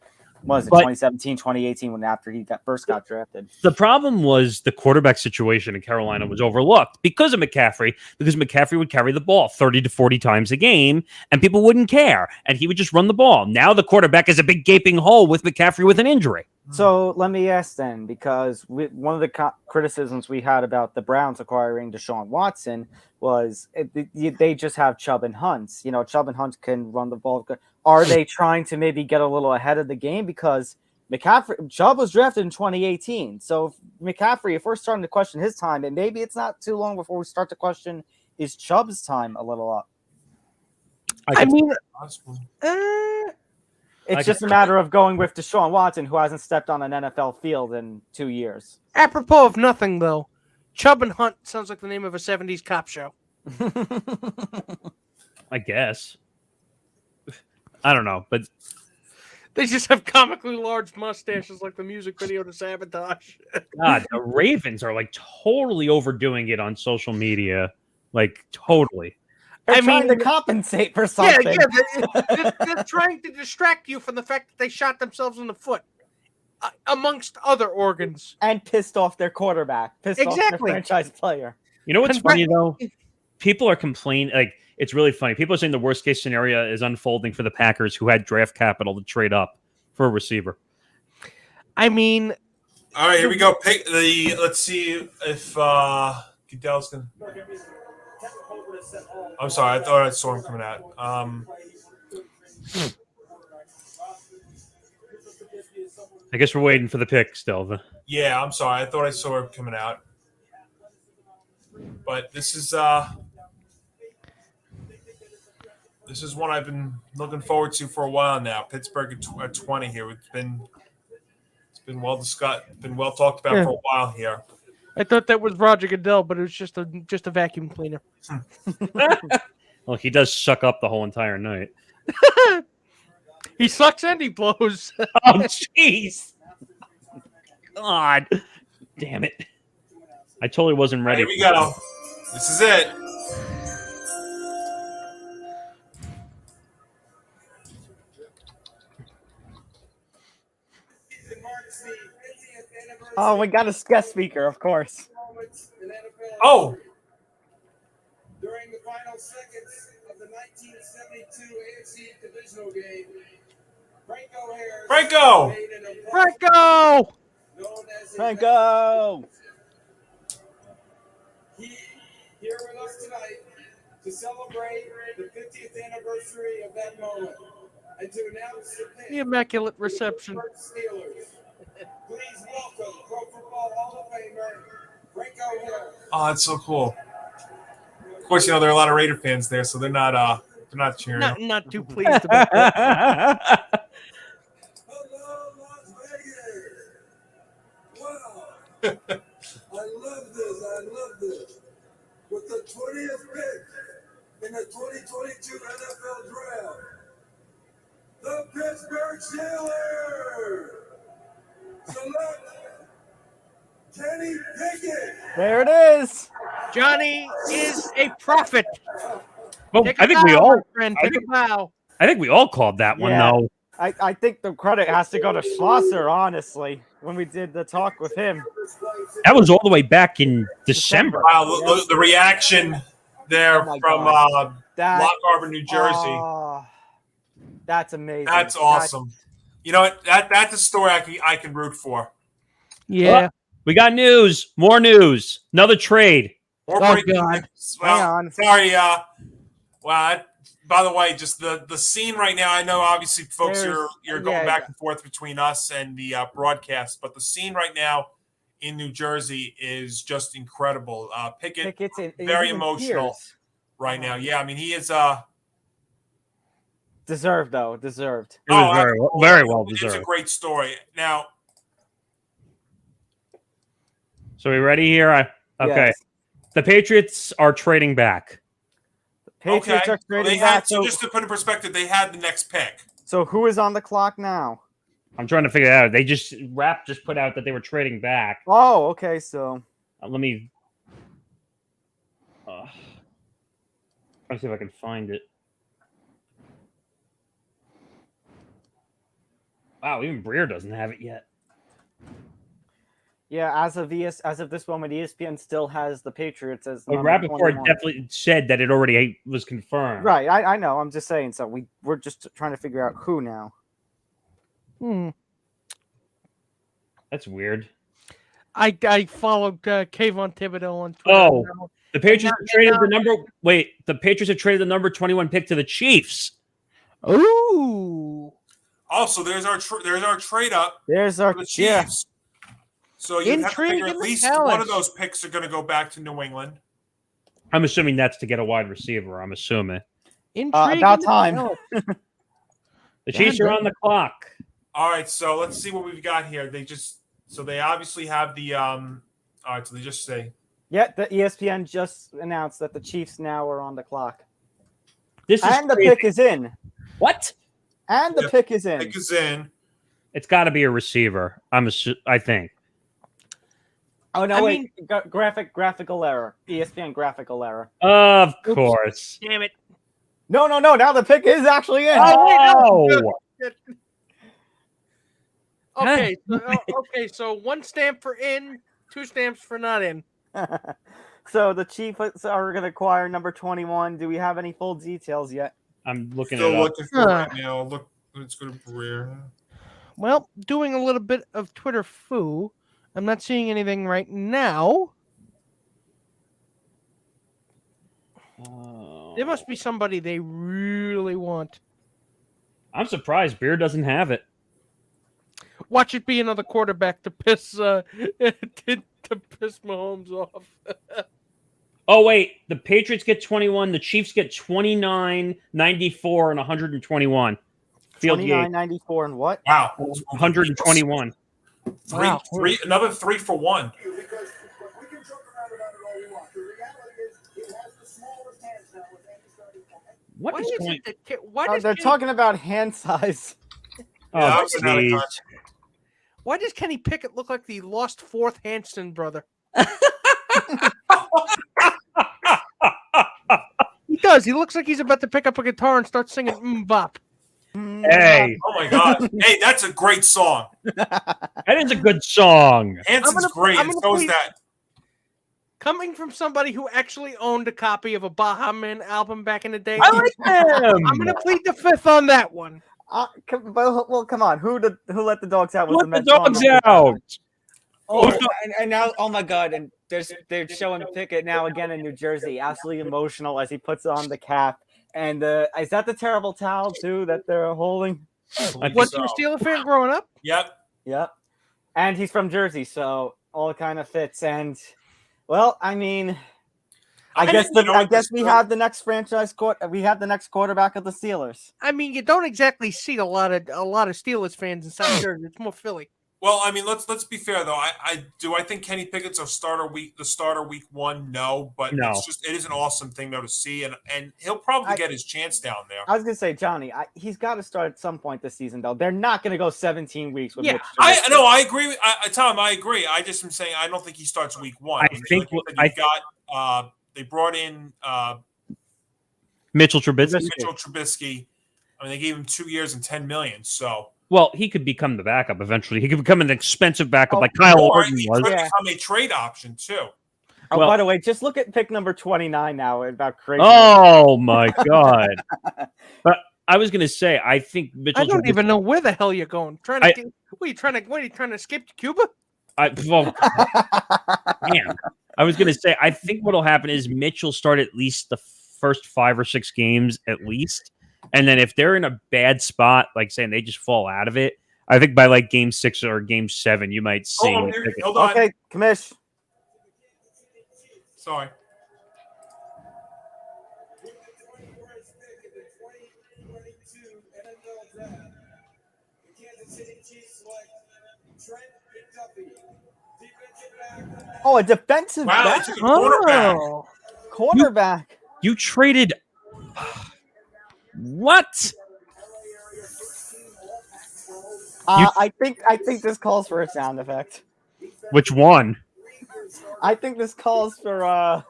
2017, 2018 after he first got drafted? The problem was the quarterback situation in Carolina was overlooked because of McCaffrey, because McCaffrey would carry the ball 30 to 40 times a game and people wouldn't care and he would just run the ball. Now the quarterback is a big gaping hole with McCaffrey with an injury. So let me ask then, because one of the criticisms we had about the Browns acquiring Deshaun Watson was they just have Chubb and Hunt. Chubb and Hunt can run the ball. Are they trying to maybe get a little ahead of the game? Because Chubb was drafted in 2018. So if we're starting to question his time, and maybe it's not too long before we start to question, is Chubb's time a little up? It's just a matter of going with Deshaun Watson, who hasn't stepped on an NFL field in 2 years. Apropos of nothing, though, Chubb and Hunt sounds like the name of a 70s cop show. I guess. I don't know, but they just have comically large mustaches like the music video to Sabotage. God, the Ravens are like totally overdoing it on social media. Like, totally. They're trying to compensate for something. Yeah, they're trying to distract you from the fact that they shot themselves in the foot, amongst other organs. And pissed off their quarterback. Pissed off their franchise player. You know what's funny, though? People are complaining. Like, it's really funny. People are saying the worst case scenario is unfolding for the Packers, who had draft capital to trade up for a receiver. I mean... All right, here we go. Let's see if Goodell's going to... I'm sorry. I thought I saw him coming out. I guess we're waiting for the pick still. Yeah, I'm sorry. I thought I saw him coming out. But this is one I've been looking forward to for a while now. Pittsburgh at 20 here. It's been well discussed, been well talked about for a while here. I thought that was Roger Goodell, but it was just a vacuum cleaner. Well, he does suck up the whole entire night. He sucks and he blows. Oh, jeez. God. Damn it. I totally wasn't ready. Here we go. This is it. Oh, we got a guest speaker, of course. Oh, During the final seconds of the 1972 AFC divisional game, Franco Harris Franco! made an impressive Franco! known as a Franco! He here with us tonight to celebrate the 50th anniversary of that moment and to announce the pick The Immaculate Reception. for the Steelers. Please welcome Pro Football Hall of Famer Franco Harris. Oh, that's so cool. Of course, there are a lot of Raider fans there, so they're not cheering. Not too pleased about that. Hello, Las Vegas. Wow. I love this. With the 20th pick in the 2022 NFL Draft, the Pittsburgh Steelers select Kenny Pickett. There it is. Johnny is a prophet. Well, Take a I think we bow, all. my friend. I Take think- a bow. I think we all called that one Yeah. though. I think the credit has to go to Schlosser, honestly, when we did the talk with him. That was all the way back in December. Wow, the reaction there Oh my from That, Lock Harbor, New Jersey. oh, that's amazing. That's awesome. You know what? That's a story I can root for. Yeah. We got news. More news. Another trade. More Oh, breaking God. news. Well, Hang on. sorry. By the way, just the scene right now. I know, obviously, folks, you're going back and forth between us and the broadcast, but the scene right now in New Jersey is just incredible. Pickett's very emotional right now. Yeah, I mean, he is. Deserved, though. Deserved. It was very well It's a deserved. great story. Now, So we ready here? Okay. Yes. The Patriots are trading back. Patriots are Well, trading back. so just to put in perspective, they had the next pick. So who is on the clock now? I'm trying to figure it out. They just put out that they were trading back. Oh, okay. So Let me. Trying to see if I can find it. Wow, even Breer doesn't have it yet. yeah, as of this moment, ESPN still has the Patriots as. Well, number Rappaport 21. definitely said that it already was confirmed. Right, I know. I'm just saying. So we're just trying to figure out who now. That's weird. I followed Kayvon Thibodeau on Twitter. Oh, the Patriots have traded the number. Wait, the Patriots have traded the number 21 pick to the Chiefs. Ooh. Also, there's our trade up There's our for the yeah. Chiefs. So you have to Intrigue figure in at the least challenge. one of those picks are going to go back to New England. I'm assuming that's to get a wide receiver. I'm assuming Intrigue about in the time. challenge. the Chiefs are on the clock. All right, so let's see what we've got here. They obviously have the all right, so they just say Yeah, the ESPN just announced that the Chiefs now are on the clock, This is and the crazy. pick is in. What? And the Yeah, pick is in. pick is in. It's got to be a receiver. I think. Oh no! I wait, graphical error. ESPN graphical error. Of course. Damn it. No! Now the pick is actually in. Oh, Okay, so one stamp for in, two stamps for not in. So the Chiefs are going to acquire number 21. Do we have any full details yet? I'm looking Still it up. looking for it right now. Look, let's go to Breer. Well, doing a little bit of Twitter foo. I'm not seeing anything right now. There must be somebody they really want. I'm surprised Beer doesn't have it. Watch it be another quarterback to piss to piss Mahomes off. Oh wait, the Patriots get 21. The Chiefs get 29, 94, and 121. Field 29, 94, and what? Wow, 121. Wow. Another 3 for 1. Because we can joke around about it all we want. The reality is he has the smallest hands now with Andy starting point. What Why is is going? it that why Oh, does they're Kenny, talking about hand size. Oh, I was out of jeez. context. why does Kenny Pickett look like the lost fourth Hanson brother? He does. He looks like he's about to pick up a guitar and start singing Bop. Hey, Oh my God! Hey, that's a great song. that is a good song. Hanson's I'm great. gonna And so is please- that. coming from somebody who actually owned a copy of a Baha Men album back in the day, I like them. I'm going to plead the fifth on that one. Well, come on. Who let the dogs out? Was Let the the Mets song dogs of the out. Oh, and now, oh my God! And they're showing Pickett now again in New Jersey, absolutely emotional as he puts on the cap. And is that the terrible towel too that they're holding? Was you a Steelers fan growing up? Yep. And he's from Jersey, so all kind of fits. And well, I mean, I guess we have the next we have the next quarterback of the Steelers. I mean, you don't exactly see a lot of Steelers fans in South Jersey. It's more Philly. Well, I mean, let's be fair though. I think Kenny Pickett's the starter week one. No, but No. it is an awesome thing though to see, and he'll probably get his chance down there. I was gonna say, Johnny, he's got to start at some point this season though. They're not gonna go 17 weeks with. Yeah, I agree. Tom, I agree. I just am saying I don't think he starts week one. They brought in Mitchell Trubisky. I mean, they gave him 2 years and $10 million. So. Well, he could become the backup eventually. He could become an expensive backup like Kyle Orton was. He could become a trade option too. Oh, by the way, just look at pick number 29 now. About crazy. Oh my God! But I was going to say, I think Mitchell. I don't even know where the hell you're going. What are you trying to escape to Cuba? Man, I was going to say, I think what'll happen is Mitch will start at least the first 5 or 6 games at least. And then if they're in a bad spot, like saying they just fall out of it, I think by like game 6 or game 7, you might see. Hold on. Okay, Commish. Sorry. Oh, a defensive back. It's a quarterback. Quarterback. You traded. What? I think this calls for a sound effect. Which one? I think this calls for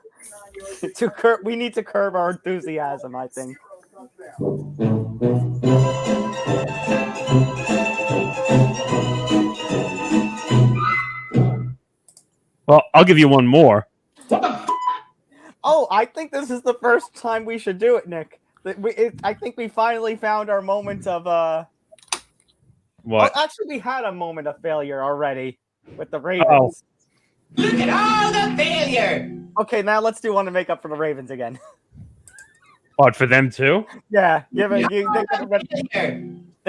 we need to curb our enthusiasm, I think. Well, I'll give you one more. Oh, I think this is the first time we should do it, Nick. I think we finally found our moment of What? Oh, actually, we had a moment of failure already with the Ravens. Oh. Look at all the failure. Okay, now let's do one to make up for the Ravens again. What, for them too? Yeah, they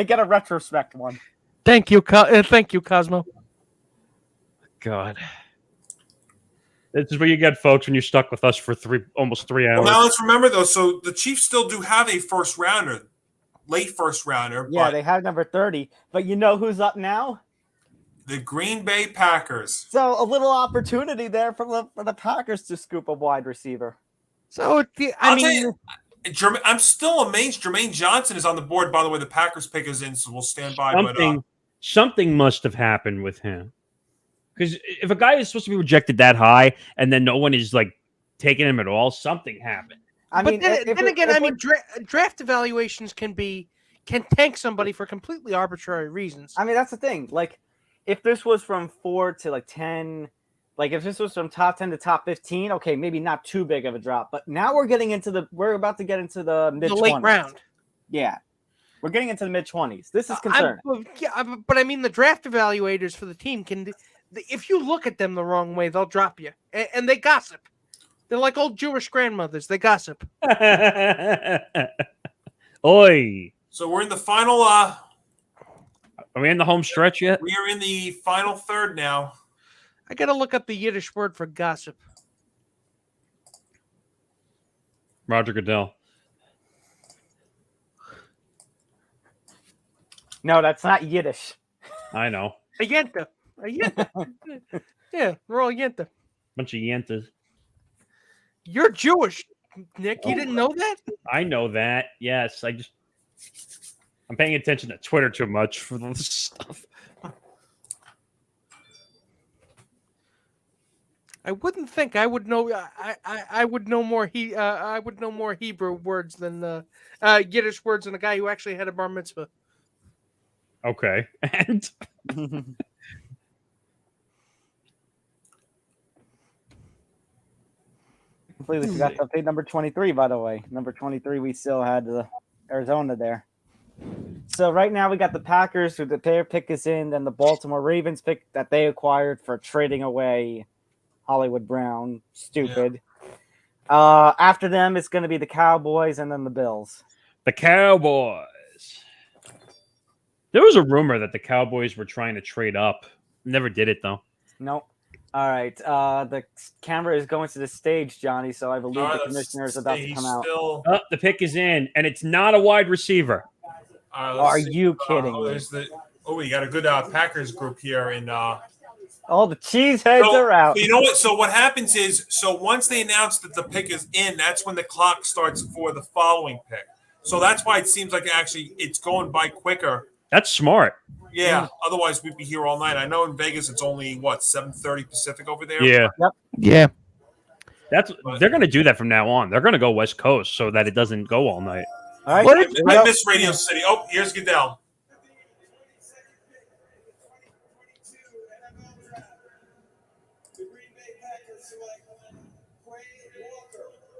get a retrospect one. Thank you, Cosmo. God. This is what you get, folks, when you're stuck with us for almost 3 hours. Well, now let's remember, though, so the Chiefs still do have a late first rounder. Yeah, they have number 30. But you know who's up now? The Green Bay Packers. So a little opportunity there for the Packers to scoop a wide receiver. So, I'm still amazed Jermaine Johnson is on the board. By the way, the Packers pick is in, so we'll stand by. Something must have happened with him. Because if a guy is supposed to be rejected that high and then no one is like taking him at all, something happened. Draft evaluations can tank somebody for completely arbitrary reasons. I mean, that's the thing. Like, if this was from 4 to like 10, like if this was from top 10 to top 15, okay, maybe not too big of a drop. But now we're about to get into the mid 20s. The late round. Yeah. We're getting into the mid 20s. This is concerning. But I mean, the draft evaluators for the team if you look at them the wrong way, they'll drop you. And they gossip. They're like old Jewish grandmothers. They gossip. Oi. So we're in the final. Are we in the home stretch yet? We are in the final third now. I got to look up the Yiddish word for gossip. Roger Goodell. No, that's not Yiddish. I know. A yenta. Yeah, we're all yenta. Bunch of yentas. You're Jewish, Nick. You didn't know that? I know that. Yes, I'm paying attention to Twitter too much for this stuff. I wouldn't think I would know. I would know more. I would know more Hebrew words than Yiddish words than a guy who actually had a bar mitzvah. Okay, and Completely forgot to update number 23, by the way. Number 23, we still had Arizona there. So right now we got the Packers, who their pick is in, and the Baltimore Ravens pick that they acquired for trading away Hollywood Brown. Stupid. Yeah. After them, it's going to be the Cowboys and then the Bills. The Cowboys. There was a rumor that the Cowboys were trying to trade up. Never did it, though. Nope. All right. The camera is going to the stage, Johnny, so I believe the commissioner is about to come out. Oh, the pick is in, and it's not a wide receiver. Are you kidding me? We got a good Packers group here. And all the cheeseheads are out. So you know what? So what happens is, once they announce that the pick is in, that's when the clock starts for the following pick. So that's why it seems like actually it's going by quicker. That's smart. Yeah. Otherwise, we'd be here all night. I know in Vegas it's only 7:30 Pacific over there. Yeah. Yep. Yeah. They're going to do that from now on. They're going to go West Coast so that it doesn't go all night. All right. I miss Radio City. Oh, here's Goodell.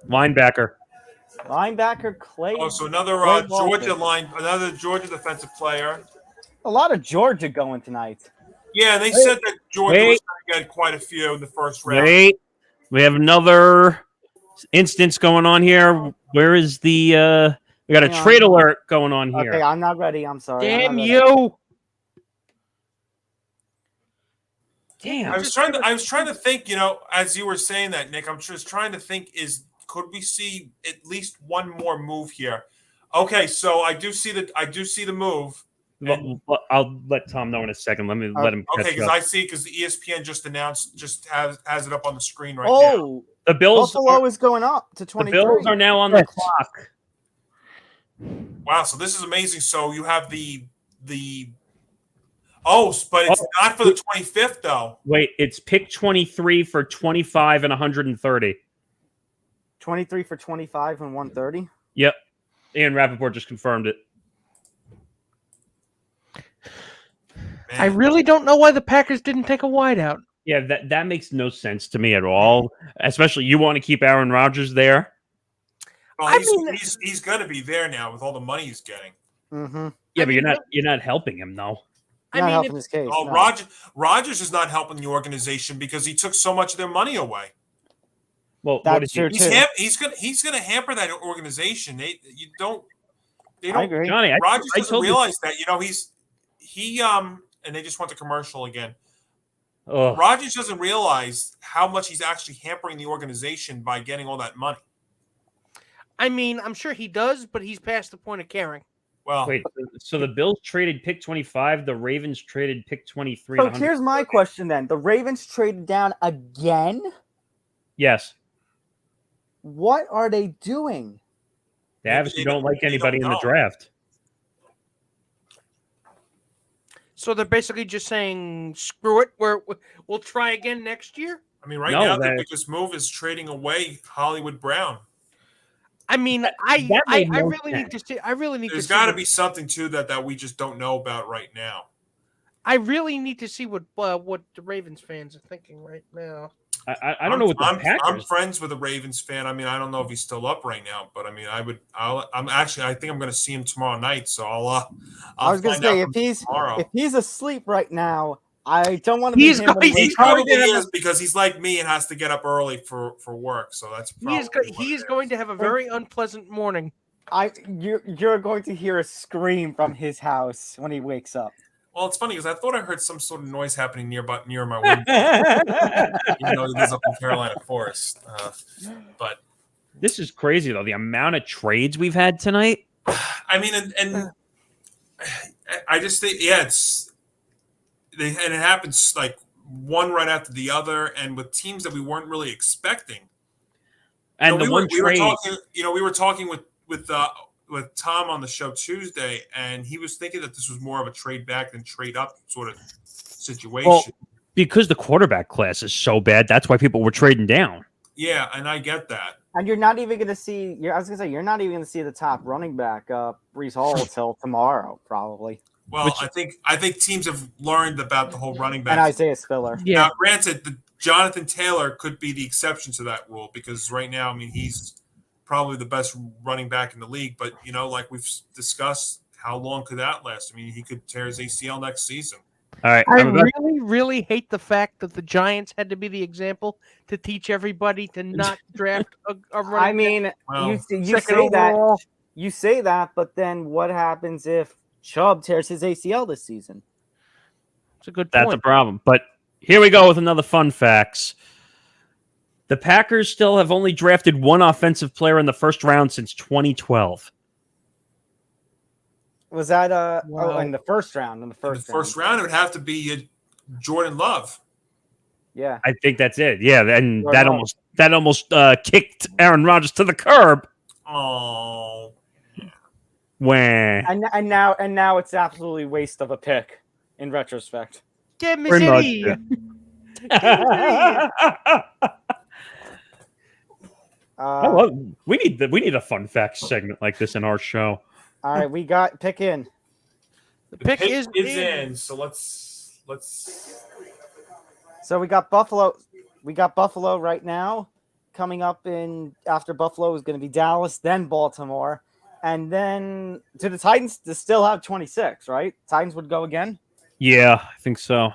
Linebacker Clay. Oh, so another Georgia defensive player. A lot of Georgia going tonight. Yeah, they said that Georgia was going to get quite a few in the first round. We have another instance going on here. Where is the we got a trade alert going on here. Okay, I'm not ready. I'm sorry. Damn you. Damn. I was trying to think, as you were saying that, Nick, I'm just trying to think could we see at least one more move here? Okay, so I do see the move. Well, I'll let Tom know in a second. Let him. Okay, because the ESPN just has it up on the screen right now. Oh, the Bills Buffalo is going up to 23. The Bills are now on the clock. Wow, so this is amazing. So you have the but it's not for the 25th though. Wait, it's pick 23 for 25 and 130. 23 for 25 and 130. Yep, Ian Rappaport just confirmed it. Man. I really don't know why the Packers didn't take a wideout. Yeah, that makes no sense to me at all. Especially you want to keep Aaron Rodgers there. Well, he's going to be there now with all the money he's getting. Mm-hmm. Yeah, but you're not helping him though. Not helping his case. Oh, no. Rogers is not helping the organization because he took so much of their money away. Well, that's true too. He's going to hamper that organization. They don't. I agree. Johnny, Rogers doesn't realize that. And they just went to commercial again. Rodgers doesn't realize how much he's actually hampering the organization by getting all that money. I mean, I'm sure he does, but he's past the point of caring. Well, wait, so the Bills traded pick 25, the Ravens traded pick 23. So here's my question then. The Ravens traded down again? Yes. What are they doing? They obviously don't like anybody in the draft. So they're basically just saying, screw it, we'll try again next year? I mean, now the biggest move is trading away Hollywood Brown. I mean, I really need to see. There's got to be something to that we just don't know about right now. I really need to see what the Ravens fans are thinking right now. I don't know what the Packers. I'm friends with a Ravens fan. I mean, I don't know if he's still up right now, but I mean, I think I'm going to see him tomorrow night. So I was going to say if he's asleep right now, I don't want to. He probably is because he's like me and has to get up early for work. So that's probably he's going to have a very unpleasant morning. You're going to hear a scream from his house when he wakes up. Well, it's funny because I thought I heard some sort of noise happening near my window. Even though he lives up in Carolina Forest, but this is crazy though. The amount of trades we've had tonight. I mean, and I just think and it happens like one right after the other, and with teams that we weren't really expecting. And we were talking with Tom on the show Tuesday, and he was thinking that this was more of a trade back than trade up sort of situation. Well, because the quarterback class is so bad, that's why people were trading down. Yeah, and I get that. And you're not even going to see. You're not even going to see the top running back, Breece Hall, till tomorrow, probably. Well, I think teams have learned about the whole running back. And Isaiah Spiller. Yeah. Now, granted, Jonathan Taylor could be the exception to that rule because right now, I mean, he's probably the best running back in the league. But, like we've discussed, how long could that last? I mean, he could tear his ACL next season. All right. I really, really hate the fact that the Giants had to be the example to teach everybody to not draft a running I mean, you say that, but then what happens if Chubb tears his ACL this season? It's a good point. That's a problem. But here we go with another fun facts. The Packers still have only drafted one offensive player in the first round since 2012. Was that in the first round? In the first round, it would have to be Jordan Love. Yeah, I think that's it. Yeah, and that almost kicked Aaron Rodgers to the curb. Oh, when and now it's absolutely waste of a pick in retrospect. Get me we need a fun facts segment like this in our show. All right, we got pick in. The pick is in. So let's. So we got Buffalo. We got Buffalo right now. Coming up after Buffalo is going to be Dallas, then Baltimore, and then to the Titans to still have 26. Right? Titans would go again. Yeah, I think so.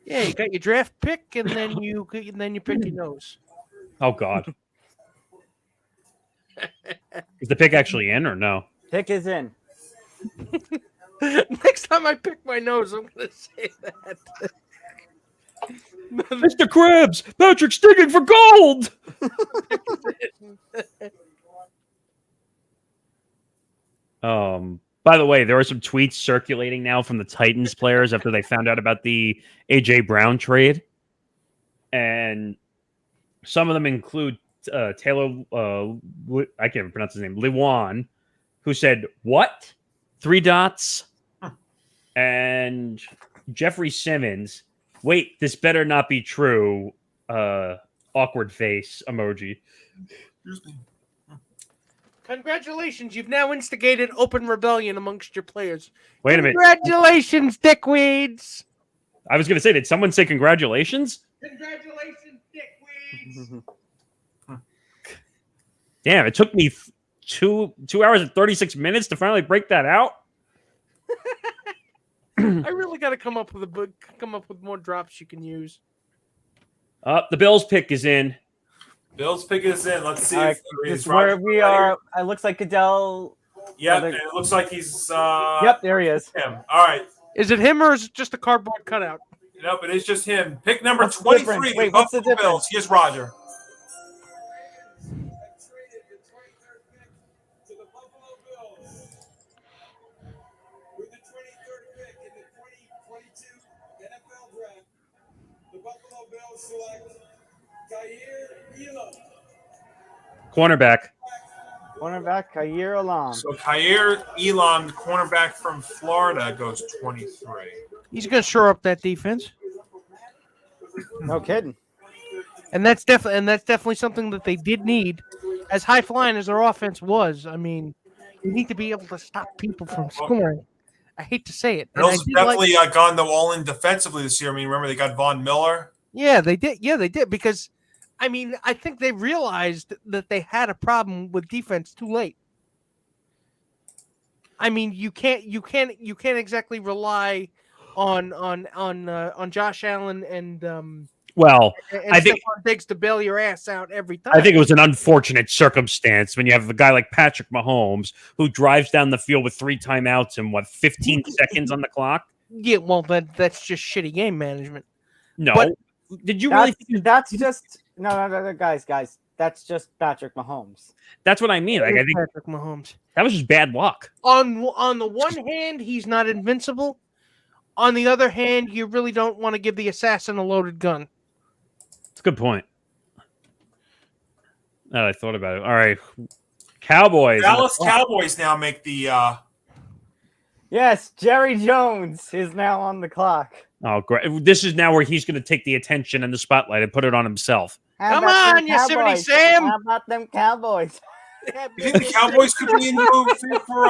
Yeah, you got your draft pick, and then you pick your nose. Oh God. Is the pick actually in or no? Pick is in. Next time I pick my nose, I'm going to say that. Mr. Krabs, Patrick's digging for gold. By the way, there are some tweets circulating now from the Titans players after they found out about the AJ Brown trade, and some of them include Taylor. I can't even pronounce his name. Lewan, who said what? 3 dots, and Jeffrey Simmons. Wait, this better not be true. Awkward face emoji. Congratulations, you've now instigated open rebellion amongst your players. Wait a minute. Congratulations, dickweeds. I was going to say, did someone say congratulations? Congratulations, dickweeds. Damn, it took me 2 hours and 36 minutes to finally break that out. I really got to come up with more drops you can use. The Bills pick is in. Bills pick is in. Let's see. This is where we are. It looks like Goodell. Yep, and it looks like he's. Yep, there he is. Him. All right. Is it him or is it just a cardboard cutout? Nope, it is just him. Pick number 23. Wait, what's the difference? Bills. Here's Roger. Cornerback. Cornerback, Khair Elam. So Khair Elam, the cornerback from Florida, goes 23. He's going to shore up that defense. No kidding. And that's definitely something that they did need. As high flying as their offense was, I mean, you need to be able to stop people from scoring. I hate to say it. Bills definitely gone all in defensively this year. I mean, remember they got Von Miller. Yeah, they did. Yeah, they did because. I mean, I think they realized that they had a problem with defense too late. I mean, you can't exactly rely on Josh Allen and I think Stephon Diggs to bail your ass out every time. I think it was an unfortunate circumstance when you have a guy like Patrick Mahomes who drives down the field with 3 timeouts and 15 seconds on the clock. Yeah, well, that's just shitty game management. No, but did you really? That's just. No, guys. That's just Patrick Mahomes. That's what I mean. Like, I think Patrick Mahomes. That was just bad luck. On the one hand, he's not invincible. On the other hand, you really don't want to give the assassin a loaded gun. That's a good point. I thought about it. All right, Cowboys. Dallas Cowboys now make the. Yes, Jerry Jones is now on the clock. Oh, great! This is now where he's going to take the attention and the spotlight and put it on himself. Come on, Yosemite Sam! How about them Cowboys? You think the Cowboys could be in the move for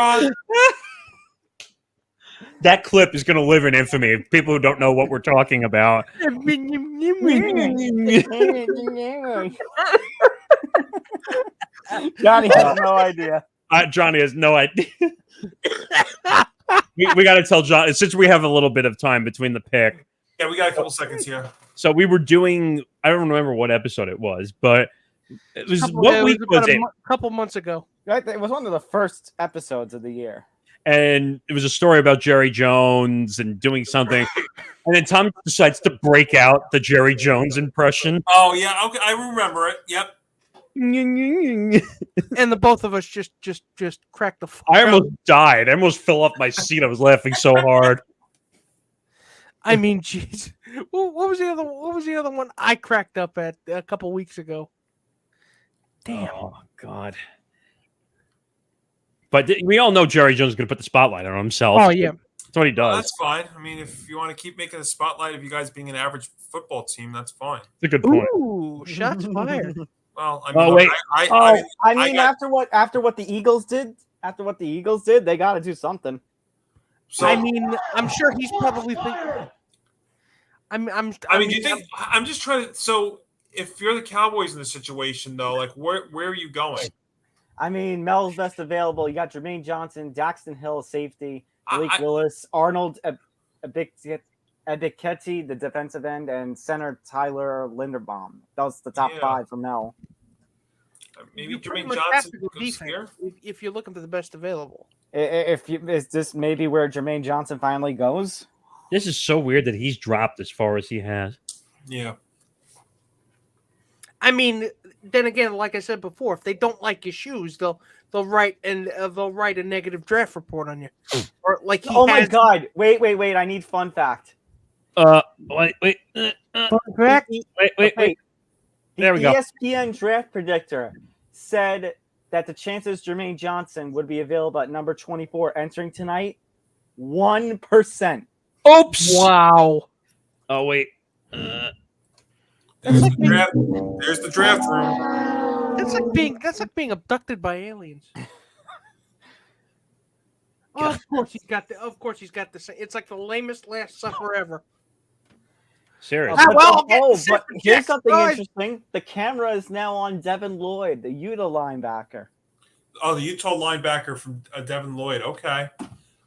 That clip is going to live in infamy. People who don't know what we're talking about. Johnny has no idea. Johnny has no idea. we got to tell John, since we have a little bit of time between the pick. Yeah, we got a couple seconds here. So we were doing, I don't remember what episode it was, but it was, what week was it? A couple months ago. Right, it was one of the first episodes of the year. And it was a story about Jerry Jones and doing something. And then Tom decides to break out the Jerry Jones impression. Oh, yeah. Okay, I remember it. Yep. And the both of us just cracked the fuck I out. almost died. I almost fell off my seat. I was laughing so hard. I mean, jeez. What was the other one I cracked up at a couple weeks ago? Damn. Oh, God. But we all know Jerry Jones is going to put the spotlight on himself. Oh, yeah. That's what he does. That's fine. I mean, if you want to keep making a spotlight of you guys being an average football team, that's fine. That's a good point. Ooh, shots fired. Well, I mean, Oh, wait. After what the Eagles did, they got to do something. So, I mean, I'm sure he's probably thinking. do you think? I'm just trying to. So, if you're the Cowboys in this situation, though, like, where are you going? I mean, Mel's best available. You got Jermaine Johnson, Daxton Hill, safety, Malik Willis, Arnold Ebiketie, the defensive end, and center Tyler Linderbaum. That was the top five from Mel. Maybe Jermaine Johnson goes here. If you're looking for the best available. Is this maybe where Jermaine Johnson finally goes? This is so weird that he's dropped as far as he has. Yeah. I mean, then again, like I said before, if they don't like your shoes, they'll write a negative draft report on you. Or like my God! Wait! I need fun fact. Wait. Fun fact. Wait. There we go. ESPN draft predictor said that the chances Jermaine Johnson would be available at number 24 entering tonight, 1%. Oops! Wow. Oh wait. There's the draft room. That's like being abducted by aliens. Of course he's got the same. It's like the lamest Last Supper ever. Seriously. But here's something interesting. The camera is now on Devin Lloyd, the Utah linebacker. Oh, the Utah linebacker from Devin Lloyd. Okay.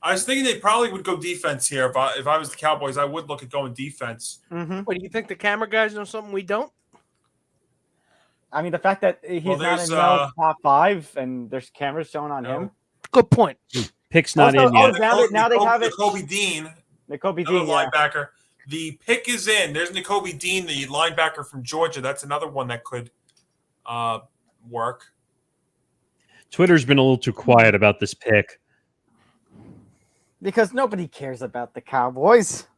I was thinking they probably would go defense here. If I was the Cowboys, I would look at going defense. Mm-hmm. What do you think? The camera guys know something we don't? I mean, the fact that he's not in Mel's top five and there's cameras showing on him. Good point. Pick's not in yet. Now they have it. Nakobe Dean, linebacker. The pick is in. There's Nakobe Dean, the linebacker from Georgia. That's another one that could work. Twitter's been a little too quiet about this pick. Because nobody cares about the Cowboys.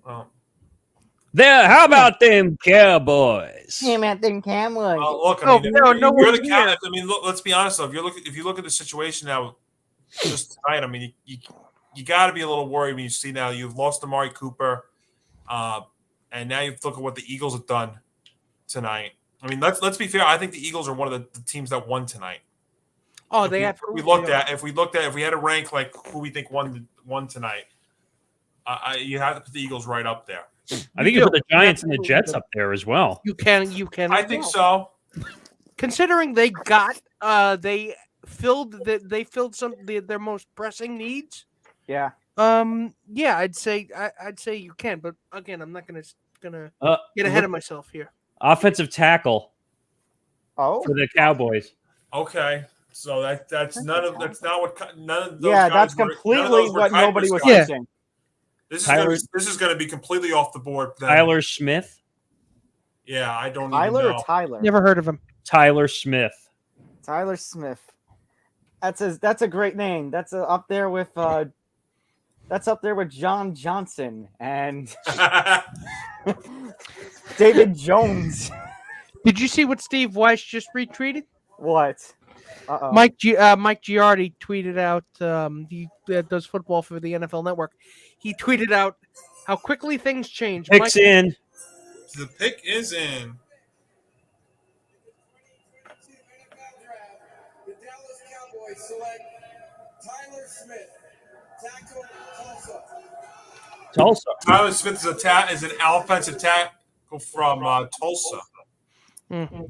Oh. How about them Cowboys? Yeah, man, them Cowboys. Look, you're the Cowboys. I mean, look, let's be honest though. If you look at the situation now, just tonight, I mean, you got to be a little worried when you see now you've lost Amari Cooper, and now you look at what the Eagles have done tonight. I mean, let's be fair. I think the Eagles are one of the teams that won tonight. Oh, if we had to rank like who we think won tonight, you have to put the Eagles right up there. I think you put the Giants and the Jets up there as well. You can. I think so. Considering they filled some their most pressing needs. Yeah. Yeah, I'd say you can, but again, I'm not gonna get ahead of myself here. Offensive tackle. Oh. For the Cowboys. Okay. So that's none of those. Yeah, that's completely what nobody was thinking. This is going to be completely off the board. Tyler Smith. Yeah, I don't Tyler even know. Or Tyler? Never heard of him. Tyler Smith. Tyler Smith. That's a great name. That's up there with John Johnson and David Jones. Did you see what Steve Weiss just retweeted? What? Uh-oh. Mike Giardi tweeted out. He does football for the NFL Network. He tweeted out how quickly things change. Pick's in. The pick is in. The Dallas Cowboys select Tyler Smith, Tackle Tulsa. Tulsa. Tyler Smith is an offensive tackle from Tulsa. Mm-hmm.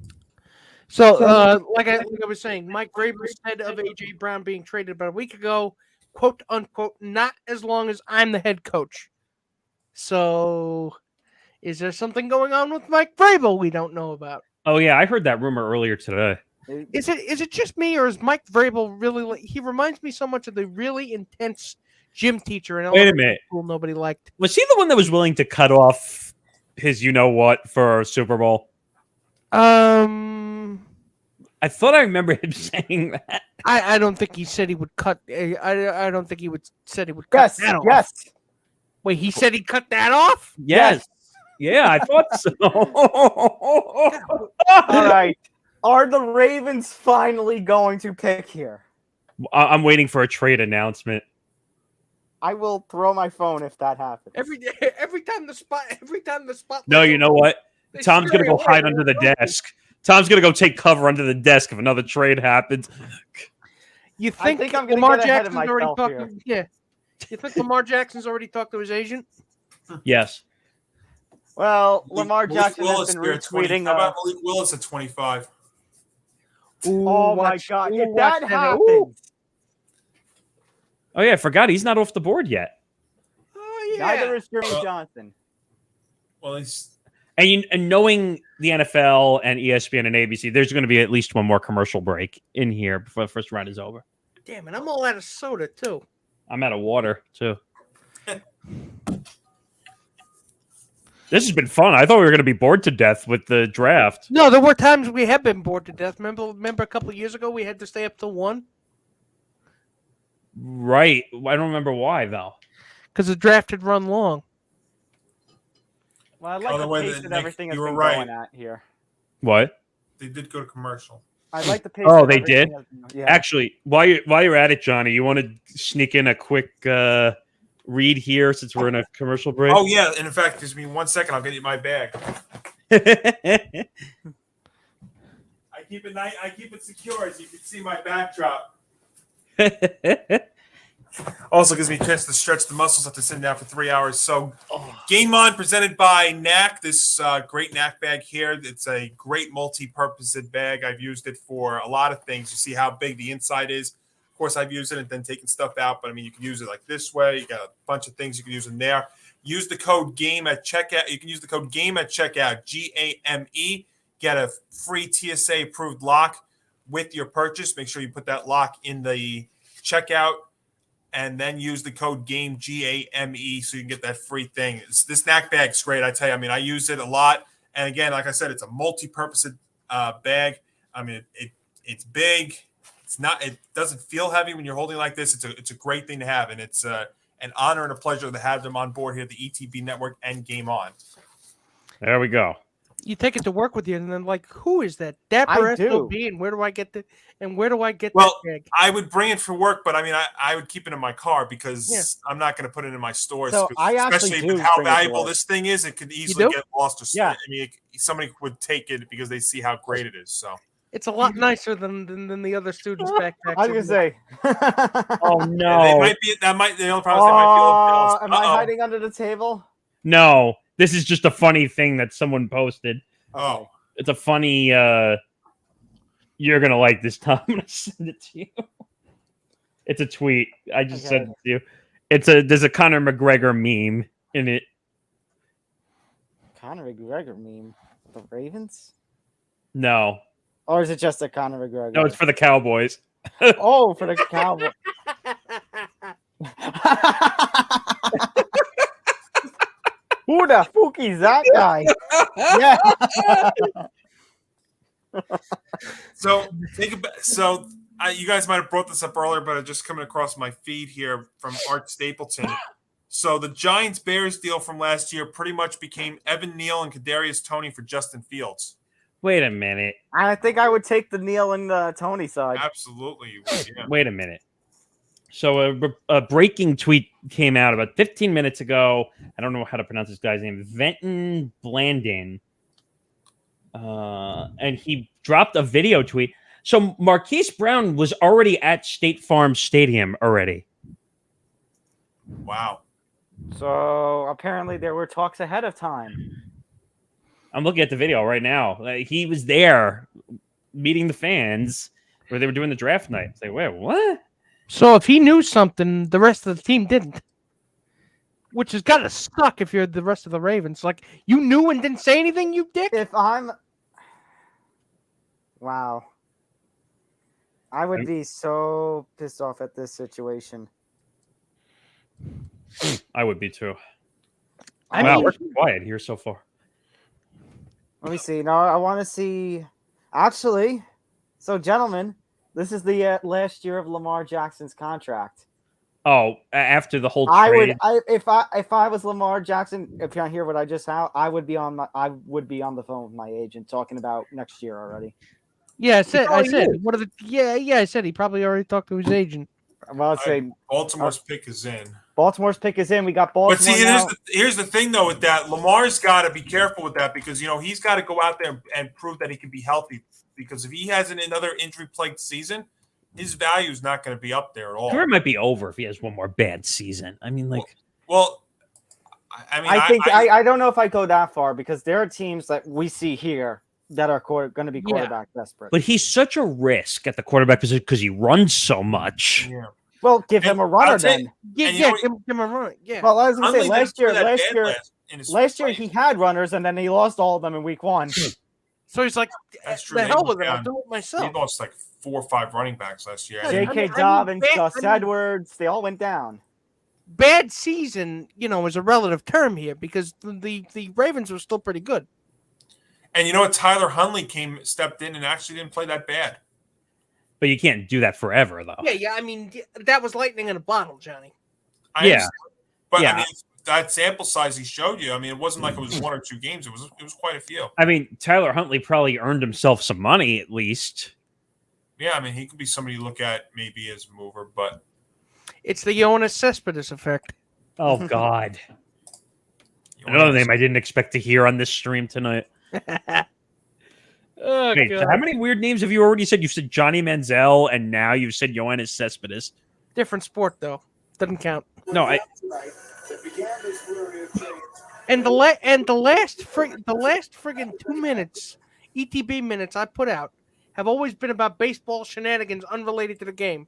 So, like I was saying, Mike Vrabel said of A.J. Brown being traded about a week ago, quote unquote, not as long as I'm the head coach. So, is there something going on with Mike Vrabel we don't know about? Oh yeah, I heard that rumor earlier today. Is it just me, or is Mike Vrabel really? He reminds me so much of the really intense gym teacher in elementary school nobody liked. Was he the one that was willing to cut off his you-know-what for Super Bowl? I thought I remember him saying that. I don't think he said he would cut. I don't think he said he would cut that off. Yes. Wait, he said he cut that off? Yes. Yeah, I thought so. All right. Are the Ravens finally going to pick here? I'm waiting for a trade announcement. I will throw my phone if that happens. Every time the spot. No, you know what? Tom's gonna go hide under the desk. Tom's gonna go take cover under the desk if another trade happens. You think I'm gonna Lamar get ahead of Jackson's already myself talked? Yeah. You think Lamar Jackson's already talked to his agent? Yes. Well, Lamar Jackson Willis has been here at 20. retweeting. How about Malik Willis at 25? Oh my God! If that happens, Oh yeah, I forgot he's not off the board yet. Oh yeah. neither is Jeremy Johnson. Well, he's And knowing the NFL and ESPN and ABC, there's going to be at least one more commercial break in here before the first round is over. Damn it! I'm all out of soda too. I'm out of water too. This has been fun. I thought we were going to be bored to death with the draft. No, there were times we have been bored to death. Remember a couple of years ago we had to stay up till 1? Right. I don't remember why though. Because the draft had run long. Well, I like the pace that everything has been going at here. What? They did go to commercial. I like the pace. Oh, that they everything did? has- yeah. Actually, while you're at it, Johnny, you want to sneak in a quick read here since we're in a commercial break? Oh yeah, and in fact, just me 1 second. I'll get you my bag. I keep it secure, as you can see my backdrop. Also gives me a chance to stretch the muscles after sitting down for 3 hours. So, Game On presented by Knack. This great Knack bag here. It's a great multi-purpose bag. I've used it for a lot of things. You see how big the inside is. Of course, I've used it and then taken stuff out. But I mean, you can use it like this way. You got a bunch of things you can use in there. Use the code GAME at checkout. You can use the code GAME at checkout. GAME. Get a free TSA-approved lock with your purchase. Make sure you put that lock in the checkout. And then use the code GAME, GAME, so you can get that free thing. This Knack bag's great, I tell you. I mean, I use it a lot. And again, like I said, it's a multi-purpose bag. I mean, it's big. It doesn't feel heavy when you're holding like this. It's a great thing to have, and it's an honor and a pleasure to have them on board here at the ETB Network and Game On. There we go. You take it to work with you, and then like, who is that Dapper I do. SOB? And where do I get that Well, bag? I would bring it for work, but I mean, I would keep it in my car because I'm not going to put it in my stores. So I actually especially do with how bring it to valuable work. this thing is, it could easily get lost. Or Yeah. I mean, somebody would take it because they see how great it is. So It's a lot nicer than the other students' backpacks. I was gonna say. Oh no! they might be. That might. The only problem is they might be a little jealous. Am I hiding under the table? No, this is just a funny thing that someone posted. Oh, it's a funny. You're gonna like this, Tom. I'm gonna send it to you. It's a tweet. I just sent it to you. There's a Conor McGregor meme in it. Conor McGregor meme. The Ravens? No, Or is it just a Conor McGregor? no, it's for the Cowboys. Oh, for the Cowboys. Who the fuck is that guy? Yeah. So think about. So you guys might have brought this up earlier, but it's just coming across my feed here from Art Stapleton. So the Giants-Bears deal from last year pretty much became Evan Neal and Kadarius Toney for Justin Fields. Wait a minute. I think I would take the Neil and the Tony side. Absolutely, you would, yeah. Wait a minute. So a breaking tweet came out about 15 minutes ago. I don't know how to pronounce this guy's name. Venton Blandin. And he dropped a video tweet. So Marquise Brown was already at State Farm Stadium already. Wow. So apparently there were talks ahead of time. I'm looking at the video right now. He was there meeting the fans where they were doing the draft night. It's like, wait, what? So if he knew something, the rest of the team didn't. Which has got to suck if you're the rest of the Ravens. Like, you knew and didn't say anything, you dick? Wow. I would be so pissed off at this situation. I would be too. I Wow, mean, we're quiet here so far. Let me see. No, I want to see. Actually, so gentlemen, this is the last year of Lamar Jackson's contract. Oh, after the whole trade, trade. if I was Lamar Jackson, if you hear what I just had, I would be on the phone with my agent talking about next year already. Yeah, I said. What are the? Yeah. I said he probably already talked to his agent. Well, I'd say Baltimore's pick is in. Baltimore's pick is in. We got Baltimore. But see, now. here's the thing though with that. Lamar's got to be careful with that because he's got to go out there and prove that he can be healthy. Because if he has another injury-plagued season, his value is not going to be up there at all. Career might be over if he has one more bad season. I mean, like, I don't know if I go that far because there are teams that we see here that are going to be quarterback desperate. But he's such a risk at the quarterback position because he runs so much. Yeah. Well, give him a runner then. Give him a runner. Yeah. Well, I was going to say last year he had runners and then he lost all of them in week 1. So he's like, that's true. The hell with it. I'll do it myself. He lost like 4 or 5 running backs last year. J.K. Dobbins, Gus Edwards, they all went down. Bad season, is a relative term here because the Ravens were still pretty good. And you know what? Tyler Huntley stepped in and actually didn't play that bad. But you can't do that forever, though. Yeah. I mean, that was lightning in a bottle, Johnny. But I mean, that sample size he showed you, I mean, it wasn't like it was 1 or 2 games. It was quite a few. I mean, Tyler Huntley probably earned himself some money at least. Yeah, I mean, he could be somebody you look at maybe as a mover, but it's the Jonas Cespedes effect. Oh God, another name I didn't expect to hear on this stream tonight. Oh, Wait, so how many weird names have you already said? You've said Johnny Manziel, and now you've said Jonas Cespedes. Different sport, though. Doesn't count. No, And the last friggin' 2 minutes, ETB minutes I put out have always been about baseball shenanigans unrelated to the game.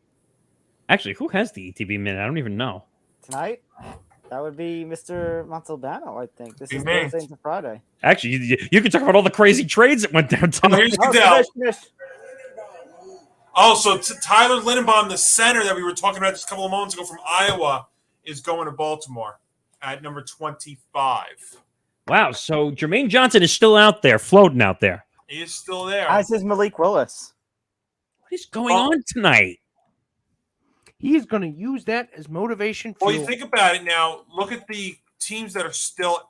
Actually, who has the ETB minute? I don't even know. Tonight? That would be Mr. Montalbano, I think. This is Thursday into Friday. Actually, you can talk about all the crazy trades that went down tonight. So Tyler Lindenbaum, the center that we were talking about just a couple of moments ago from Iowa, is going to Baltimore at number 25. Wow, so Jermaine Johnson is still out there, floating out there. He is still there. As is Malik Willis. What is going on tonight? He's going to use that as motivation. Well, you think about it now. Look at the teams that are still.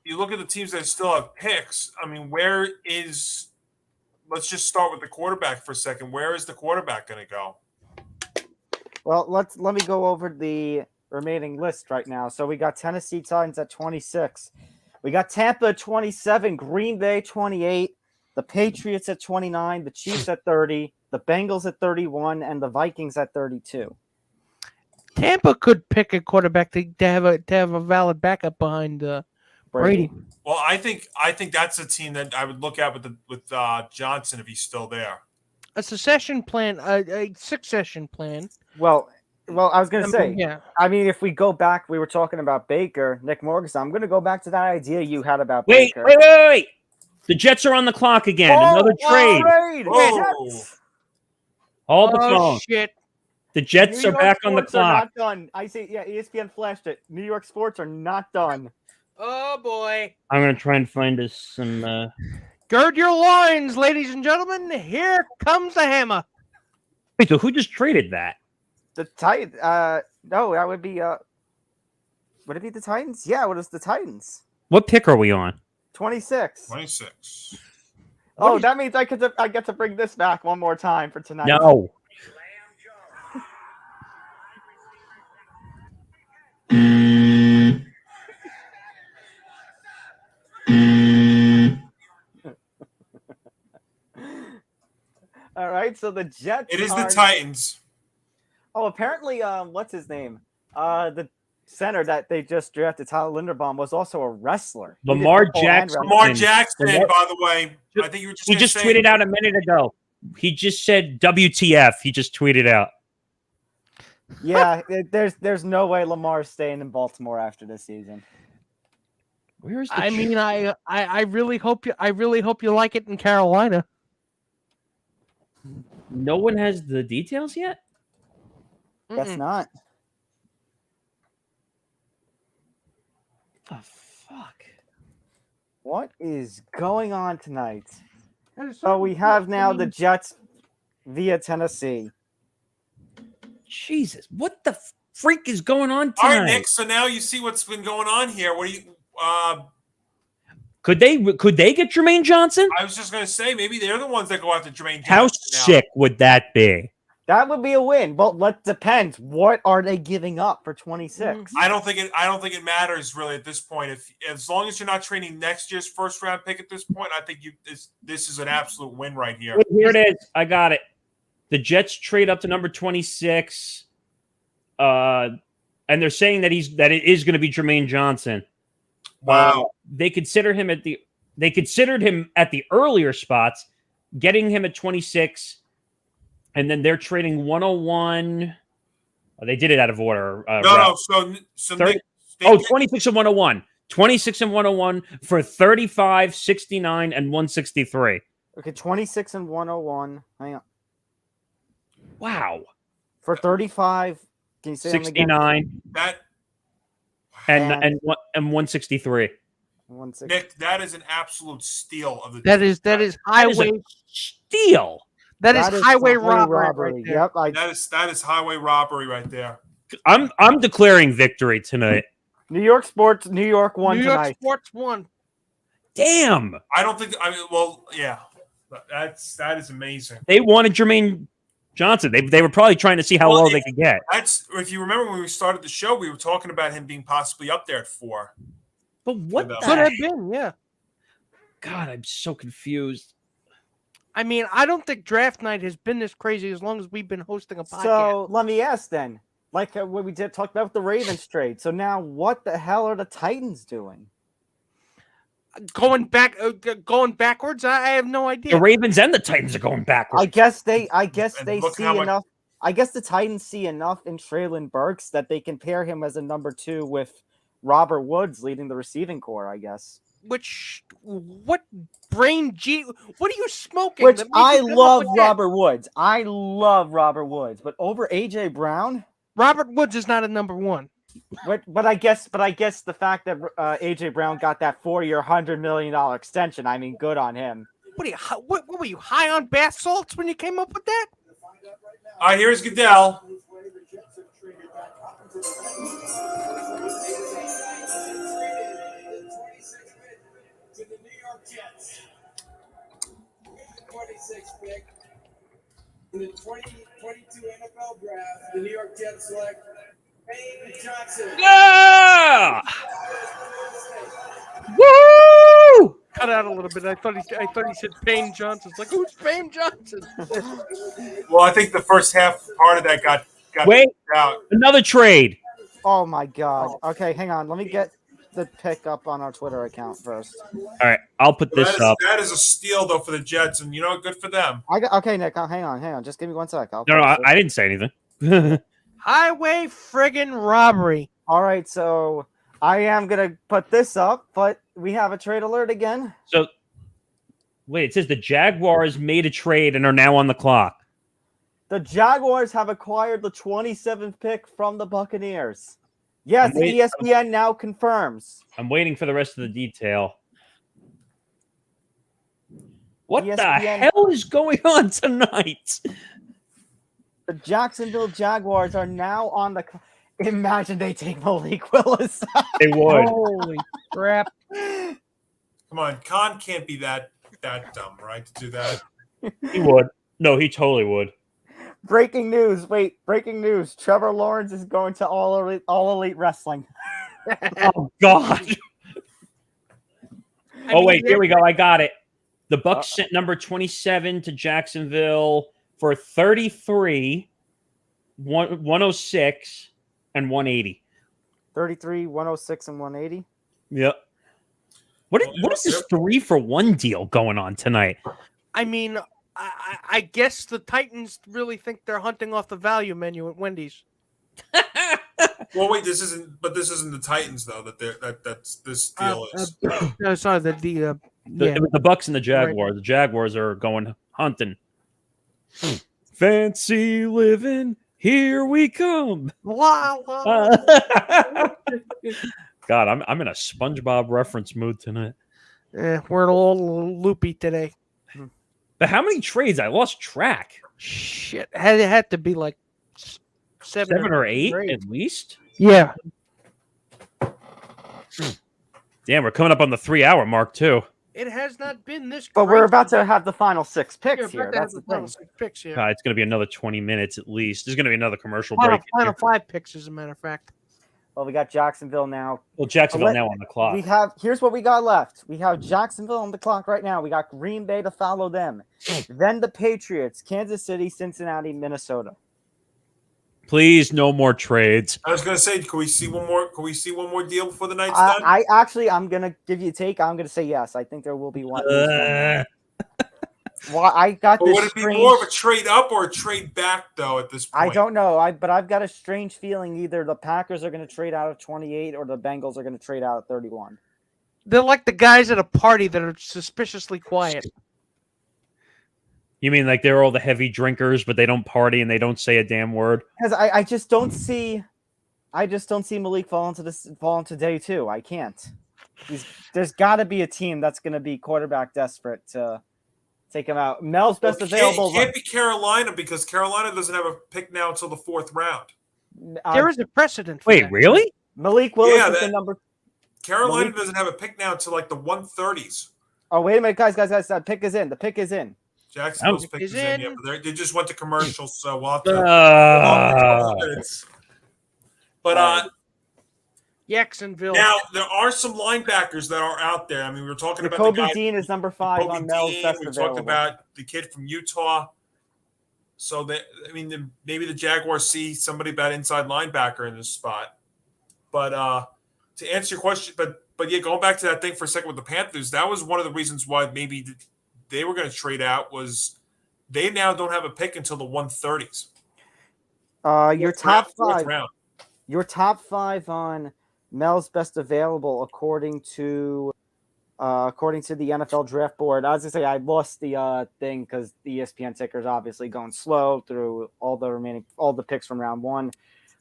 You look at the teams that still have picks. I mean, where is? Let's just start with the quarterback for a second. Where is the quarterback going to go? Well, let me go over the remaining list right now. So we got Tennessee Titans at 26. We got Tampa at 27, Green Bay 28, the Patriots at 29, the Chiefs at 30, the Bengals at 31, and the Vikings at 32. Tampa could pick a quarterback to have a valid backup behind Brady. Well, I think that's a team that I would look at with Johnson if he's still there. A succession plan, a succession plan. Well, I was going to say, yeah. I mean, if we go back, we were talking about Baker, Nick Morgasen. I'm going to go back to that idea you had about Baker. Wait. The Jets are on the clock again. Another trade. Hold the phone. Shit. The Jets are back on the clock. Not done. I see. Yeah, ESPN flashed it. New York sports are not done. Oh boy. I'm going to try and find us some. Gird your loins, ladies and gentlemen. Here comes the hammer. Wait, so who just traded that? The Titans. No, that would be. Would it be the Titans? Yeah, it was the Titans. What pick are we on? 26. 26. Oh, that means I get to bring this back one more time for tonight. No. All right, so the Jets. It is the Titans. Oh, apparently, what's his name? The center that they just drafted, Tyler Linderbaum, was also a wrestler. He did Lamar football and Jackson. wrestling. Lamar Jackson, by the way. I think you were just He gonna just say- tweeted out a minute ago. He just said WTF. He just tweeted out. Yeah, there's no way Lamar's staying in Baltimore after this season. Where is the I mean, I really hope you like it in Carolina. No one has the details yet? Guess not. The fuck? What is going on tonight? So we have now the Jets via Tennessee. Jesus, what the freak is going on All tonight? right, Nick. So now you see what's been going on here. What do you? Could they get Jermaine Johnson? I was just gonna say maybe they're the ones that go after Jermaine Johnson. How now. sick would that be? That would be a win, but let depends. What are they giving up for 26? I don't think it matters really at this point. As long as you're not trading next year's first round pick at this point, I think this is an absolute win right here. Here it is. I got it. The Jets trade up to number 26, and they're saying that it is going to be Jermaine Johnson. Wow. They considered him at the earlier spots, getting him at 26, and then they're trading 101. Oh, they did it out of order. No. So 30, Nick, 26 and 101. 26 and 101 for 35, 69, and 163. Okay, 26 and 101. Hang on. Wow. For 35, can you say them again? 69 that and 163. 160. Nick, that is an absolute steal of the. That is highway Steal. that is highway robbery. Right there. Yep. That is highway robbery right there. I'm declaring victory tonight. New York Sports, New York won New York tonight. Sports won. Damn. I don't think. I mean, well, yeah, that is amazing. They wanted Jermaine Johnson. They were probably trying to see how low they could get. That's if you remember when we started the show, we were talking about him being possibly up there at 4. But what the Could have been, yeah. God, I'm so confused. I mean, I don't think draft night has been this crazy as long as we've been hosting a podcast. So let me ask then, like what we did talk about with the Ravens trade. So now, what the hell are the Titans doing? Going backwards, I have no idea. The Ravens and the Titans are going backwards. I guess they look see how much- enough. I guess the Titans see enough in Traylon Burks that they can pair him as a number 2 with Robert Woods leading the receiving core. I guess. What brain G? What are you smoking? Which that makes I you come up love with that? Robert Woods. I love Robert Woods, but over AJ Brown. Robert Woods is not a number 1. But I guess the fact that AJ Brown got that 4-year, $100 million extension. I mean, good on him. What were you high on bath salts when you came up with that? All right, here's Goodell. To the New York Jets. 26th pick in the 2022 NFL Draft. The New York Jets select Payne Johnson. Yeah! Woo! Cut out a little bit. I thought he said Payne Johnson. It's like, who's Payne Johnson? Well, I think the first half part of that got Wait, out. another trade. Oh my God. Okay, hang on. Let me get the pick up on our Twitter account first. All right, I'll put this up. That is a steal though for the Jets, and you know, good for them. Okay, Nick. Hang on. Just give me 1 sec. No, I didn't say anything. Highway friggin' robbery. All right, so I am gonna put this up, but we have a trade alert again. So, wait, it says the Jaguars made a trade and are now on the clock. The Jaguars have acquired the 27th pick from the Buccaneers. Yes, ESPN now confirms. I'm waiting for the rest of the detail. What the ESPN hell is going on tonight? The Jacksonville Jaguars are now on the. Imagine they take Malik Willis. They would. Holy crap. Come on, Khan can't be that dumb, right? To do that. He would. No, he totally would. Breaking news. Wait, breaking news. Trevor Lawrence is going to All Elite Wrestling. Oh, God. Wait, here we go. I got it. The Bucs sent number 27 to Jacksonville for 33, 106, and 180. 33, 106, and 180. Yep. What is this 3-for-1 deal going on tonight? I mean, I guess the Titans really think they're hunting off the value menu at Wendy's. Well, wait, this isn't the Titans though. That's this deal is. No, sorry, The Bucks and the Jaguars. Right. The Jaguars are going hunting. Fancy living, here we come. Wow. God, I'm in a SpongeBob reference mood tonight. Yeah, we're a little loopy today. But how many trades? I lost track. Shit, it had to be like seven or eight at least. Yeah. Damn, we're coming up on the 3-hour mark too. It has not been this. But we're about to have the final 6 picks here. That's the thing. 6 picks here. It's going to be another 20 minutes at least. There's going to be another commercial final, break. Final 5 picks, as a matter of fact. Well, we got Jacksonville now. Well, Jacksonville now on the clock. Here's what we got left. We have Jacksonville on the clock right now. We got Green Bay to follow them. Then the Patriots, Kansas City, Cincinnati, Minnesota. Please, no more trades. I was gonna say, can we see one more? Can we see one more deal before the night's done? I'm gonna give you a take. I'm gonna say yes. I think there will be one. Well, I got this. Would it be more of a trade up or a trade back though? At this point, I don't know. But I've got a strange feeling either the Packers are going to trade out of 28 or the Bengals are going to trade out of 31. They're like the guys at a party that are suspiciously quiet. You mean like they're all the heavy drinkers, but they don't party and they don't say a damn word? Because I just don't see Malik fall into day 2. I can't. There's got to be a team that's going to be quarterback desperate to take him out. Mel's best available. It can't be Carolina because Carolina doesn't have a pick now until the 4th round. There is a precedent. Wait, really? Malik Willis is the number. Carolina doesn't have a pick now until like the 130s. Oh, wait a minute, guys. That pick is in. The pick is in. Jacksonville's pick is in. Yeah, but they just went to commercials, so we'll have to. But Jacksonville. Now there are some linebackers that are out there. I mean, we were talking about Kobe Dean is number 5 on Mel's best available. We talked about the kid from Utah. So maybe the Jaguars see somebody about inside linebacker in this spot. But to answer your question, but yeah, going back to that thing for a second with the Panthers, that was one of the reasons why maybe they were going to trade out was they now don't have a pick until the 130s. Your top 5. Your top 5 on Mel's best available according to the NFL draft board. I was gonna say I lost the thing because the ESPN ticker is obviously going slow through all the picks from round 1.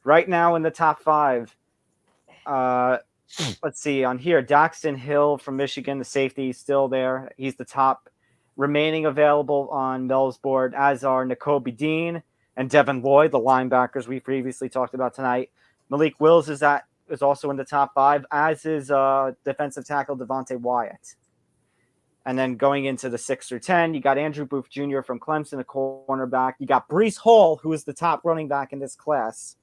Right now in the top 5, let's see on here. Daxton Hill from Michigan, the safety, is still there. He's the top remaining available on Mel's board, as are Nakobe Dean and Devin Lloyd, the linebackers we previously talked about tonight. Malik Willis is also in the top 5, as is defensive tackle Devontae Wyatt. And then going into the 6 through 10, you got Andrew Booth Jr. from Clemson, a cornerback. You got Breece Hall, who is the top running back in this class.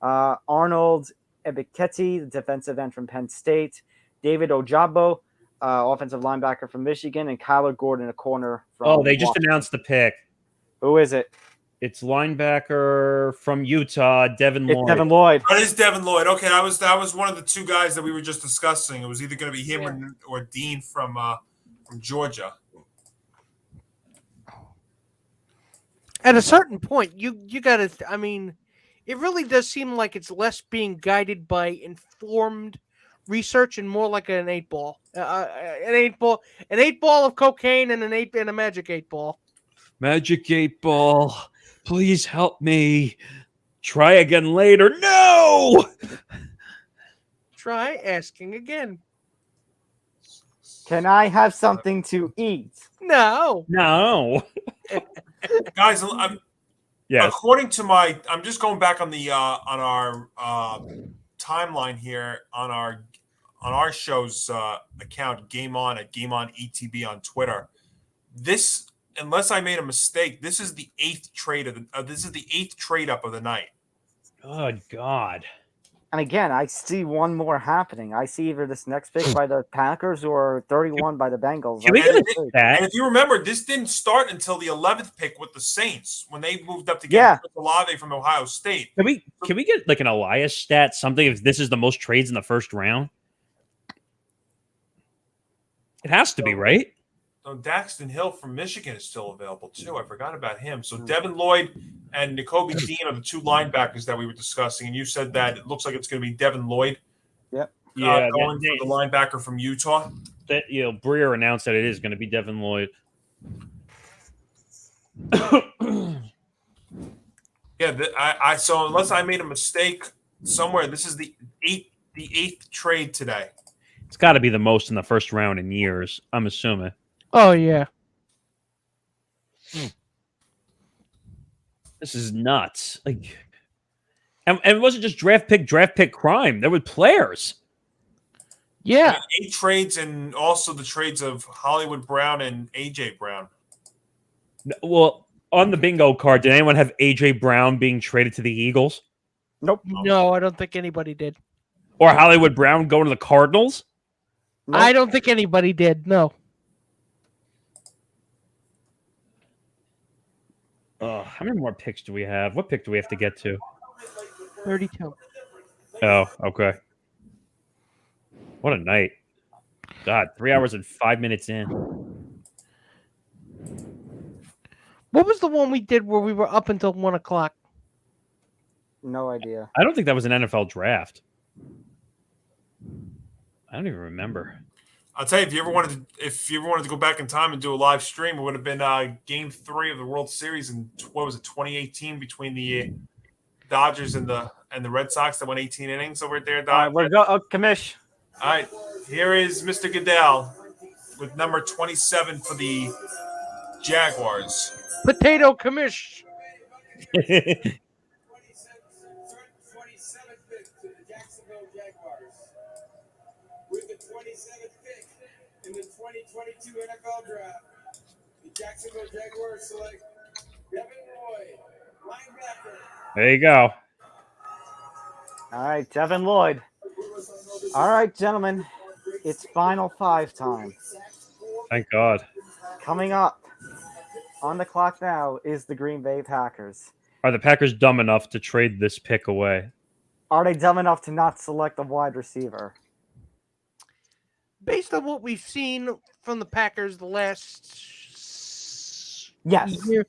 Arnold Ebiketie, the defensive end from Penn State. David Ojabo, offensive linebacker from Michigan. And Kyler Gordon, a corner from they just announced the pick. Who is it? It's linebacker from Utah, Devin Lloyd. Devin Lloyd. It is Devin Lloyd. Okay, that was one of the 2 guys that we were just discussing. It was either going to be him or Dean from Georgia. At a certain point, you got to. I mean, it really does seem like it's less being guided by informed research and more like an 8-ball, an 8-ball of cocaine and a magic 8-ball. Magic 8-ball. Please help me. Try again later. No! Try asking again. Can I have something to eat? No. Guys, yes. According to I'm just going back on the on our timeline here on our show's account, Game On at Game On ETB on Twitter. This, unless I made a mistake, this is the 8th trade this is the 8th trade up of the night. Good God. And again, I see one more happening. I see either this next pick by the Packers or 31 by the Bengals. Can we get a stat? And if you remember, this didn't start until the 11th pick with the Saints when they moved up to get Olave from Ohio State. Can we get like an Elias stat? Something if this is the most trades in the first round? It has to be, right? So Daxton Hill from Michigan is still available too. I forgot about him. So Devin Lloyd and Nakobe Dean are the two linebackers that we were discussing, and you said that it looks like it's going to be Devin Lloyd. Yep. Yeah, going for the linebacker from Utah. That Breer announced that it is going to be Devin Lloyd. Yeah, so unless I made a mistake somewhere, this is the eighth trade today. It's got to be the most in the first round in years, I'm assuming. Oh, yeah. This is nuts. Like, and it wasn't just draft pick crime. There were players. Yeah. 8 trades and also the trades of Hollywood Brown and A.J. Brown. Well, on the bingo card, did anyone have A.J. Brown being traded to the Eagles? Nope. No, I don't think anybody did. Or Hollywood Brown going to the Cardinals? Nope. I don't think anybody did. No. How many more picks do we have? What pick do we have to get to? 32. Oh, okay. What a night. God, 3 hours and 5 minutes in. What was the one we did where we were up until 1 o'clock? No idea. I don't think that was an NFL draft. I don't even remember. I'll tell you, if you ever wanted to go back in time and do a live stream, it would have been Game 3 of the World Series in 2018 between the Dodgers and the Red Sox that went 18 innings over there. All right, we're Commish. All right, here is Mr. Goodell with number 27 for the Jaguars. Potato Commish. 27th pick to the Jacksonville Jaguars. With the 27th pick in the 2022 NFL Draft, the Jacksonville Jaguars select Devin Lloyd, linebacker. There you go. All right, Devin Lloyd. All right, gentlemen, it's Final 5 time. Thank God. Coming up on the clock now is the Green Bay Packers. Are the Packers dumb enough to trade this pick away? Are they dumb enough to not select a wide receiver? Based on what we've seen from the Packers the last year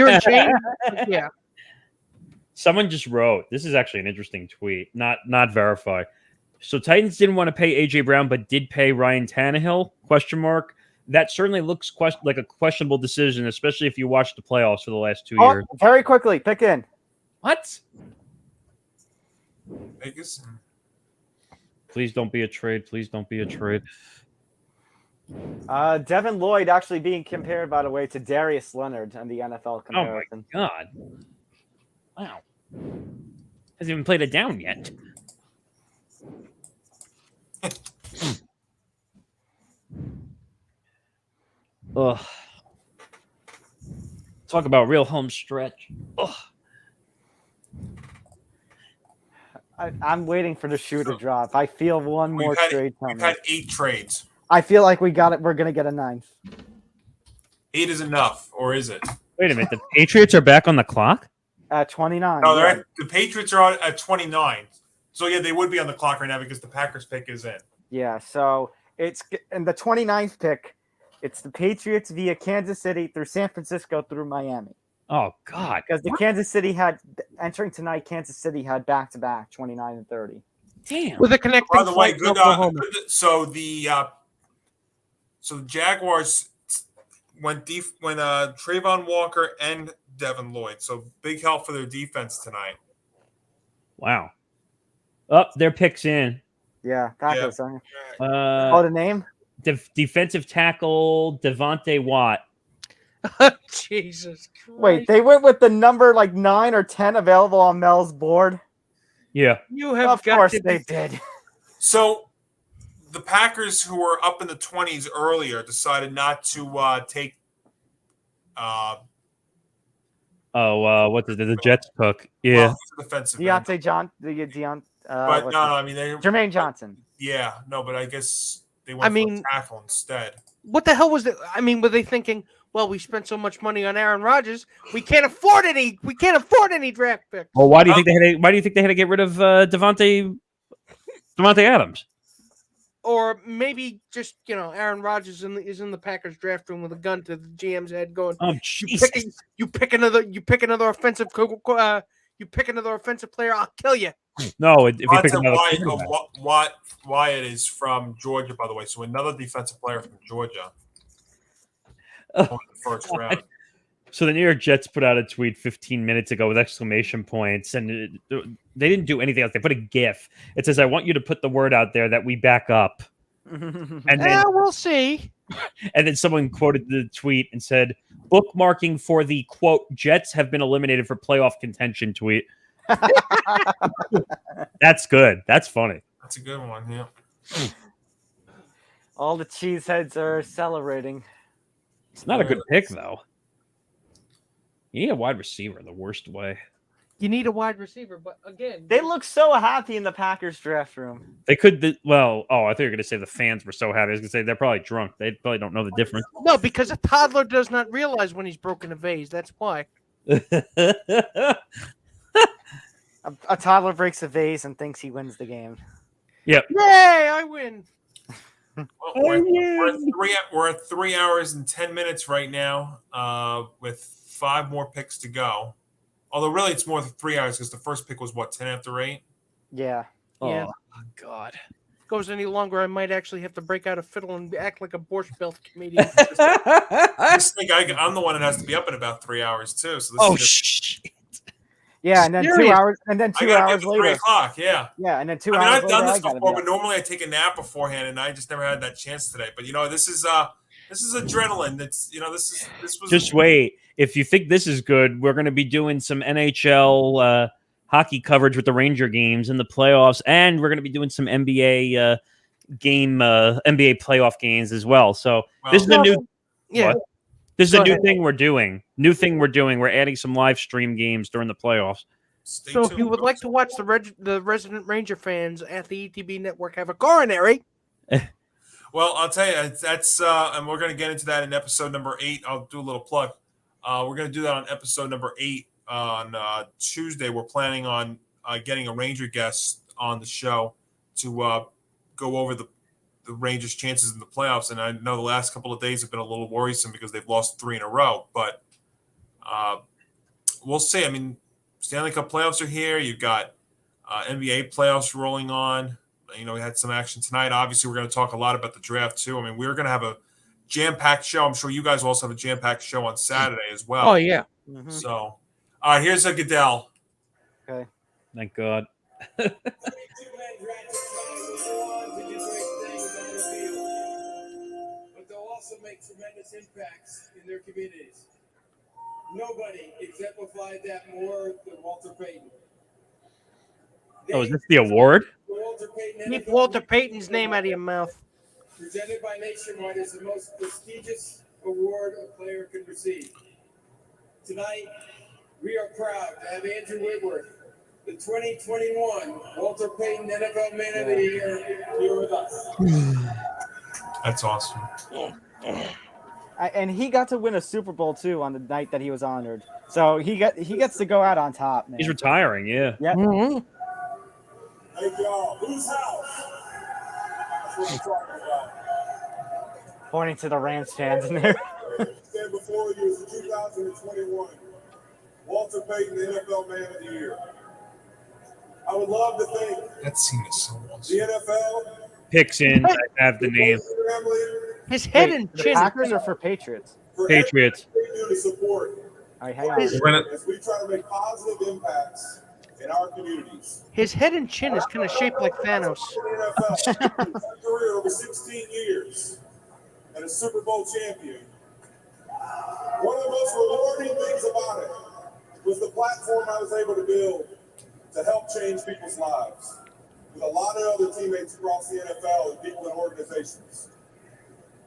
and change, yeah. Someone just wrote, this is actually an interesting tweet, not verified. So Titans didn't want to pay A.J. Brown, but did pay Ryan Tannehill, ? That certainly looks like a questionable decision, especially if you watch the playoffs for the last 2 years. Very quickly, pick in. What? Vegas? Please don't be a trade. Please don't be a trade. Devin Lloyd actually being compared, by the way, to Darius Leonard in the NFL comparison. Oh, my God. Wow. Hasn't even played it down yet. Ugh. Talk about real home stretch. Ugh. I'm waiting for the shoe to drop. I feel one more trade coming. We've had 8 trades. I feel like we got it. We're going to get a 9th. 8 is enough, or is it? Wait a minute. The Patriots are back on the clock? At 29. No, the Patriots are at 29. So, yeah, they would be on the clock right now because the Packers pick is in. Yeah, so it's in the 29th pick. It's the Patriots via Kansas City through San Francisco through Miami. Oh, God. Because the Kansas City entering tonight, Kansas City had back-to-back 29 and 30. Damn. With a connecting By the way, flight to good. Oklahoma. So the Jaguars went Trayvon Walker and Devin Lloyd. So big help for their defense tonight. Wow. Up, their picks in. Yeah, Packers. Yeah. The name? Defensive tackle Devontae Watt. Jesus Christ. Wait, they went with the number 9 or 10 available on Mel's board? Yeah. You have Of course they did. So the Packers, who were up in the 20s earlier, decided not to take what did the Jets took? Yeah. defensive Deontay But no, I mean, Jermaine Johnson. Yeah, no, but I guess they went for a tackle instead. What the hell was that? I mean, were they thinking, well, we spent so much money on Aaron Rodgers, we can't afford any draft picks? Well, why do you think they had to get rid of Devontae Adams? Or maybe just Aaron Rodgers is in the Packers draft room with a gun to the GM's head, going, "You pick another offensive player, I'll kill you." No, if you pick another Wyatt is from Georgia, by the way, so another defensive player from Georgia. First round. So the New York Jets put out a tweet 15 minutes ago with exclamation points, and they didn't do anything else. They put a GIF. It says, "I want you to put the word out there that we back up." And then we'll see. And then someone quoted the tweet and said, "Bookmarking for the quote Jets have been eliminated for playoff contention" tweet. That's good. That's funny. That's a good one. Yeah. All the cheeseheads are celebrating. It's not a good pick, though. You need a wide receiver the worst way. You need a wide receiver, but again, they look so happy in the Packers draft room. They could. I thought you were going to say the fans were so happy. I was going to say they're probably drunk. They probably don't know the difference. No, because a toddler does not realize when he's broken a vase. That's why. A toddler breaks a vase and thinks he wins the game. Yep. Yay! I win. Well, we're at 3 hours and 10 minutes right now, with 5 more picks to go. Although really it's more than 3 hours because the first pick was 10 after 8. Yeah. Oh God. If it goes any longer, I might actually have to break out a fiddle and act like a Borscht Belt comedian. I just think I'm the one that has to be up in about 3 hours too. So shit. Yeah, and then 2 hours, and then 2 hours later. 3 o'clock, yeah. Yeah, and then 2 hours. I've done this before, but normally I take a nap beforehand, and I just never had that chance today. But this is adrenaline. This was. Just wait. If you think this is good, we're going to be doing some NHL hockey coverage with the Ranger games in the playoffs, and we're going to be doing some NBA NBA playoff games as well. So this is a new. Yeah. What? This is a new thing we're doing. We're adding some live stream games during the playoffs. So if you would like to watch the resident Ranger fans at the ETB network have a coronary. Well, I'll tell you, that's and we're going to get into that in episode number 8. I'll do a little plug. We're going to do that on episode number 8 on Tuesday. We're planning on getting a Ranger guest on the show to go over the Rangers' chances in the playoffs. And I know the last couple of days have been a little worrisome because they've lost 3 in a row. But we'll see. I mean, Stanley Cup playoffs are here. You've got NBA playoffs rolling on. We had some action tonight. Obviously, we're going to talk a lot about the draft, too. I mean, we're going to have a jam-packed show. I'm sure you guys will also have a jam-packed show on Saturday as well. Oh, yeah. Mm-hmm. So, all right, here's a Goodell. Okay. Thank God. Also make tremendous impacts in their communities. Nobody exemplified that more than Walter Payton. Is this the award? Keep Walter Payton's name out of your mouth. Presented by Nationwide as the most prestigious award a player can receive. Tonight, we are proud to have Andrew Whitworth, the 2021 Walter Payton NFL Man of the Year, here with us. That's awesome. And he got to win a Super Bowl too on the night that he was honored. So he gets to go out on top, man. He's retiring, yeah. Yep. Mm-hmm. Hey y'all, whose house? That's what we're talking about. Pointing to the Rams fans in there. Stand before you is the 2021 Walter Payton NFL Man of the Year. I would love to thank that scene is so awesome. The NFL. Picks in. I have the name. His head and chin. Packers or for Patriots? Patriots. We do to support. All right, hang on. As we try to make positive impacts in our communities. His head and chin is kind of shaped like Thanos. Career over 16 years and a Super Bowl champion. One of the most rewarding things about it was the platform I was able to build to help change people's lives with a lot of other teammates across the NFL and people in organizations.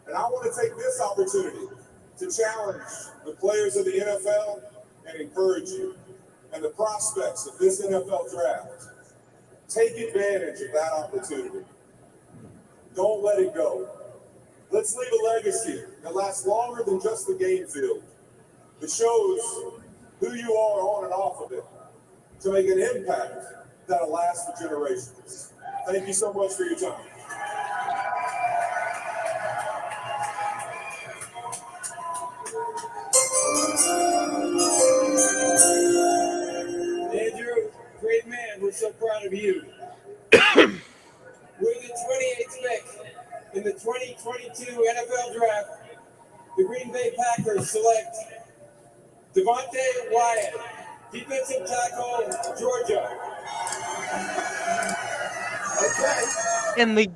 And I want to take this opportunity to challenge the players of the NFL and encourage you and the prospects of this NFL draft Take advantage of that opportunity. Don't let it go. Let's leave a legacy that lasts longer than just the game field. That shows who you are on and off of it to make an impact that'll last for generations. Thank you so much for your time. Andrew, great man, we're so proud of you. We're the 28th pick in the 2022 NFL Draft. The Green Bay Packers select Devontae Wyatt, defensive tackle, Georgia. Okay. And the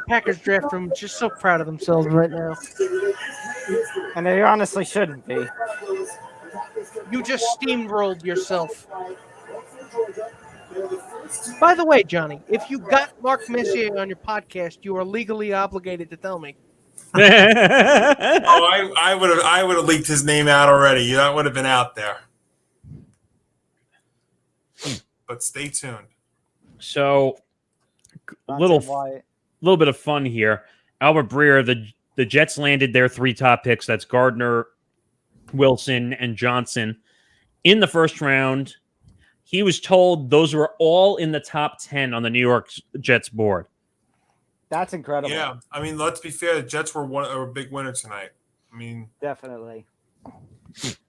Packers draft room just so proud of themselves right now. And they honestly shouldn't be. You just steamrolled yourself. By the way, Johnny, if you got Mark Messier on your podcast, you are legally obligated to tell me. I would have leaked his name out already. That would have been out there. But stay tuned. So, little bit of fun here. Albert Breer, the Jets landed their 3 top picks. That's Gardner, Wilson, and Johnson in the first round. He was told those were all in the top 10 on the New York Jets board. That's incredible. Yeah, I mean, let's be fair. The Jets were a big winner tonight. I mean, definitely.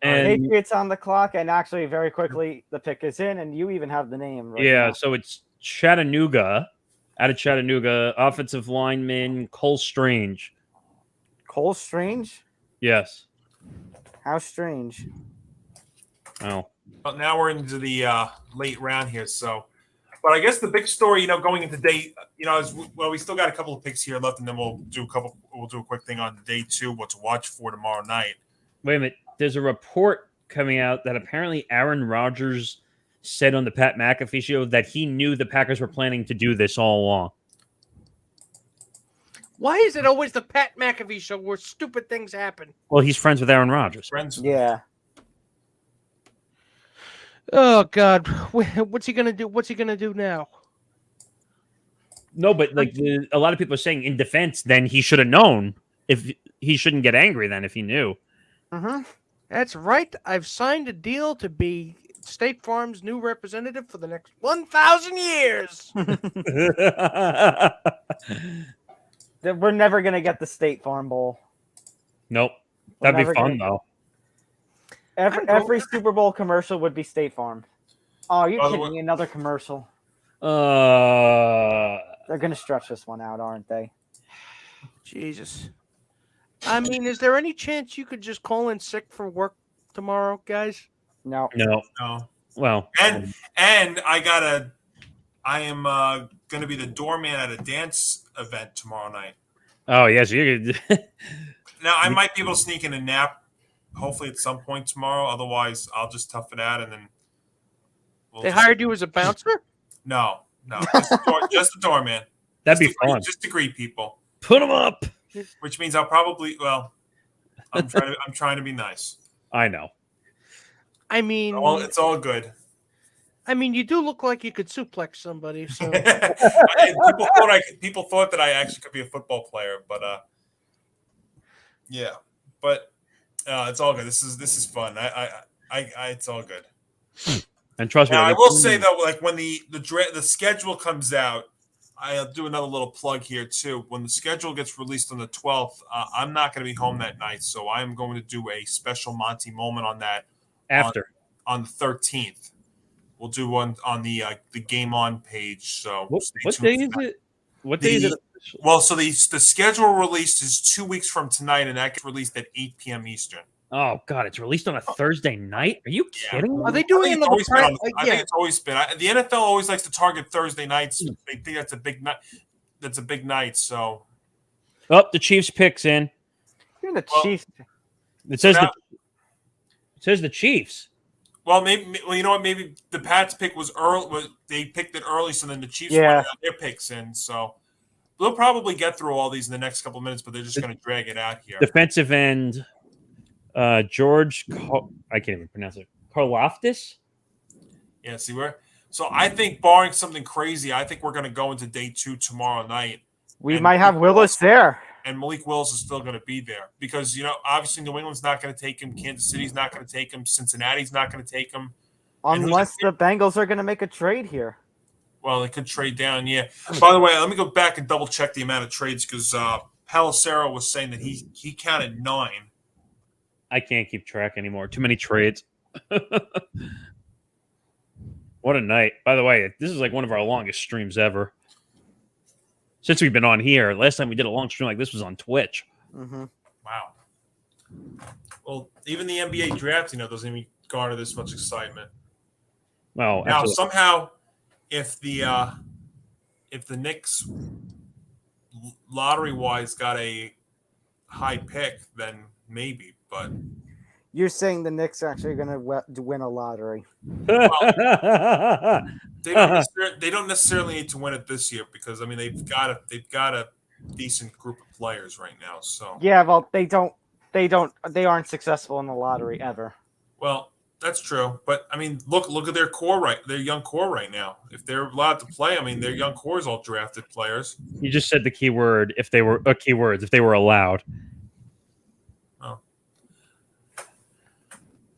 And Patriots on the clock, and actually, very quickly, the pick is in, and you even have the name. Right now. So it's Chattanooga, out of Chattanooga, offensive lineman Cole Strange. Cole Strange? Yes. How strange? Oh. But now we're into the late round here, so. But I guess the big story, going into day, is we still got a couple of picks here left, and then we'll do a quick thing on day 2, what to watch for tomorrow night. Wait a minute. There's a report coming out that apparently Aaron Rodgers said on the Pat McAfee show that he knew the Packers were planning to do this all along. Why is it always the Pat McAfee show where stupid things happen? Well, he's friends with Aaron Rodgers. Yeah. Oh God, what's he gonna do? What's he gonna do now? No, but a lot of people are saying in defense, then he should have known. If he shouldn't get angry, then if he knew. That's right. I've signed a deal to be State Farm's new representative for the next 1,000 years. We're never gonna get the State Farm Bowl. Nope. That'd be fun though. Every Super Bowl commercial would be State Farm. Oh, you're kidding me? Another commercial. They're gonna stretch this one out, aren't they? Jesus. I mean, is there any chance you could just call in sick for work tomorrow, guys? No. Well, and I am gonna be the doorman at a dance event tomorrow night. Oh yes, you could. Now I might be able to sneak in a nap. Hopefully at some point tomorrow. Otherwise, I'll just tough it out and then. They hired you as a bouncer? No, just the doorman. That'd be fun. Just to greet people. Put them up. Which means I'll probably. Well, I'm trying to be nice. I know. I mean, it's all good. I mean, you do look like you could suplex somebody. So people thought that I actually could be a football player, but yeah, but. It's all good. This is fun. It's all good. And trust me. Now, I will say though, like when the schedule comes out, I'll do another little plug here too. When the schedule gets released on the 12th, I'm not going to be home that night, so I am going to do a special Monty moment on that. After on the 13th, we'll do one on the Game On page. So what day is it? What day is it? Well, so the schedule released is 2 weeks from tonight, and that gets released at 8 p.m. Eastern. Oh God, it's released on a Thursday night? Are you kidding? Are they doing another? I think it's always been. The NFL always likes to target Thursday nights. They think that's a big night. That's a big night. So, the Chiefs picks in. You're the Chiefs. It says the Chiefs. Well, maybe. Well, you know what? Maybe the Pats pick was early. They picked it early, so then the Chiefs went their picks in. So. They'll probably get through all these in the next couple of minutes, but they're just going to drag it out here. Defensive end, George, I can't even pronounce it. Karlaftis? Yeah, see So I think, barring something crazy, I think we're going to go into day 2 tomorrow night. We might have Willis there. And Malik Willis is still going to be there because, obviously New England's not going to take him. Kansas City's not going to take him. Cincinnati's not going to take him. Unless the Bengals are going to make a trade here. Well, they could trade down, yeah. By the way, let me go back and double-check the amount of trades because Palacero was saying that he counted 9. I can't keep track anymore. Too many trades. What a night. By the way, this is like one of our longest streams ever. Since we've been on here. Last time we did a long stream like this was on Twitch. Mm-hmm. Wow. Well, even the NBA draft, doesn't even garner this much excitement. Well, now somehow, if the Knicks lottery-wise got a high pick, then maybe. But you're saying the Knicks are actually going to win a lottery? Well, they don't necessarily need to win it this year because they've got a decent group of players right now. So yeah, well they aren't successful in the lottery ever. Well, that's true, but look at their core their young core right now. If they're allowed to play, their young core is all drafted players. You just said the key word. If they were keywords, if they were allowed. Oh,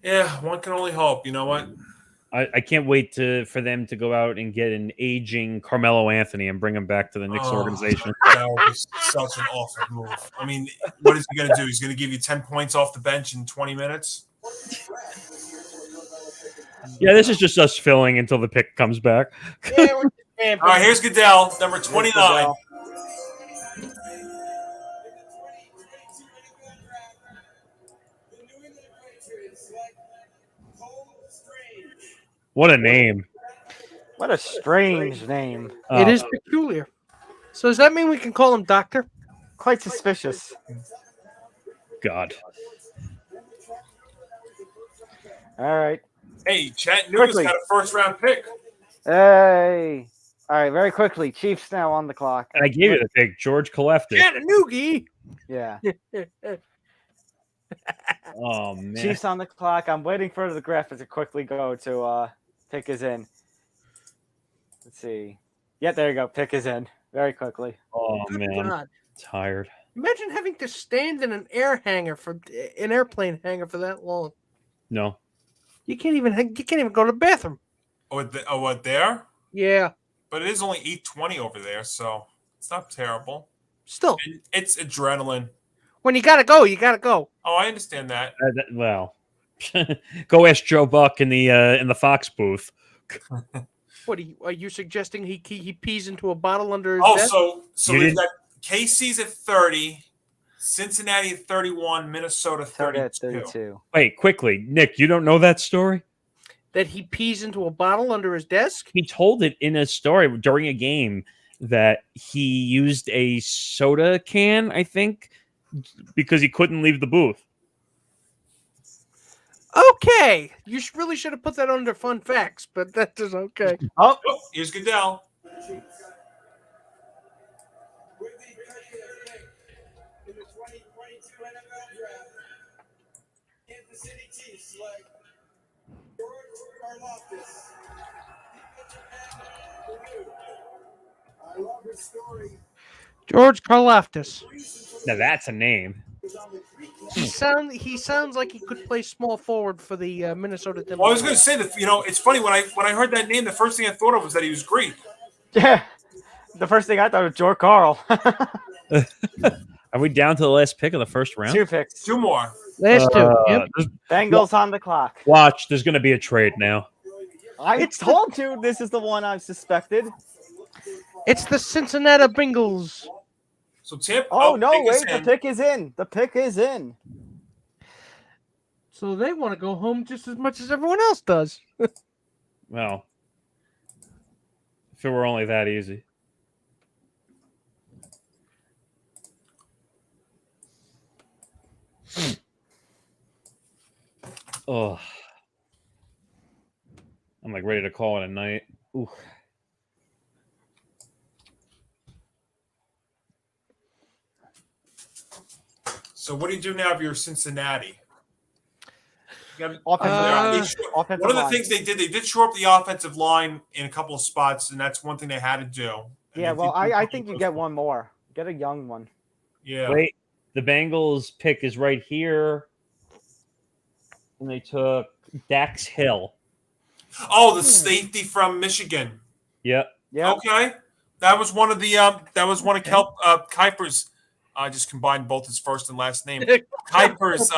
yeah, one can only hope. You know what? I can't wait for them to go out and get an aging Carmelo Anthony and bring him back to the Knicks organization. That would be such an awful move. What is he going to do? He's going to give you 10 points off the bench in 20 minutes? Yeah, this is just us filling until the pick comes back. All right, here's Goodell, number 29. What a name. What a strange name. It is peculiar. So does that mean we can call him Doctor? Quite suspicious. God. All right. Hey, Chattanooga's got a first-round pick. Hey. All right, very quickly. Chiefs now on the clock. And I gave you the pick, George Kaleftis. Chattanooga. Yeah. Oh, man. Chiefs on the clock. I'm waiting for the graphic to quickly go to pick is in. Let's see. Yeah, there you go. Pick is in. Very quickly. Oh, Good man. God. Tired. Imagine having to stand in an airplane hangar for that long. No. You can't even go to the bathroom. What there? Yeah. But it is only 8:20 over there, so it's not terrible. Still. It's adrenaline. When you gotta go, you gotta go. Oh, I understand that. Well, go ask Joe Buck in the Fox booth. What are you suggesting? He pees into a bottle under his desk? So we've got KC's at 30, Cincinnati at 31, Minnesota 32. Wait, quickly, Nick, you don't know that story? That he pees into a bottle under his desk? He told it in a story during a game that he used a soda can, I think, because he couldn't leave the booth. Okay. You really should have put that under fun facts, but that is okay. Oh, here's Goodell. In the 2022 NFL Draft, Kansas City Chiefs select George Karlaftis, defensive end, Purdue. I love his story. George Karlaftis. Now that's a name. He sounds like he could play small forward for the Minnesota Timberwolves. Well, I was going to say that it's funny when I heard that name, the first thing I thought of was that he was Greek. Yeah, the first thing I thought was George Carl. Are we down to the last pick of the first round? 2 picks. 2 more. Last 2. Yep. Bengals on the clock. Watch, there's going to be a trade now. I told you this is the one I've suspected. It's the Cincinnati Bengals. So Tip. Oh no! Wait, the pick is in. The pick is in. So they want to go home just as much as everyone else does. Well, if it were only that easy. Oh, I'm like ready to call it a night. Ooh. So what do you do now if you're Cincinnati? One Offensive of the line. things they did shore up the offensive line in a couple of spots, and that's one thing they had to do. Yeah, well, I think you get one more. Get a young one. Yeah. Wait, the Bengals pick is right here, and they took Dax Hill. Oh, the safety from Michigan. Yep. Yeah. Okay, that was one of Kuiper's. I just combined both his first and last name. Kuiper's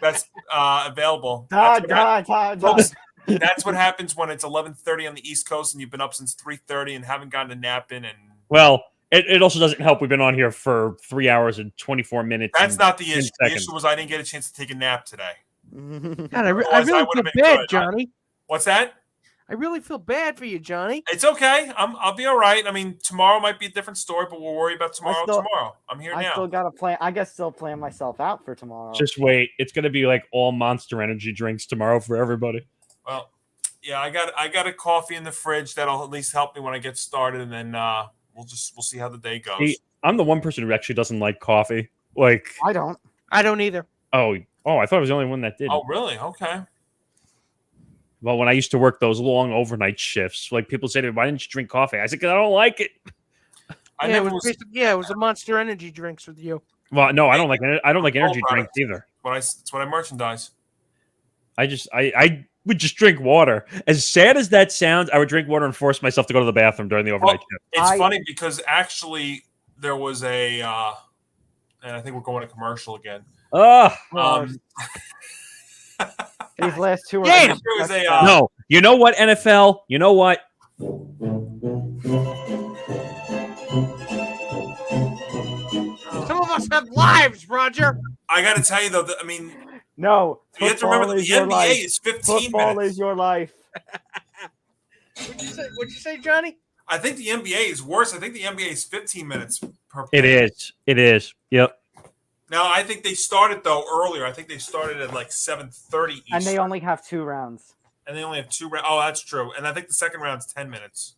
best available. That's what happens when it's 11:30 on the East Coast and you've been up since 3:30 and haven't gotten a nap in. And well, it also doesn't help. We've been on here for 3 hours and 24 minutes. That's not the issue. The issue was I didn't get a chance to take a nap today. God, I really feel bad, Johnny. What's that? I really feel bad for you, Johnny. It's okay. I'll be all right. I mean, tomorrow might be a different story, but we'll worry about tomorrow. I'm here now. I still got to plan. I guess still plan myself out for tomorrow. Just wait. It's going to be like all Monster Energy drinks tomorrow for everybody. Well, yeah, I got a coffee in the fridge that'll at least help me when I get started, and then we'll see how the day goes. See, I'm the one person who actually doesn't like coffee. Like I don't either. Oh, I thought I was the only one that did. Oh, really? Okay. Well, when I used to work those long overnight shifts, like people say to me, "Why didn't you drink coffee?" I said, "Because I don't like it." It was a Monster Energy drinks with you. Well, no, I don't like energy drinks either. It's what I merchandise. I would just drink water. As sad as that sounds, I would drink water and force myself to go to the bathroom during the overnight shift. It's funny because actually there was and I think we're going to commercial again. These last two are no. You know what, NFL? You know what? Some of us have lives, Roger. I got to tell you though, no. You have to remember the NBA is 15 Football minutes. is your life. What'd you say, Johnny? I think the NBA is worse. I think the NBA is 15 minutes per It is. Yep. Now, I think they started, though, earlier. I think they started at like 7:30 Eastern. And they only have 2 rounds. And they only have 2 rounds. Oh, that's true. And I think the second round's 10 minutes.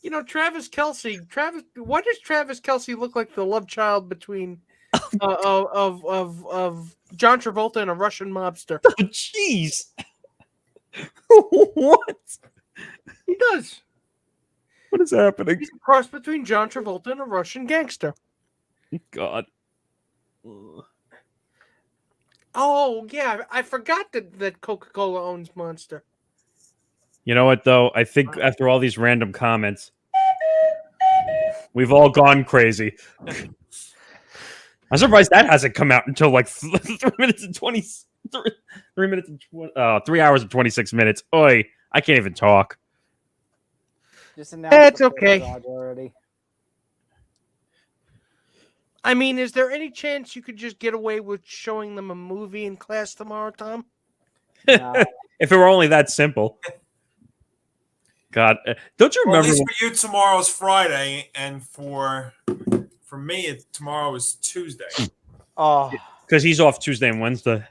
You know, Travis Kelce. Why does Travis Kelce look like the love child between of John Travolta and a Russian mobster? Oh, jeez. What? He does. What is happening? He's a cross between John Travolta and a Russian gangster. God. Oh, yeah. I forgot that Coca-Cola owns Monster. You know what, though? I think after all these random comments, we've all gone crazy. I'm surprised that hasn't come out until like 3 minutes and 20. 3 minutes and 3 hours and 26 minutes. Oi, I can't even talk. It's okay. Already. I mean, is there any chance you could just get away with showing them a movie in class tomorrow, Tom? No. If it were only that simple. God, don't you remember? Well, at least for you, tomorrow's Friday, and for me, tomorrow is Tuesday. Oh, because he's off Tuesday and Wednesday.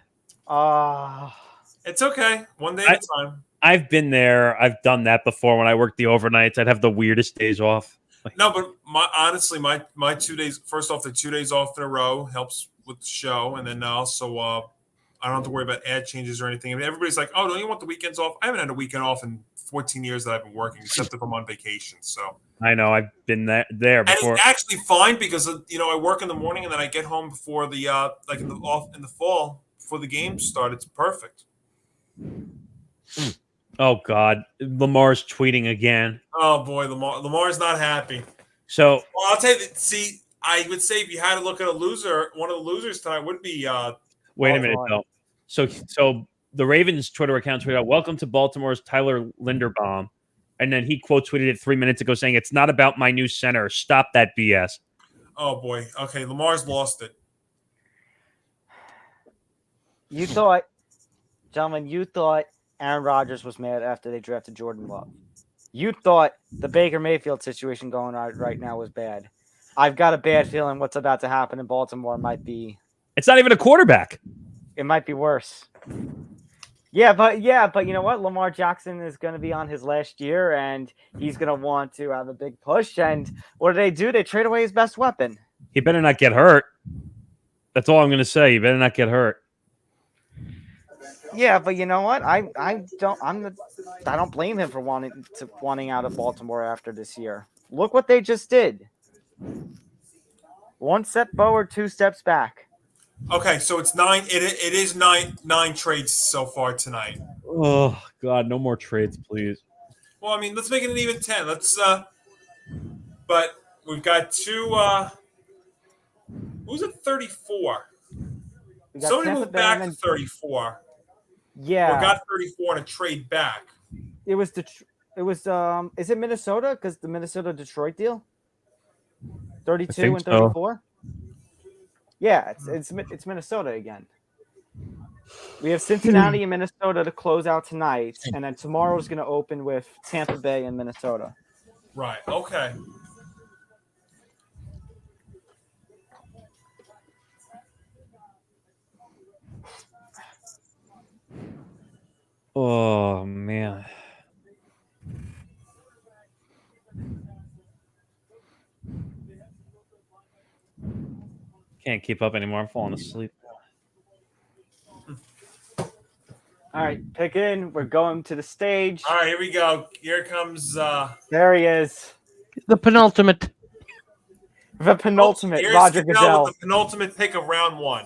It's okay. One day at a time. I've been there. I've done that before when I worked the overnights. I'd have the weirdest days off. No, but honestly, my 2 days. First off, the 2 days off in a row helps with the show, and then also I don't have to worry about ad changes or anything. I mean, everybody's like, "Oh, don't you want the weekends off?" I haven't had a weekend off in 14 years that I've been working, except if I'm on vacation. So I know I've been there before. And it's actually fine because I work in the morning and then I get home before the like in the fall before the games start. It's perfect. Oh God, Lamar's tweeting again. Oh boy, Lamar's not happy. So well, I'll tell you. See, I would say if you had to look at a loser, one of the losers tonight would be. Wait a minute, though. So the Ravens Twitter account tweeted out, "Welcome to Baltimore's Tyler Linderbaum," and then he quote tweeted it 3 minutes ago saying, "It's not about my new center. Stop that BS." Oh boy. Okay, Lamar's lost it. You thought, gentlemen, Aaron Rodgers was mad after they drafted Jordan Love. You thought the Baker Mayfield situation going on right now was bad. I've got a bad feeling what's about to happen in Baltimore might be. It's not even a quarterback. It might be worse. Yeah, but you know what? Lamar Jackson is going to be on his last year, and he's going to want to have a big push. And what do? They trade away his best weapon. He better not get hurt. That's all I'm going to say. He better not get hurt. Yeah, but you know what? I don't blame him for wanting out of Baltimore after this year. Look what they just did. 1 step forward, 2 steps back. Okay, so it's 9. It is nine trades so far tonight. Oh God, no more trades, please. Well, I mean, let's make it an even 10. But we've got two. Who's at 34? We got Somebody Tampa moved Bay back and to 34. Yeah, Or got 34 and a trade back. it was is it Minnesota? Because the Minnesota Detroit deal, 32 and 34. Yeah, it's Minnesota again. We have Cincinnati and Minnesota to close out tonight, and then tomorrow's going to open with Tampa Bay and Minnesota. Right. Okay. Oh man. Can't keep up anymore. I'm falling asleep. All right, pick in. We're going to the stage. All right, here we go. Here comes. There he is. The penultimate. The penultimate. Here's Roger Goodell Goodell. with the penultimate pick of round 1.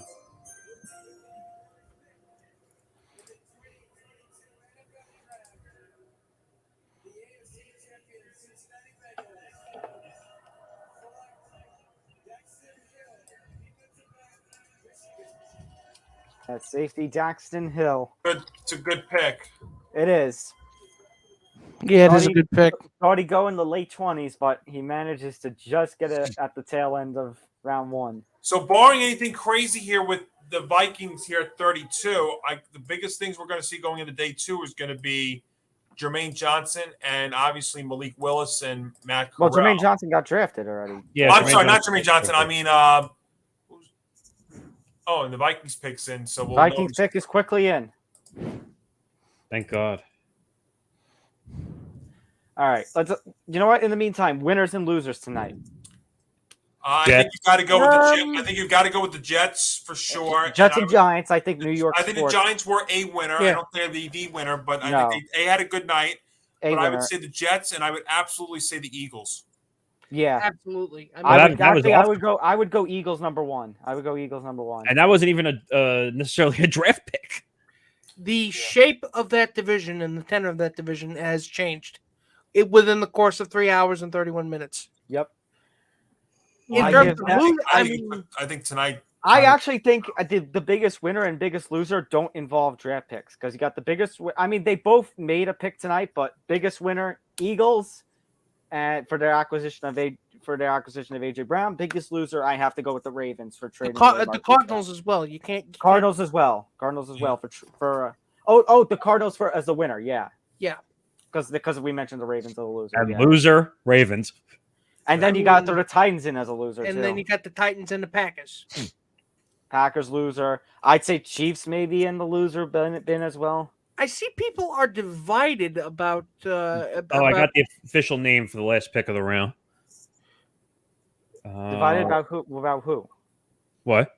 That's safety Daxton Hill. Good. It's a good pick. It is. Yeah, it is a good pick. Thought he'd go in the late 20s, but he manages to just get it at the tail end of round 1. So, barring anything crazy here with the Vikings here at 32, the biggest things we're going to see going into day 2 is going to be Jermaine Johnson and obviously Malik Willis and Matt Corral. Well, Jermaine Johnson got drafted already. Yeah, I'm sorry, not Jermaine Johnson. I mean, and the Vikings picks in. So we'll Vikings pick is quickly in. Thank God. All right, you know what? In the meantime, winners and losers tonight. I think you got to go with the Jets. I think you've got to go with the Jets for sure. Jets and Giants. I think New York. I think sports. the Giants were a winner. Yeah. I don't think they're the winner, but I think they had a good night. I would say the Jets, and I would absolutely say the Eagles. Yeah, absolutely. I would go Eagles number 1. I would go Eagles number 1. And that wasn't even necessarily a draft pick. The shape of that division and the tenor of that division has changed. Within the course of 3 hours and 31 minutes. Yep. I think tonight. I actually think the biggest winner and biggest loser don't involve draft picks because you got the biggest. I mean, they both made a pick tonight, but biggest winner Eagles, and for their acquisition of AJ Brown. Biggest loser, I have to go with the Ravens for trading. The Cardinals as well. You can't. Cardinals as well. Cardinals as well for. The Cardinals as the winner. Yeah. Yeah. Because we mentioned the Ravens as a loser. And loser, Ravens. And then you got the Titans in as a loser, and too. then you got the Titans and the Packers. Packers loser. I'd say Chiefs maybe in the loser bin as well. I see people are divided about. I got the official name for the last pick of the round. Divided about who? About who? What?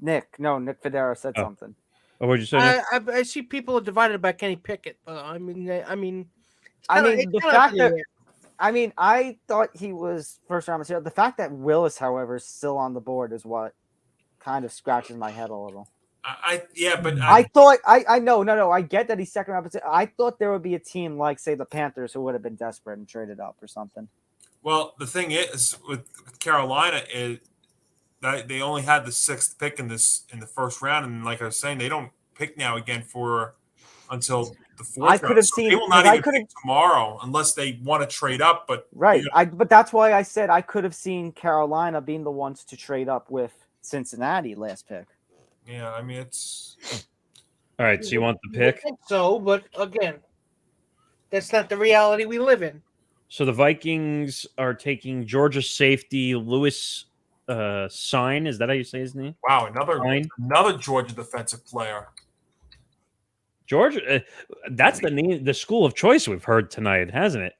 Nick Fodera said something. Oh, what'd you say? I see people are divided about Kenny Pickett. The fact that. I mean, I thought he was first round material. The fact that Willis, however, is still on the board is what kind of scratches my head a little. I get that he's second round material. I thought there would be a team like, say, the Panthers who would have been desperate and traded up or something. Well, the thing is with Carolina is that they only had the 6th pick in the first round, and like I was saying, they don't pick now again until the 4th round. Could have seen. They will not even pick tomorrow unless they want to trade up. But right, but that's why I said I could have seen Carolina being the ones to trade up with Cincinnati last pick. Yeah, I mean it's. All right, so you want the pick? I think so, but again, that's not the reality we live in. So the Vikings are taking Georgia safety Lewis Sign. Is that how you say his name? Wow, another Georgia defensive player. Georgia, that's the name, the school of choice we've heard tonight, hasn't it?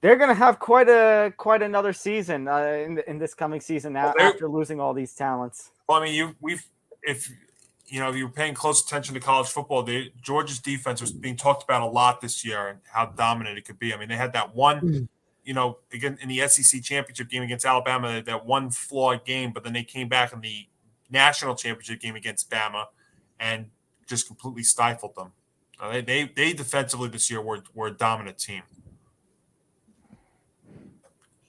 They're going to have quite another season in this coming season after losing all these talents. Well, I mean, if you were paying close attention to college football, Georgia's defense was being talked about a lot this year and how dominant it could be. I mean, they had that one, again in the SEC championship game against Alabama, that one flawed game, but then they came back in the national championship game against Bama and just completely stifled them. They defensively this year were a dominant team.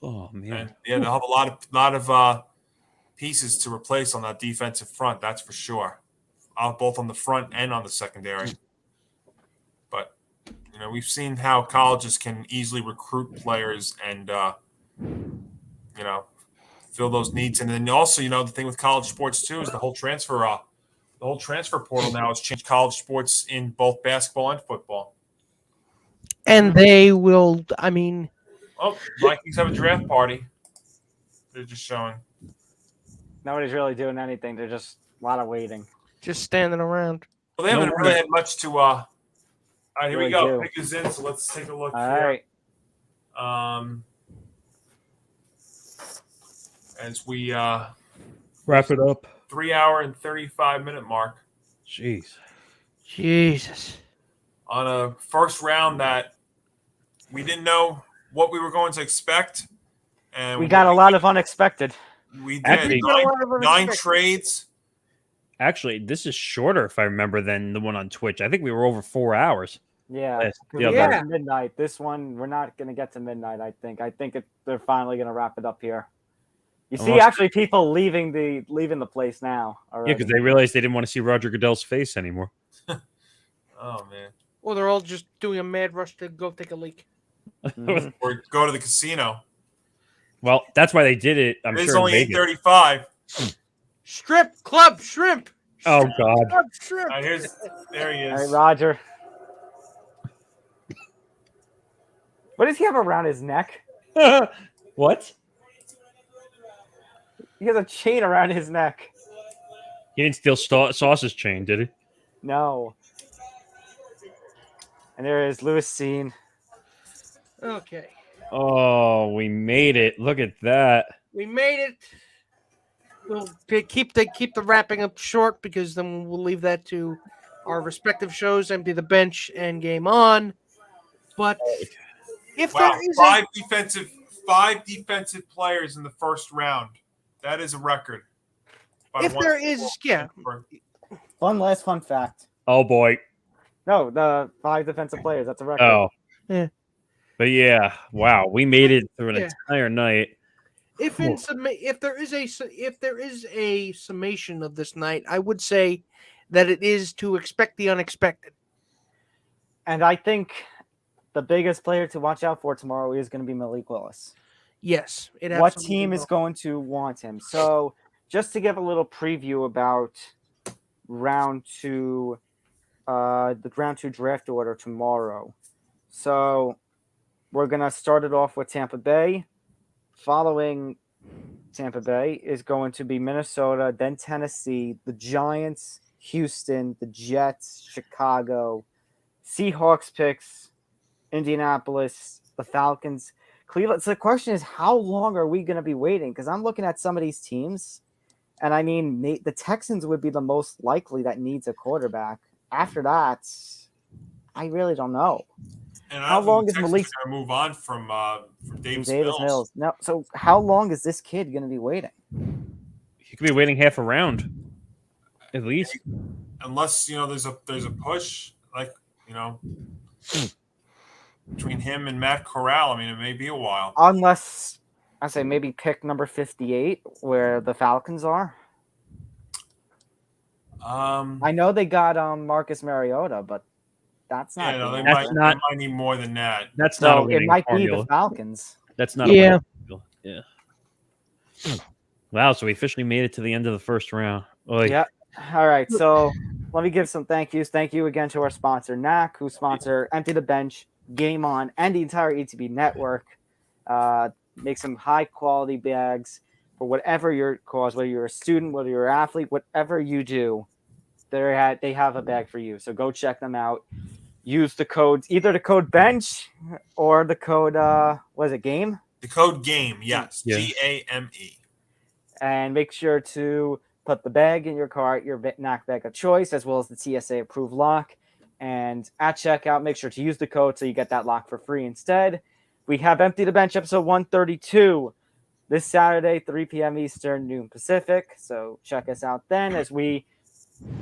Oh man, and they'll have a lot of pieces to replace on that defensive front. That's for sure, both on the front and on the secondary. But we've seen how colleges can easily recruit players and fill those needs. And then also, the thing with college sports too is the whole transfer portal now has changed college sports in both basketball and football. And they will. I mean, Vikings have a draft party. They're just showing. Nobody's really doing anything. They're just a lot of waiting. Just standing around. Well, they haven't really had much to. All right, here we go. Pick is in, so let's take a look here. All right. As we wrap it up. 3 hour and 35-minute mark. Jeez. Jesus. On a first round that we didn't know what we were going to expect. And we got a lot of unexpected. We did. Actually, nine trades. Actually, this is shorter, if I remember, than the one on Twitch. I think we were over 4 hours. Yeah. Yeah. Midnight. This one, we're not going to get to midnight, I think. I think they're finally going to wrap it up here. You see, actually, people leaving the place now. Already. Yeah, because they realized they didn't want to see Roger Goodell's face anymore. Oh, man. Or they're all just doing a mad rush to go take a leak. Mm-hmm. Or go to the casino. Well, that's why they did it. I'm it's sure only 8:35. Strip club shrimp. Oh God! Club shrimp. There he is. All right, Roger. What does he have around his neck? What? He has a chain around his neck. He didn't steal Sauce's chain, did he? No. And there is Lewis Scene. Okay. Oh, we made it. Look at that. We made it. We'll keep the wrapping up short because then we'll leave that to our respective shows, Empty the Bench and Game On. But if there is five defensive players in the first round, that is a record. If there is, yeah. One last fun fact. Oh boy. No, the 5 defensive players. That's a record. Oh. Yeah. But yeah, wow, we made it through an entire night. If there is a summation of this night, I would say that it is to expect the unexpected. And I think the biggest player to watch out for tomorrow is going to be Malik Willis. Yes. What team is going to want him? So just to give a little preview about round 2, the round 2 draft order tomorrow. So we're going to start it off with Tampa Bay. Following Tampa Bay is going to be Minnesota, then Tennessee, the Giants, Houston, the Jets, Chicago, Seahawks picks, Indianapolis, the Falcons, Cleveland. So the question is, how long are we going to be waiting? Because I'm looking at some of these teams, and I mean, the Texans would be the most likely that needs a quarterback. After that, I really don't know. And how long is Malik going to move on from Davis Mills? No, so how long is this kid going to be waiting? He could be waiting half a round, at least. Unless there's a push between him and Matt Corral. I mean, it may be a while. Unless I say maybe pick number 58, where the Falcons are. I know they got Marcus Mariota, but that's not. Yeah, they might need more than that. That's not. So it might be the Falcons. That's not. Yeah. Yeah. Wow. So we officially made it to the end of the first round. Yeah. All right. So let me give some thank yous. Thank you again to our sponsor, Knack, who sponsor Empty the Bench, Game On, and the entire ETB network. Make some high quality bags for whatever your cause, whether you're a student, whether you're an athlete, whatever you do. They have a bag for you. So go check them out. Use the codes, either the code bench or the code GAME? The code GAME, yes. Yeah. GAME. And make sure to put the bag in your cart, your Knack bag of choice, as well as the TSA-approved lock. And at checkout, make sure to use the code so you get that lock for free instead. We have Empty the Bench episode 132 this Saturday, 3 p.m. Eastern, noon Pacific. So check us out then as we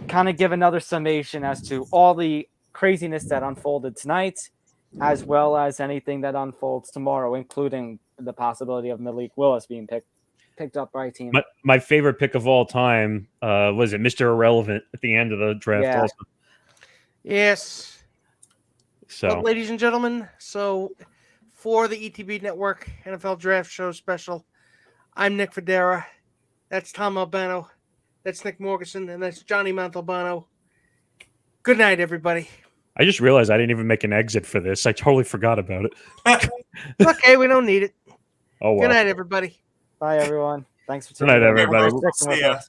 kind of give another summation as to all the craziness that unfolded tonight, as well as anything that unfolds tomorrow, including the possibility of Malik Willis being picked up by a team. My favorite pick of all time was it Mr. Irrelevant at the end of the draft also. Yes. So, well, ladies and gentlemen, for the ETB Network NFL Draft Show special, I'm Nick Fodera. That's Tom Albano. That's Nick Morgasen. And that's Johnny Montalbano. Good night, everybody. I just realized I didn't even make an exit for this. I totally forgot about it. Okay, we don't need it. Oh, well. Good night, everybody. Bye, everyone. Thanks for tuning in. Good night, everybody. See ya.